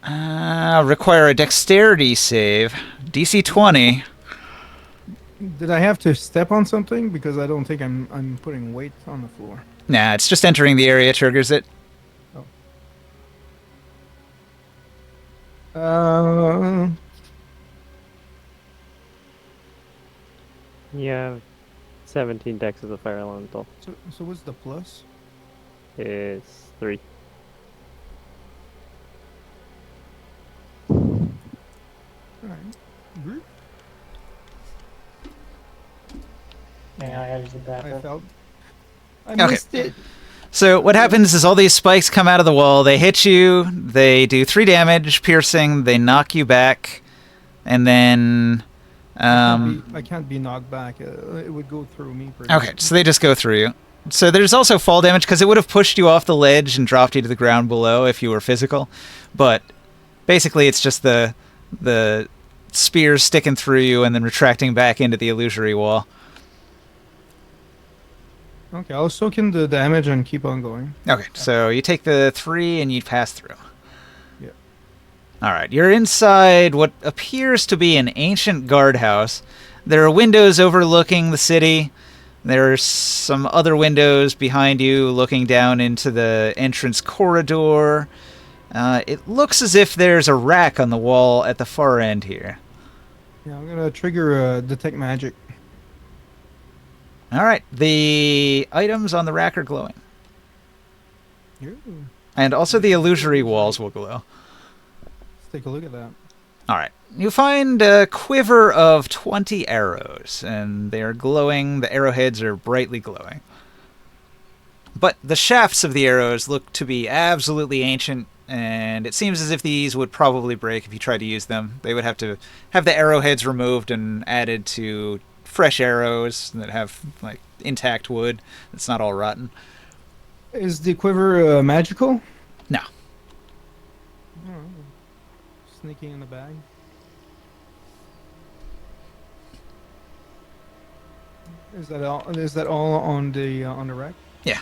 require a dexterity save, DC 20. Did I have to step on something? Because I don't think I'm putting weight on the floor. Nah, it's just entering the area triggers it. You have 17 decks of the fire elemental. So what's the plus? It's 3. Alright. Group. Yeah, I exit that. I felt. I Okay. missed it. So what happens is all these spikes come out of the wall. They hit you. They do 3 damage, piercing. They knock you back, and then. I can't be knocked back. It would go through me. Okay, so they just go through you. So there's also fall damage because it would have pushed you off the ledge and dropped you to the ground below if you were physical. But basically, it's just the spears sticking through you and then retracting back into the illusory wall. Okay, I'll soak in the damage and keep on going. Okay, so you take the 3 and you pass through. Yeah. All right, you're inside what appears to be an ancient guardhouse. There are windows overlooking the city. There's some other windows behind you looking down into the entrance corridor. It looks as if there's a rack on the wall at the far end here. Yeah, I'm gonna trigger detect magic. All right, the items on the rack are glowing. Ooh. And also the illusory walls will glow. Let's take a look at that. All right. You find a quiver of 20 arrows, and they are glowing. The arrowheads are brightly glowing. But the shafts of the arrows look to be absolutely ancient, and it seems as if these would probably break if you tried to use them. They would have to have the arrowheads removed and added to fresh arrows that have like intact wood that's not all rotten. Is the quiver magical? No. Oh, sneaking in the bag. Is that all? Is that all on the rack? Yeah.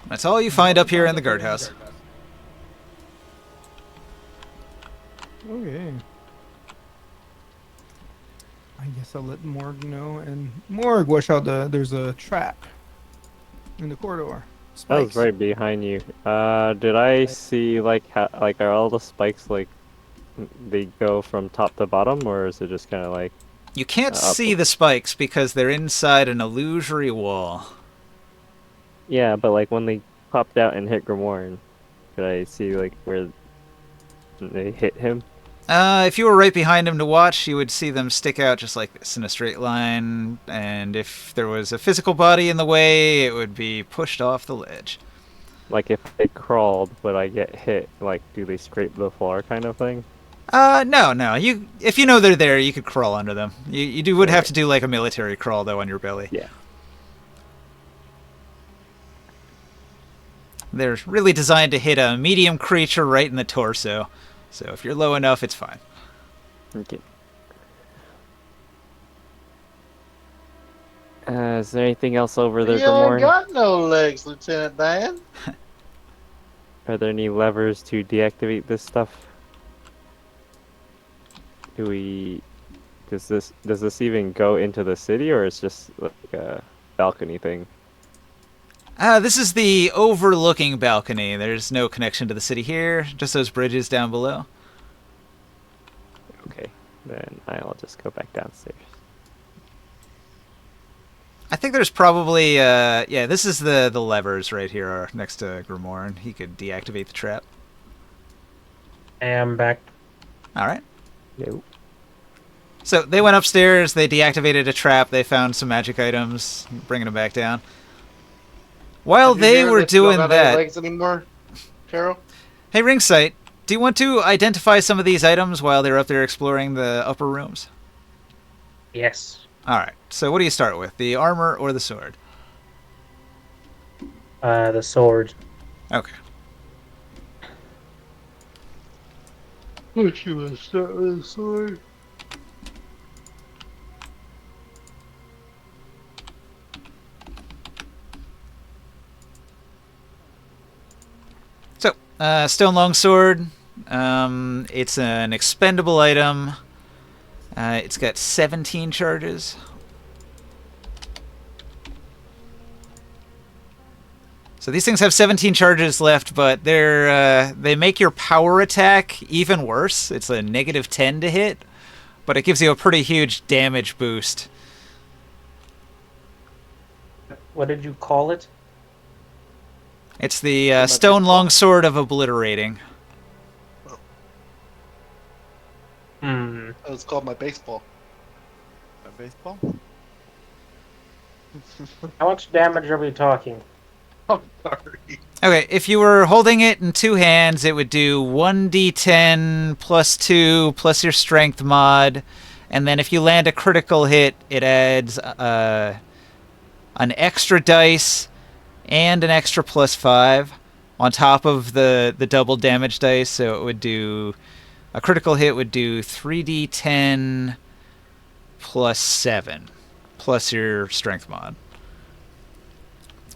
That's all you find up here in the guardhouse. Okay. I guess I'll let Morg know. And Morg, watch out! There's a trap in the corridor. That was Spikes. right behind you. Did I see like are all the spikes like they go from top to bottom, or is it just kind of like? You can't Up. see the spikes because they're inside an illusory wall. Yeah, but like when they popped out and hit Grimoire, could I see like where they hit him? If you were right behind him to watch, you would see them stick out just like this in a straight line, and if there was a physical body in the way, it would be pushed off the ledge. Like if they crawled, would I get hit? Like do they scrape the floor kind of thing? No. If you know they're there, you could crawl under them. You would have to do like a military crawl though on your belly. Yeah. They're really designed to hit a medium creature right in the torso. So if you're low enough, it's fine. Okay. Is there anything else over there, You ain't Grimoire? got no legs, Lieutenant Dan. Are there any levers to deactivate this stuff? Does this even go into the city, or it's just like a balcony thing? This is the overlooking balcony. There's no connection to the city here, just those bridges down below. Okay, then I'll just go back downstairs. I think there's probably, yeah, this is the levers right here next to Grimoire, and he could deactivate the trap. I am back. All right. Nope. So they went upstairs, they deactivated a trap, they found some magic items, bringing them back down. While You they hear were that you don't doing have any that, legs anymore, Carol? hey Ringsight, do you want to identify some of these items while they're up there exploring the upper rooms? Yes. All right. So what do you start with, the armor or the sword? The sword. Okay. What you want to start with a sword? So, stone longsword. It's an expendable item. It's got 17 charges. So these things have 17 charges left, but they make your power attack even worse. It's a -10 to hit, but it gives you a pretty huge damage boost. What did you call it? It's the Stone Longsword of Obliterating. Hmm. Oh, it's called my baseball. A baseball? How much damage are we talking? I'm sorry. Okay, if you were holding it in two hands, it would do 1d10 plus 2 plus your strength mod, and then if you land a critical hit, it adds an extra dice and an extra +5 on top of the double damage dice, so it would do... A critical hit would do 3d10 plus 7 plus your strength mod.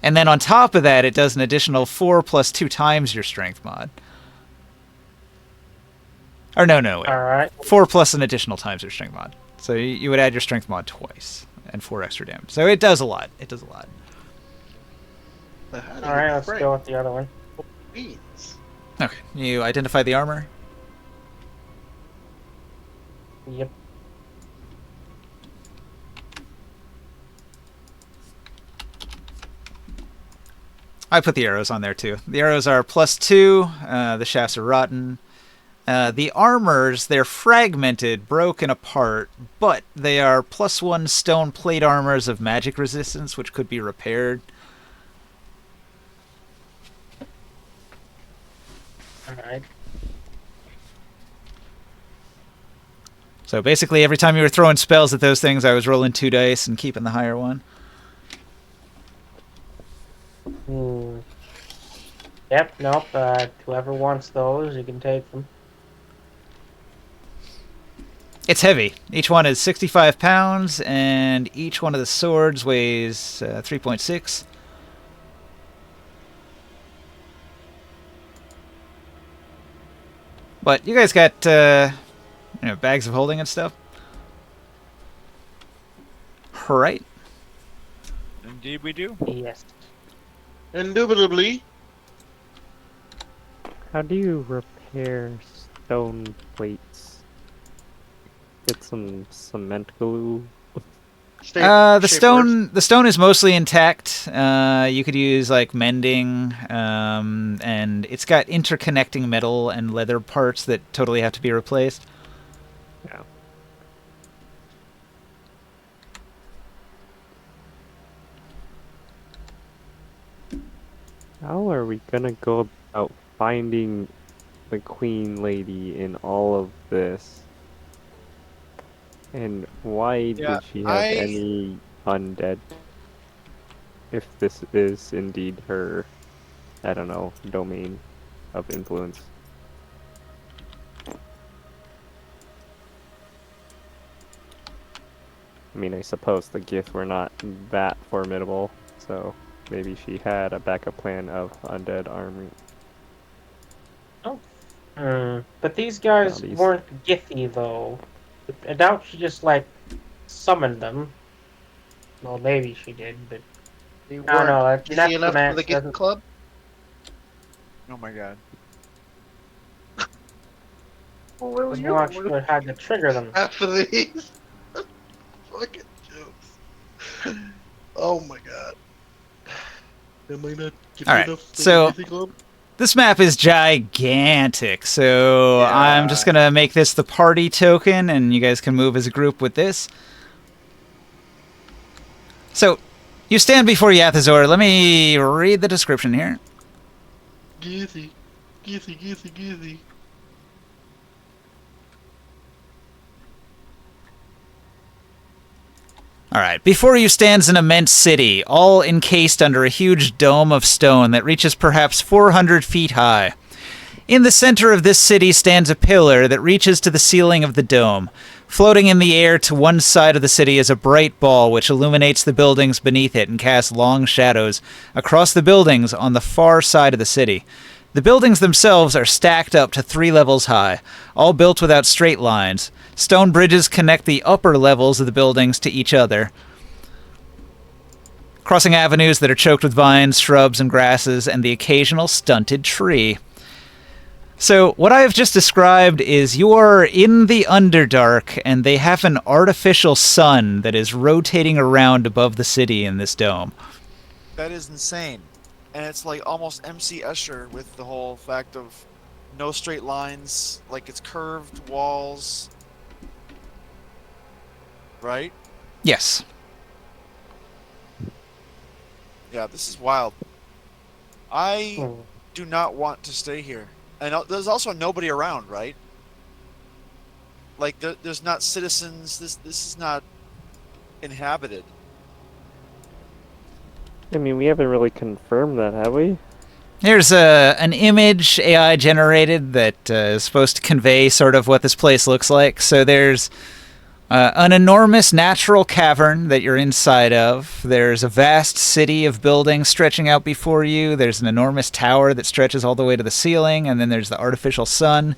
And then on top of that, it does an additional 4 plus 2 times your strength mod. Or no, wait. All right. 4 plus an additional times your strength mod. So you would add your strength mod twice and 4 extra damage. So it does a lot. It does a lot. All right, let's go with the other one. Beans. Okay, you identify the armor. Yep. I put the arrows on there too. The arrows are +2. The shafts are rotten. The armors, they're fragmented, broken apart, but they are +1 stone plate armors of magic resistance, which could be repaired. All right. So basically, every time you were throwing spells at those things, I was rolling 2 dice and keeping the higher one. Hmm. Yep. Nope. Whoever wants those, you can take them. It's heavy. Each one is 65 pounds, and each one of the swords weighs 3.6. But you guys got bags of holding and stuff. Right. Indeed we do. Yes. Indubitably. How do you repair stone plates? Get some cement glue. The stone is mostly intact. You could use like mending, and it's got interconnecting metal and leather parts that totally have to be replaced. Yeah. How are we gonna go about finding the Queen Lady in all of this? And why did she have any undead? If this is indeed her, I don't know, domain of influence. I mean, I suppose the Gith were not that formidable, so maybe she had a backup plan of undead army. But these guys Zombies. weren't Githy, though. I doubt she just, like, summoned them. Well, maybe she did, but... You I don't know, weren't that's easy enough the for the Gith Club? Oh my god. I'm not sure how to trigger them. Half of these fucking jokes. Oh my god. Am I not giving All right, enough for so- the Gith Club? This map is gigantic, so Yeah. I'm just gonna make this the party token, and you guys can move as a group with this. So, you stand before Yathazor. Let me read the description here. Githy. Githy, Githy, Githy. Alright, before you stands an immense city, all encased under a huge dome of stone that reaches perhaps 400 feet high. In the center of this city stands a pillar that reaches to the ceiling of the dome. Floating in the air to one side of the city is a bright ball which illuminates the buildings beneath it and casts long shadows across the buildings on the far side of the city. The buildings themselves are stacked up to 3 levels high, all built without straight lines. Stone bridges connect the upper levels of the buildings to each other. crossing avenues that are choked with vines, shrubs, and grasses, and the occasional stunted tree. So, what I have just described is you are in the Underdark, and they have an artificial sun that is rotating around above the city in this dome. That is insane. And it's like almost MC Escher with the whole fact of no straight lines, like it's curved walls. Right? Yes. Yeah, this is wild. I do not want to stay here. And there's also nobody around, right? Like, there's not citizens. This is not inhabited. I mean, we haven't really confirmed that, have we? Here's an image AI generated that is supposed to convey sort of what this place looks like. So there's an enormous natural cavern that you're inside of. There's a vast city of buildings stretching out before you. There's an enormous tower that stretches all the way to the ceiling, and then there's the artificial sun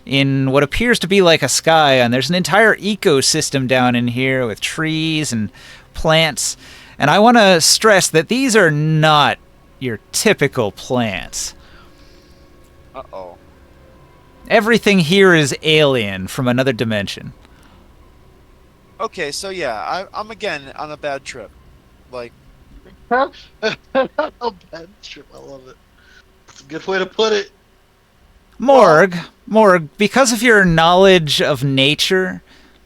in what appears to be like a sky, and there's an entire ecosystem down in here with trees and plants. And I want to stress that these are not your typical plants. Uh-oh. Everything here is alien from another dimension. Okay, so yeah, I'm again on a bad trip. Like, A bad trip. I love it. It's a good way to put it. Morg, because of your knowledge of nature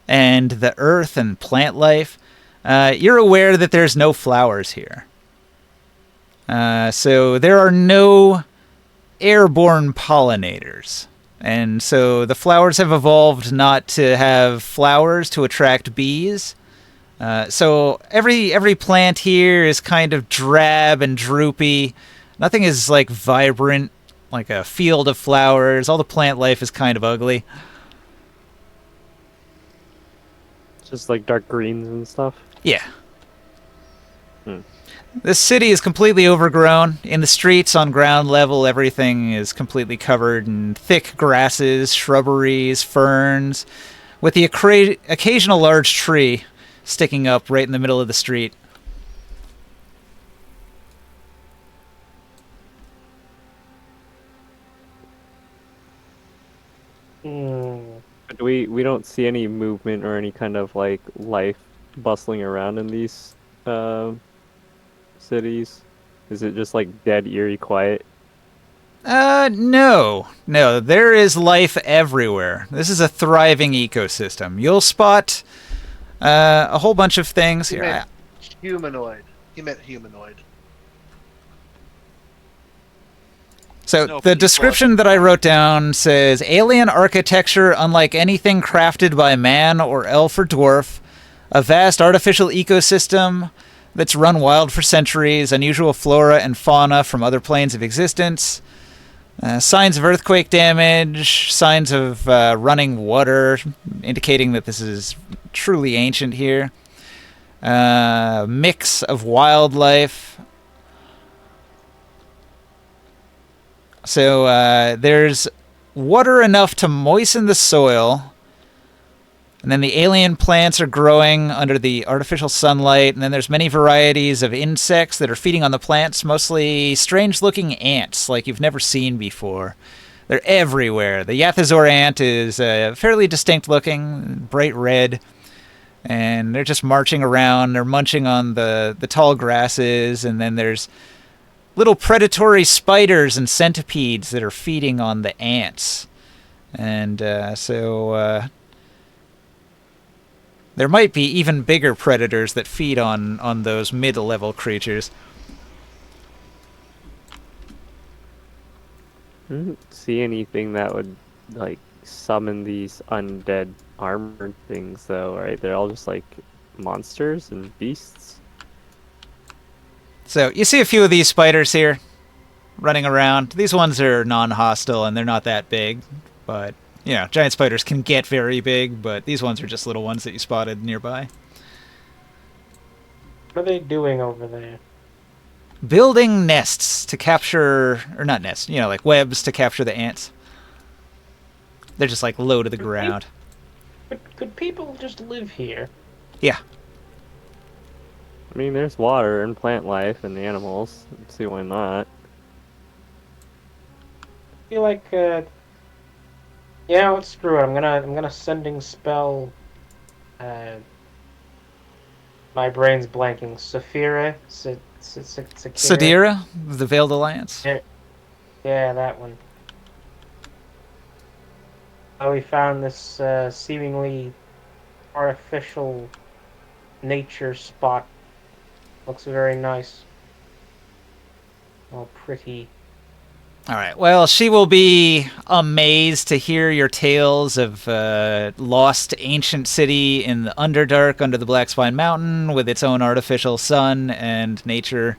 and the earth and plant life, you're aware that there's no flowers here. So there are no airborne pollinators. And so the flowers have evolved not to have flowers to attract bees. So every plant here is kind of drab and droopy. Nothing is like vibrant, like a field of flowers. All the plant life is kind of ugly. Just like dark greens and stuff. Yeah. This city is completely overgrown. In the streets, on ground level, everything is completely covered in thick grasses, shrubberies, ferns, with the occasional large tree sticking up right in the middle of the street. But we don't see any movement or any kind of like life bustling around in these cities. Is it just like dead, eerie, quiet? No. There is life everywhere. This is a thriving ecosystem. You'll spot a whole bunch of things He here. meant humanoid. He meant humanoid. So No the people. description that I wrote down says, alien architecture unlike anything crafted by man or elf or dwarf, a vast artificial ecosystem that's run wild for centuries, unusual flora and fauna from other planes of existence, signs of earthquake damage, signs of running water, indicating that this is truly ancient here, mix of wildlife. So there's water enough to moisten the soil, and then the alien plants are growing under the artificial sunlight, and then there's many varieties of insects that are feeding on the plants, mostly strange-looking ants like you've never seen before. They're everywhere. The Yathazor ant is fairly distinct-looking, bright red, and they're just marching around. They're munching on the tall grasses, and then there's little predatory spiders and centipedes that are feeding on the ants. And so there might be even bigger predators that feed on those mid-level creatures. I didn't see anything that would like summon these undead armored things though, right? They're all just like monsters and beasts. So you see a few of these spiders here running around. These ones are non-hostile and they're not that big, but you know, giant spiders can get very big, but these ones are just little ones that you spotted nearby. What are they doing over there? Building nests to capture, or not nests, you know, like webs to capture the ants. They're just like low to the ground. Could people just live here? Yeah. I mean, there's water and plant life and animals. Let's see why not. I feel like, yeah, let's screw it. I'm gonna sending spell. Uh, my brain's blanking. Saphira, Sakira. Sadira, the Veiled Alliance. Yeah, that one. Oh, we found this seemingly artificial nature spot. Looks very nice. Oh, pretty. All right. Well, she will be amazed to hear your tales of lost ancient city in the Underdark under the Black Spine Mountain with its own artificial sun and nature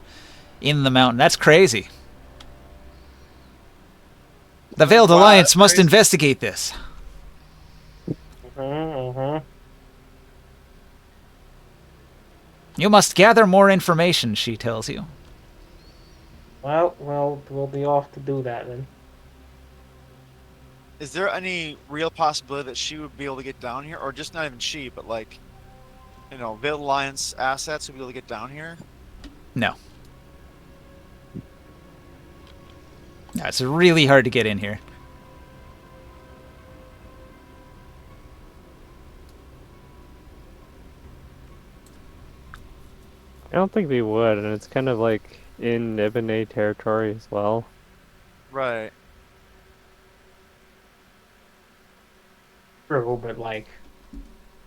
in the mountain. That's crazy. The Veiled Wow, Alliance that's must crazy. investigate this. You must gather more information, she tells you. Well, we'll be off to do that then. Is there any real possibility that she would be able to get down here, or just not even she, but like, Veiled Alliance assets would be able to get down here? No. No, it's really hard to get in here. I don't think they would, and it's kind of like in Ibane territory as well. Right. True, but like,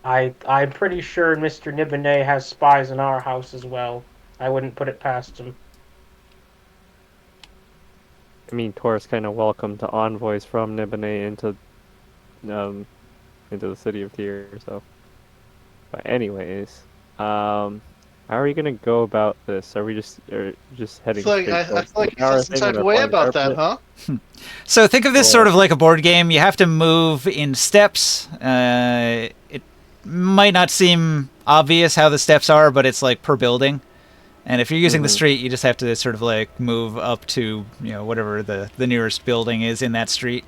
I'm pretty sure Mr. Nibene has spies in our house as well. I wouldn't put it past him. I mean, Taurus kind of welcomed to envoys from Nibane into the city of Tyr. So, but anyways, how are you gonna go about this? Are we just heading straight I towards feel the like you tower felt some thing type with of our way flying about that, carpet? huh? So think of this sort of like a board game. You have to move in steps. It might not seem obvious how the steps are, but it's like per building. And if you're using the street, you just have to sort of like move up to, whatever the nearest building is in that street.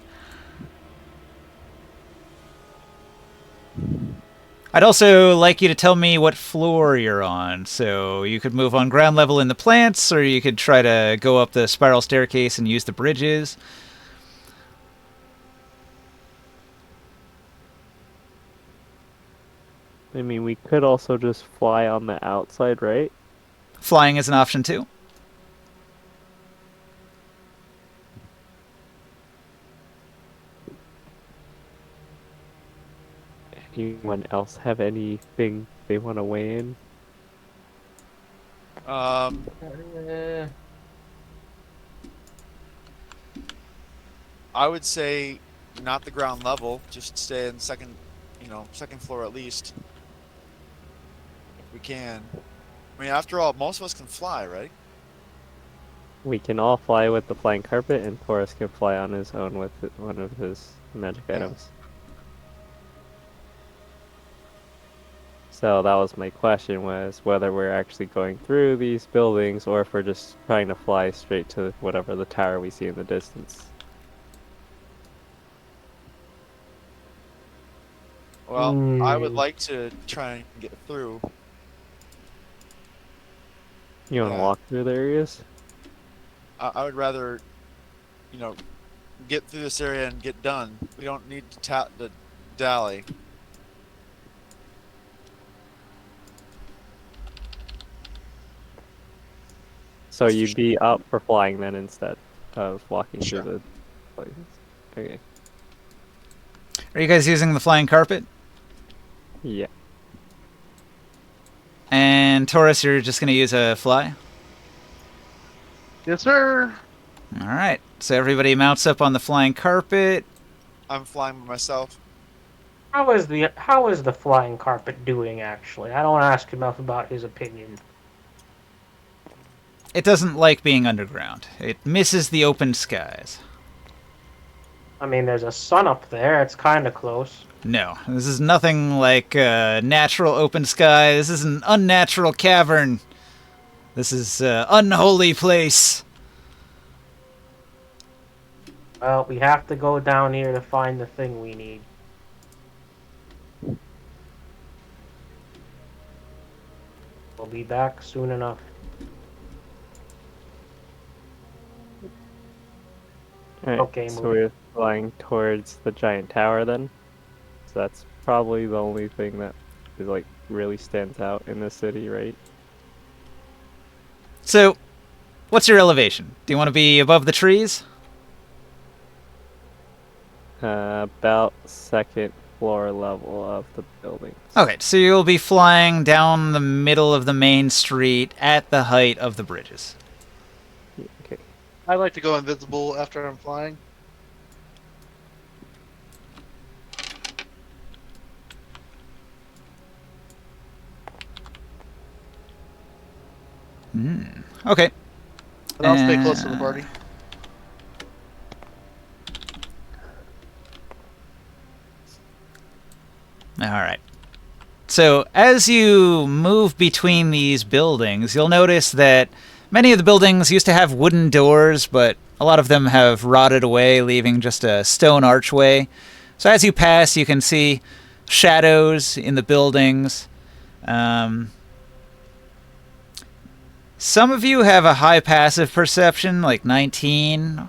I'd also like you to tell me what floor you're on. So you could move on ground level in the plants, or you could try to go up the spiral staircase and use the bridges. I mean, we could also just fly on the outside, right? Flying is an option too. Anyone else have anything they want to weigh in? Um, I would say not the ground level. Just stay in second floor at least. If we can. I mean, after all, most of us can fly, right? We can all fly with the flying carpet, and Taurus can fly on his own with one of his magic items. So that was my question, was whether we're actually going through these buildings or if we're just trying to fly straight to whatever the tower we see in the distance. Well, I would like to try and get through. You want to Yeah. walk through the areas? I would rather, get through this area and get done. We don't need to dally. So you'd be up for flying then instead of walking Sure. through the places. Okay. Are you guys using the flying carpet? Yeah. And Taurus, you're just going to use a fly? Yes, sir. All right. So everybody mounts up on the flying carpet. I'm flying by myself. How is the flying carpet doing actually? I don't ask enough about his opinion. It doesn't like being underground. It misses the open skies. I mean, there's a sun up there. It's kind of close. No, this is nothing like a natural open sky. This is an unnatural cavern. This is an unholy place. Well, we have to go down here to find the thing we need. We'll be back soon enough. Alright, Okay, so move. we're flying towards the giant tower then. So that's probably the only thing that is like really stands out in the city, right? So, what's your elevation? Do you want to be above the trees? About second floor level of the buildings. Okay, so you'll be flying down the middle of the main street at the height of the bridges. Okay. I like to go invisible after I'm flying. Okay. But I'll stay close to the Uh, party. All right. So, as you move between these buildings, you'll notice that many of the buildings used to have wooden doors, but a lot of them have rotted away, leaving just a stone archway. So, as you pass, you can see shadows in the buildings. Some of you have a high passive perception, like 19.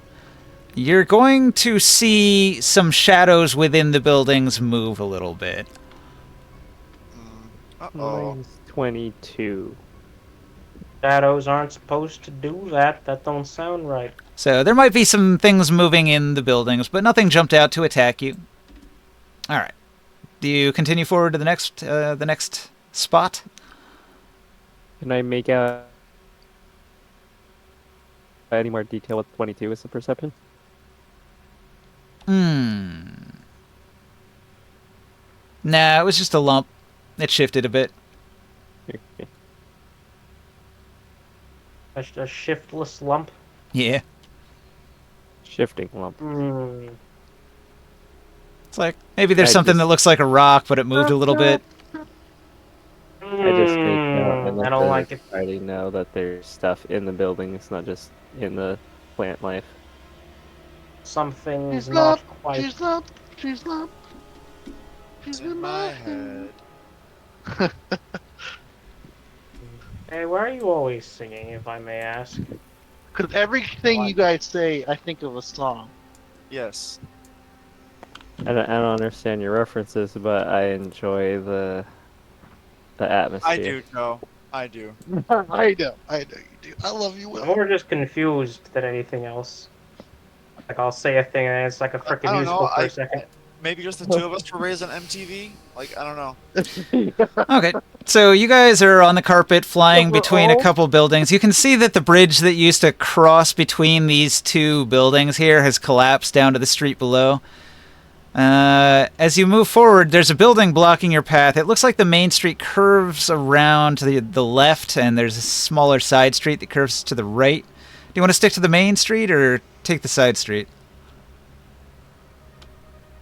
You're going to see some shadows within the buildings move a little bit. Uh-oh. Mine's 22. Shadows aren't supposed to do that. That don't sound right. So there might be some things moving in the buildings, but nothing jumped out to attack you. All right. Do you continue forward to the next spot? Can I make out any more detail with 22 as a perception? Nah, it was just a lump. It shifted a bit. Okay. A shiftless lump. Yeah. Shifting lump. It's like maybe there's I something that just- looks like a rock, but it moved a little bit. I just make note and I let don't the like it. party know that there's stuff in the building. It's not just in the plant life. Something's She's not not. quite. She's not. She's not. She's It's in my head. Hey, why are you always singing, if I may ask? Because everything you guys say, I think of a song. Yes. I don't understand your references, but I enjoy the atmosphere. I do, Joe. I do. I know you do. I love you, I'm Will. more just confused than anything else. Like, I'll say a thing and it's like a I freaking don't musical know. for a second. Maybe just the two of us were raised on MTV. Like, I don't know. Okay, so you guys are on the carpet flying between a couple buildings. You can see that the bridge that used to cross between these two buildings here has collapsed down to the street below. As you move forward, there's a building blocking your path. It looks like the main street curves around to the left, and there's a smaller side street that curves to the right. Do you want to stick to the main street or take the side street?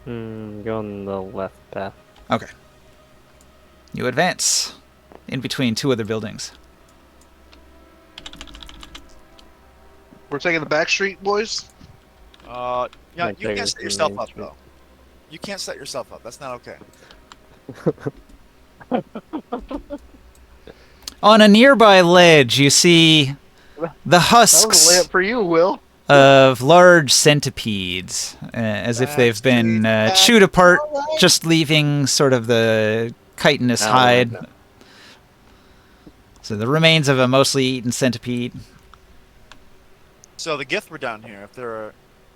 Go on the left path. Okay. You advance in between two other buildings. We're taking the back street, boys. Yeah, Like you they can't were set yourself main up, street. though. You can't set yourself up. That's not okay. On a nearby ledge, you see the That was a husks layup for you, Will. of large centipedes, as if they've been chewed apart, just leaving sort of the chitinous Oh, hide. okay. So the remains of a mostly eaten centipede. So the Gith were down here if they're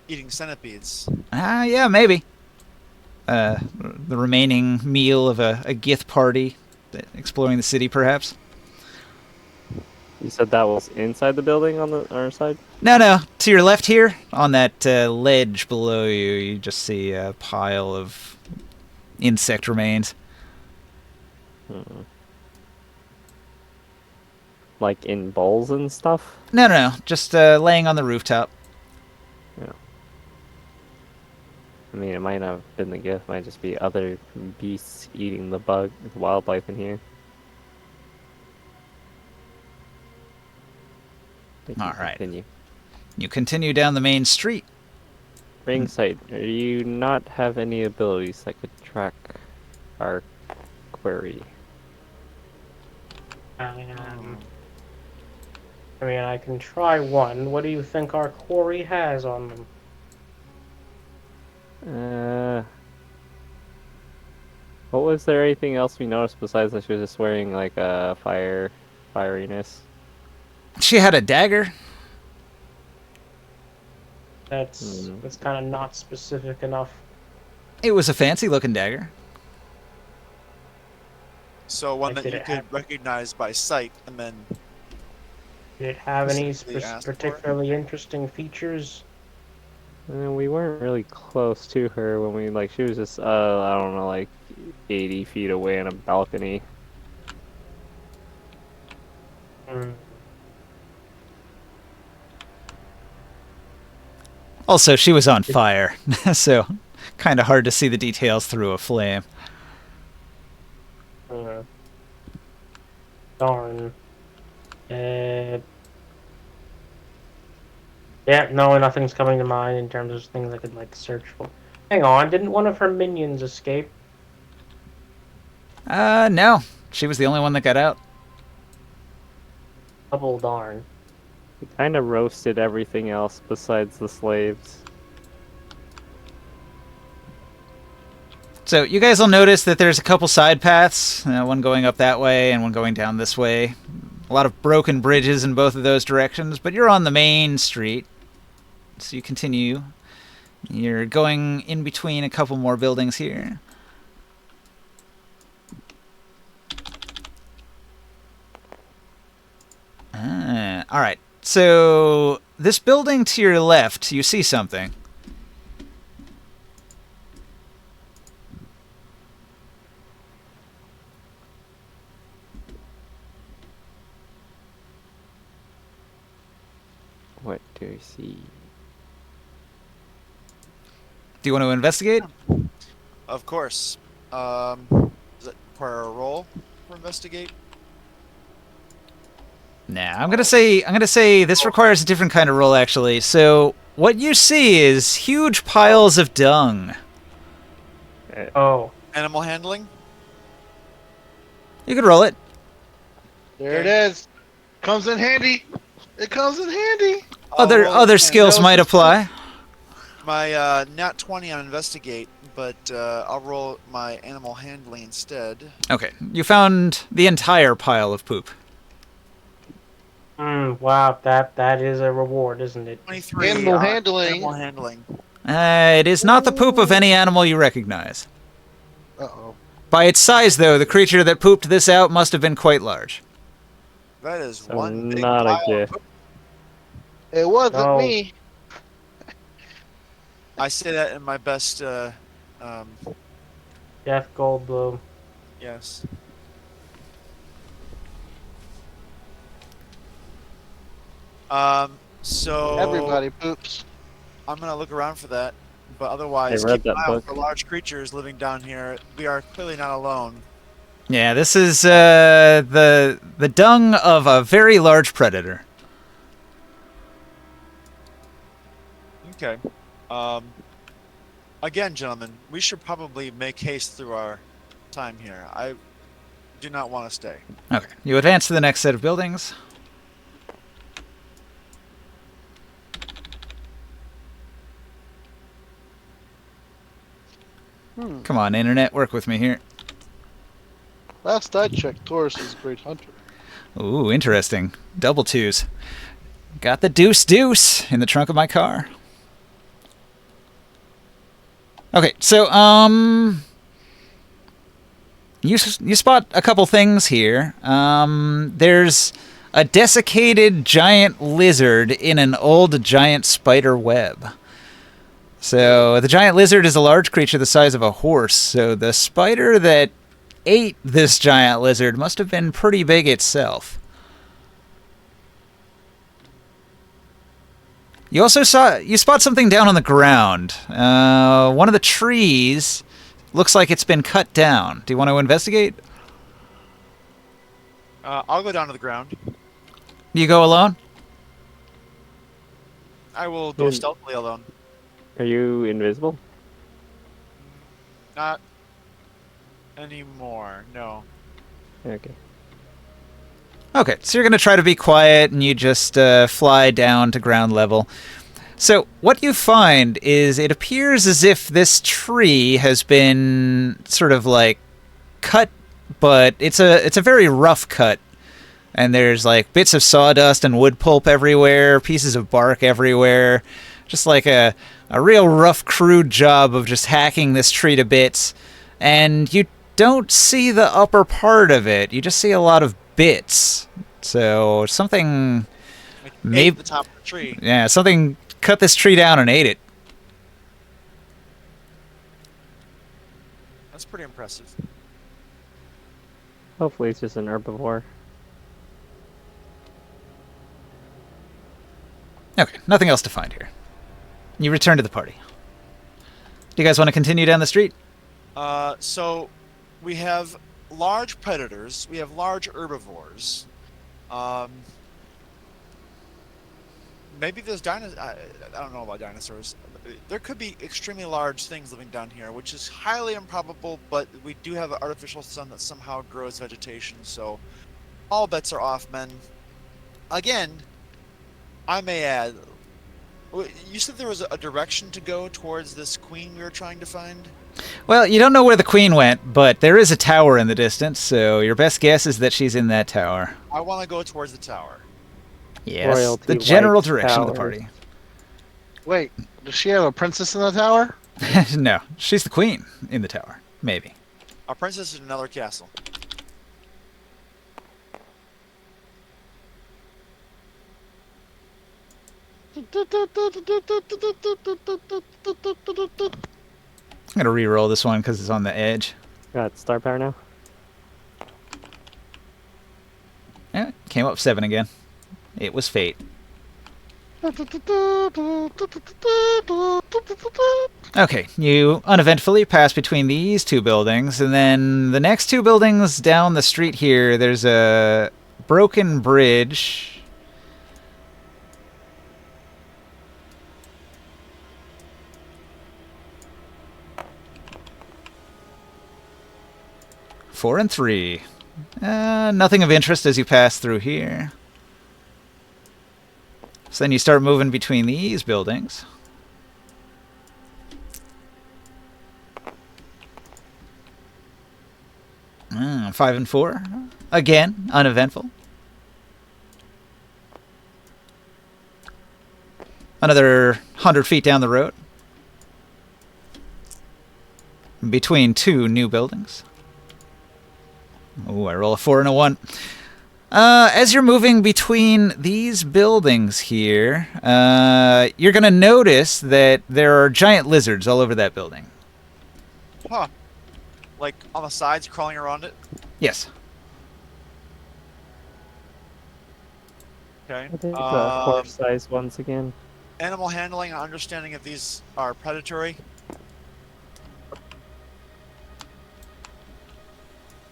eating centipedes. Yeah, maybe. The remaining meal of a Gith party, exploring the city, perhaps. You said that was inside the building on the other side? No. To your left here, on that ledge below you, you just see a pile of insect remains. Like in bowls and stuff? No. Just laying on the rooftop. Yeah. I mean, it might not have been the gift. It might just be other beasts eating the wildlife in here. All right. Continue. You continue down the main street. Ringside, do you not have any abilities that could track our query? I mean, I can try one. What do you think our quarry has on them? What was there anything else we noticed besides that she was just wearing like a fieriness? She had a dagger. That's kind of not specific enough. It was a fancy looking dagger. So one Like, that did you it could have- recognize by sight, and then Did it have any Specifically asked for it? particularly interesting features? We weren't really close to her when we like she was just I don't know, like 80 feet away on a balcony. Hmm. Also, she was on fire, so kind of hard to see the details through a flame. Darn. Yeah, no, nothing's coming to mind in terms of things I could like search for. Hang on, didn't one of her minions escape? No. She was the only one that got out. Double darn. We kind of roasted everything else besides the slaves. So you guys will notice that there's a couple side paths, one going up that way and one going down this way. A lot of broken bridges in both of those directions, but you're on the main street. So you continue. You're going in between a couple more buildings here. All right. So this building to your left, you see something. What do you see? Do you want to investigate? of course. Does it require a roll for investigate? Nah, I'm gonna say this requires a different kind of roll actually. So what you see is huge piles of dung. Oh, Animal handling? You could roll it. There it is. Comes in handy. It comes in handy. Other I'll roll other again. skills That was might just apply. My nat 20 on investigate, but I'll roll my animal handling instead. Okay, you found the entire pile of poop. wow, that is a reward, isn't it? 23 Animal on handling. Animal handling. It is not the poop of any animal you recognize. Uh-oh. By its size, though, the creature that pooped this out must have been quite large. That is So one big not a pile. gift. It wasn't No. me. I say that in my best, Jeff Goldblum. yes. So Everybody poops. I'm gonna look around for that, but otherwise, I read keep an that eye out book. for large creatures living down here. We are clearly not alone. Yeah, this is the dung of a very large predator. Okay. Again, gentlemen, we should probably make haste through our time here. I do not want to stay. Okay, you advance to the next set of buildings. Come on, internet, work with me here. Last I checked, Taurus is a great hunter. Ooh, interesting. Double twos. Got the deuce in the trunk of my car. Okay, so you spot a couple things here. There's a desiccated giant lizard in an old giant spider web. So the giant lizard is a large creature the size of a horse. So the spider that ate this giant lizard must have been pretty big itself. You also spot something down on the ground. One of the trees looks like it's been cut down. Do you want to investigate? I'll go down to the ground. You go alone? I will go stealthily alone. Are you invisible? Not anymore. No. Okay. Okay, so you're going to try to be quiet, and you just fly down to ground level. So what you find is it appears as if this tree has been sort of like cut, but it's a very rough cut. And there's like bits of sawdust and wood pulp everywhere, pieces of bark everywhere. Just like a real rough, crude job of just hacking this tree to bits. And you don't see the upper part of it. You just see a lot of bits. So something Like, maybe ate the top of the tree. yeah, something cut this tree down and ate it. That's pretty impressive. Hopefully it's just an herbivore. Okay, nothing else to find here. You return to the party. Do you guys want to continue down the street? So we have large predators. We have large herbivores. Maybe there's dinosaurs. I don't know about dinosaurs. There could be extremely large things living down here, which is highly improbable, but we do have an artificial sun that somehow grows vegetation, so all bets are off, men. Again, I may add, you said there was a direction to go towards this queen we were trying to find? Well, you don't know where the queen went, but there is a tower in the distance, so your best guess is that she's in that tower. I want to go towards the tower. Yes, Royalty the general likes direction of the towers. party. Wait, does she have a princess in the tower? No, she's the queen in the tower. Maybe. Our princess is in another castle. I'm going to re-roll this one because it's on the edge. Got star power now? Yeah, it came up 7 again. It was fate. Okay, you uneventfully pass between these 2 buildings, and then the next 2 buildings down the street here, there's a broken bridge. Four and 3. Nothing of interest as you pass through here. So then you start moving between these buildings. Mm, 5 and 4. Again, uneventful. Another 100 feet down the road. Between 2 new buildings. Ooh, I roll a 4 and a 1. As you're moving between these buildings here, you're going to notice that there are giant lizards all over that building. Huh. Like on the sides, crawling around it? Yes. Okay. I think the horse-sized ones again. Animal handling and understanding if these are predatory.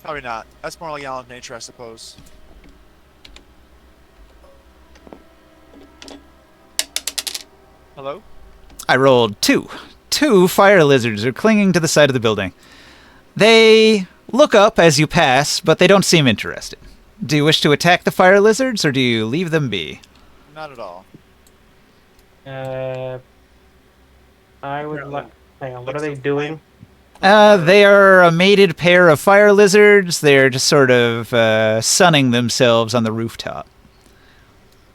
Probably not. That's more like animal nature, I suppose. Hello? I rolled 2. 2 fire lizards are clinging to the side of the building. They look up as you pass, but they don't seem interested. Do you wish to attack the fire lizards, or do you leave them be? Not at all. I would like. Hang on, what are they doing? They are a mated pair of fire lizards. They're just sort of sunning themselves on the rooftop.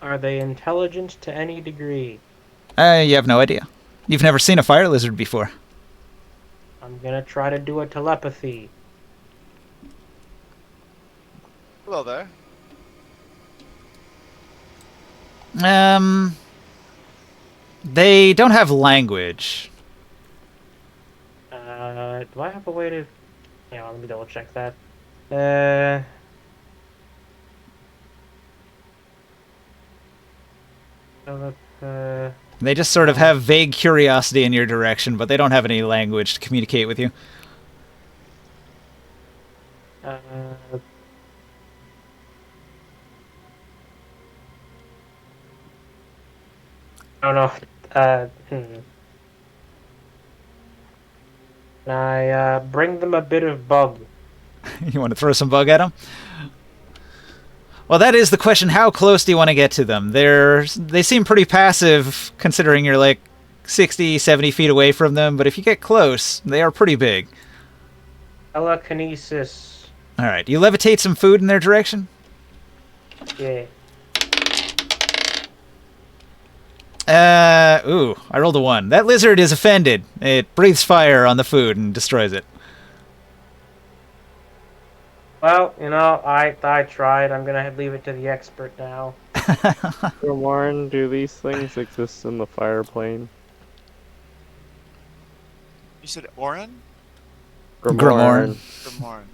Are they intelligent to any degree? You have no idea. You've never seen a fire lizard before. I'm gonna try to do a telepathy. Hello there. They don't have language. Do I have a way to? Yeah, let me double check that. They just sort of have vague curiosity in your direction, but they don't have any language to communicate with you. I don't know. Can I bring them a bit of bug? You want to throw some bug at them? Well, that is the question. How close do you want to get to them? They seem pretty passive, considering you're like 60, 70 feet away from them, but if you get close, they are pretty big. Telekinesis. All right, you levitate some food in their direction? Yeah. Ooh, I rolled a 1. That lizard is offended. It breathes fire on the food and destroys it. Well, you know, I tried. I'm gonna leave it to the expert now. Warren, do these things exist in the fire plane? You said Orin? Grimoire. Grimoire.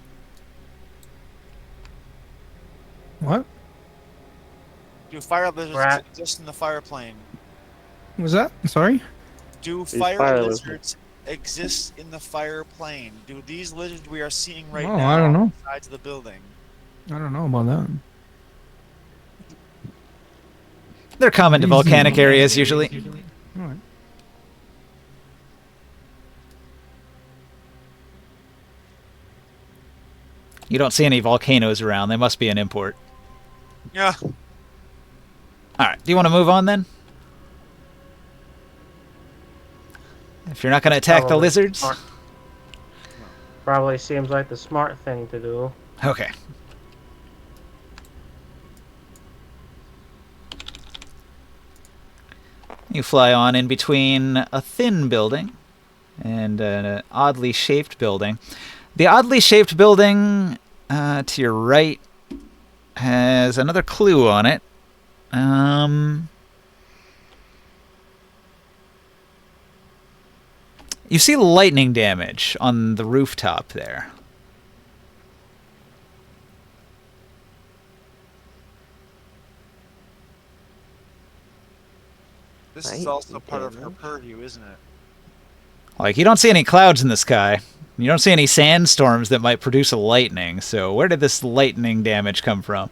What? Do fire lizards Rat. exist in the fire plane? Was that? Sorry? Do These fire fire lizards exist in the fire plane? Do these lizards we are seeing right Oh, now I don't know. on the sides of the building? I don't know about that. They're common to volcanic areas, usually. All right. You don't see any volcanoes around. They must be an import. Yeah. All right, do you want to move on then? If you're not going to attack the Probably lizards? smart. Probably seems like the smart thing to do. Okay. You fly on in between a thin building and an oddly shaped building. The oddly shaped building to your right has another clue on it. You see lightning damage on the rooftop there. This is Right, also part of her damage. purview, isn't it? Like, you don't see any clouds in the sky. You don't see any sandstorms that might produce a lightning. So where did this lightning damage come from?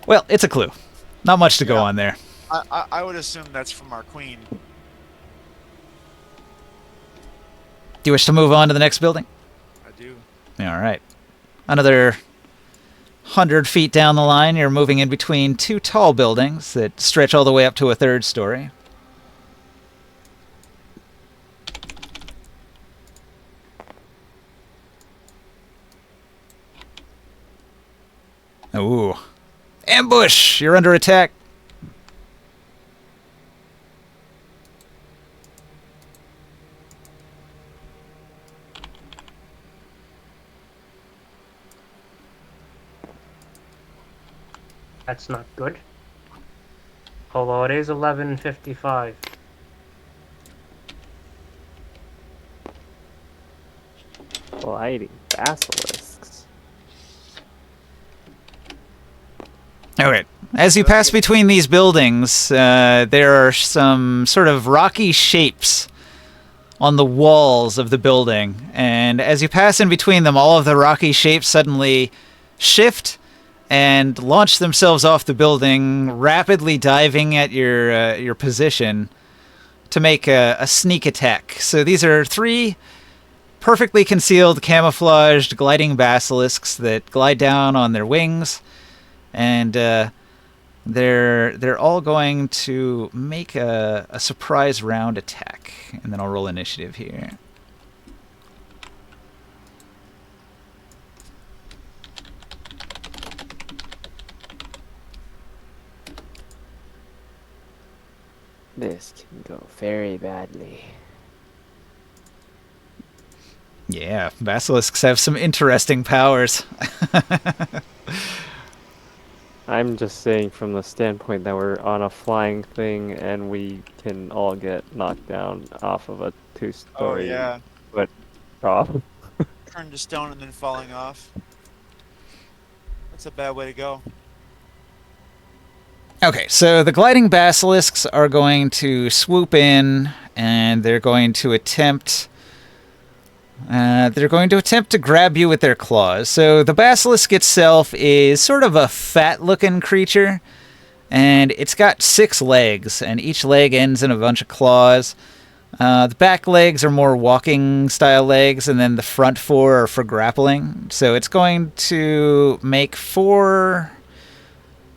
Well, it's a clue. Not much to go Yeah. on there. I would assume that's from our queen. Do you wish to move on to the next building? I do. All right. Another 100 feet down the line, you're moving in between two tall buildings that stretch all the way up to a third story. Ooh. Ambush! You're under attack. That's not good. Although it is 11:55. Gliding basilisks. Okay. As you pass between these buildings, there are some sort of rocky shapes on the walls of the building. And as you pass in between them, all of the rocky shapes suddenly shift and launch themselves off the building, rapidly diving at your position to make a sneak attack. So these are 3 perfectly concealed, camouflaged, gliding basilisks that glide down on their wings, and they're all going to make a surprise round attack. And then I'll roll initiative here. This can go very badly. Yeah, basilisks have some interesting powers. I'm just saying from the standpoint that we're on a flying thing and we can all get knocked down off of a Oh 2-story yeah. drop. Turned to stone and then falling off. That's a bad way to go. Okay, so the gliding basilisks are going to swoop in, and they're going to attempt to grab you with their claws. So the basilisk itself is sort of a fat-looking creature, and it's got 6 legs, and each leg ends in a bunch of claws. The back legs are more walking style legs, and then the front 4 are for grappling. So it's going to make 4.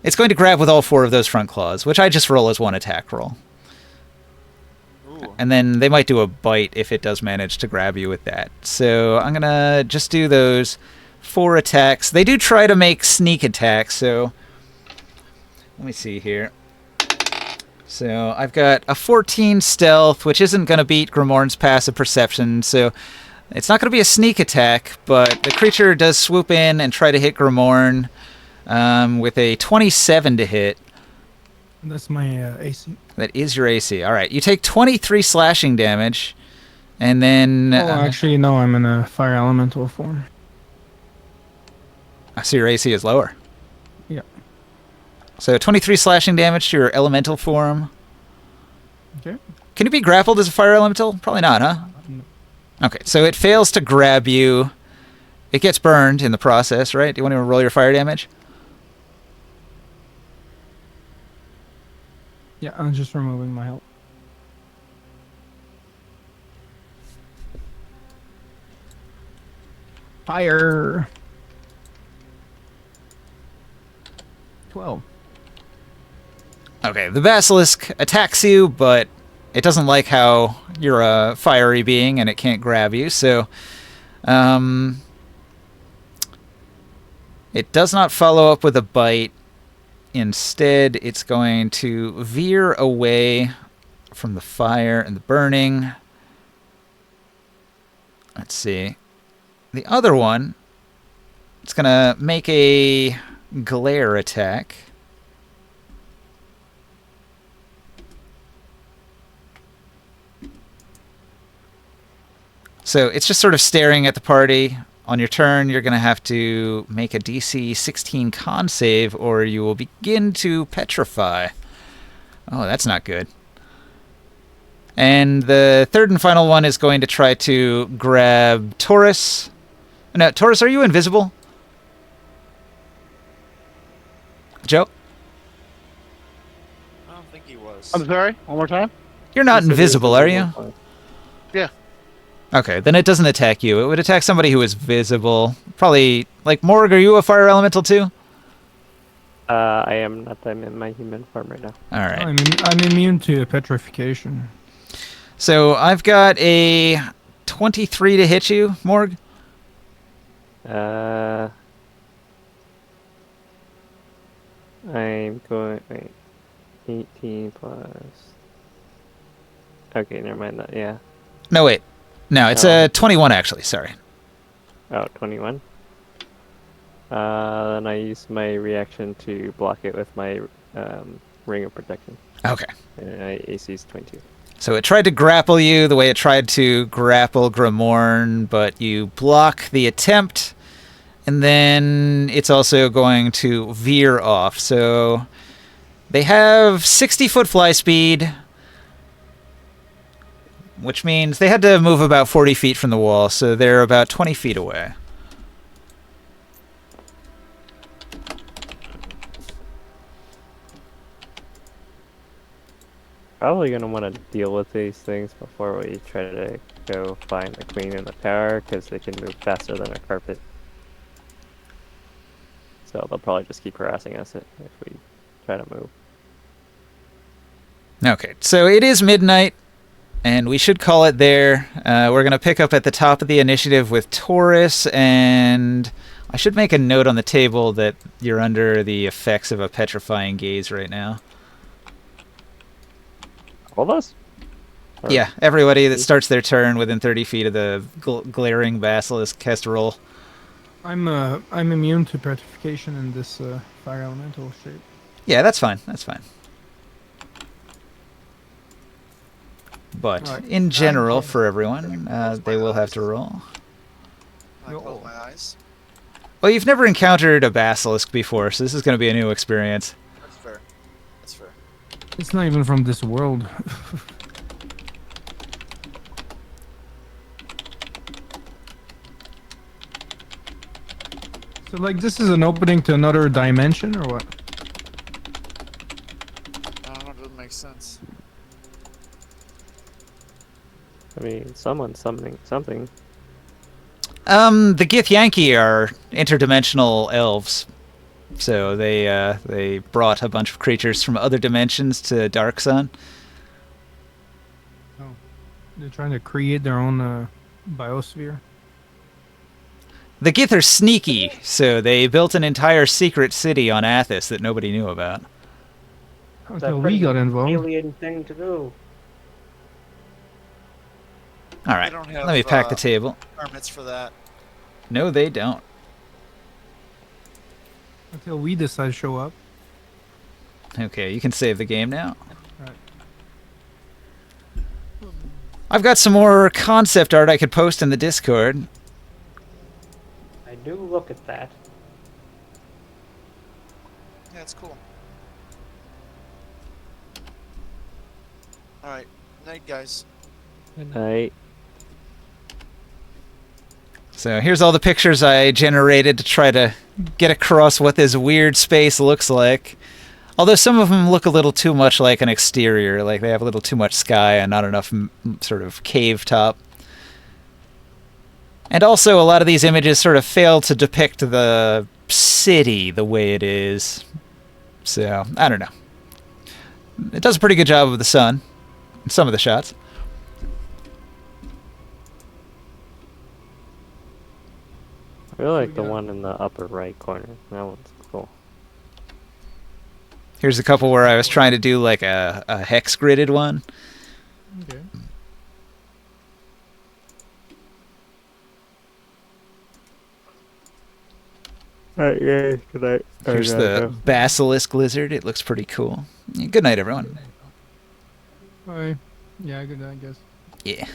It's going to grab with all 4 of those front claws, which I just roll as 1 attack roll. Ooh. And then they might do a bite if it does manage to grab you with that. So I'm going to just do those 4 attacks. They do try to make sneak attacks, so let me see here. So I've got a 14 stealth, which isn't going to beat Grimorn's passive perception, so it's not going to be a sneak attack, but the creature does swoop in and try to hit Grimorn with a 27 to hit. That's my AC. That is your AC. All right, you take 23 slashing damage, and then... Oh, actually, no, I'm in a fire elemental form. So your AC is lower. Yeah. So 23 slashing damage to your elemental form. Okay. Can you be grappled as a fire elemental? Probably not, huh? No. Okay, so it fails to grab you. It gets burned in the process, right? Do you want to roll your fire damage? Yeah, I'm just removing my health. Fire. 12. Okay, the basilisk attacks you, but it doesn't like how you're a fiery being and it can't grab you, so it does not follow up with a bite. Instead, it's going to veer away from the fire and the burning. Let's see. The other one, it's going to make a glare attack. So it's just sort of staring at the party. On your turn, you're going to have to make a DC 16 con save, or you will begin to petrify. Oh, that's not good. And the third and final one is going to try to grab Taurus. No, Taurus, are you invisible? Joe? I don't think he was. I'm sorry. One more time. You're not He said he was invisible, are you? invisible. Okay, then it doesn't attack you. It would attack somebody who is visible. Probably, like, Morg, are you a fire elemental too? I am not. I'm in my human form right now. All right. I'm immune to petrification. So I've got a 23 to hit you, Morg. I'm going. Wait. 18 plus. Okay, never mind that. Yeah. No, wait. No, it's a 21 actually. Sorry. Oh, 21. Then I use my reaction to block it with my ring of protection. Okay. And my AC is 22. So it tried to grapple you the way it tried to grapple Grimorn, but you block the attempt, and then it's also going to veer off. So they have 60-foot fly speed, which means they had to move about 40 feet from the wall, so they're about 20 feet away. Probably gonna want to deal with these things before we try to go find the queen in the tower, because they can move faster than a carpet. So they'll probably just keep harassing us if we try to move. Okay, so it is midnight, and we should call it there. We're going to pick up at the top of the initiative with Taurus, and I should make a note on the table that you're under the effects of a petrifying gaze right now. All of us? Or- Yeah, everybody that starts their turn within 30 feet of the glaring basilisk has to roll. I'm immune to petrification in this fire elemental shape. Yeah, that's fine. That's fine. But Alright. in general, for everyone, they will have to roll. I close my eyes. Well, you've never encountered a basilisk before, so this is going to be a new experience. That's fair. That's fair. It's not even from this world. So, like, this is an opening to another dimension, or what? I don't know if it makes sense. I mean, someone's summoning something. The Gith Yankee are interdimensional elves. So they brought a bunch of creatures from other dimensions to Dark Sun. They're trying to create their own biosphere. The Gith are sneaky, so they built an entire secret city on Athos that nobody knew about. It's a Until we pretty got involved. alien thing to do. All right, They don't have, let me pack the table. permits for that. No, they don't. Until we decide to show up. Okay, you can save the game now. Right. I've got some more concept art I could post in the Discord. I do look at that. Yeah, it's cool. All right, night, guys. Good night. So here's all the pictures I generated to try to get across what this weird space looks like. Although some of them look a little too much like an exterior, like they have a little too much sky and not enough sort of cave top. And also a lot of these images sort of fail to depict the city the way it is. So, I don't know. It does a pretty good job of the sun in some of the shots. I really like the one in the upper right corner. That one's cool. Here's a couple where I was trying to do like a hex gridded one. Okay. Alright, yeah, good night. Here's the basilisk lizard. It looks pretty cool. Yeah, good night, everyone. Bye. Yeah, good night, I guess. Yeah.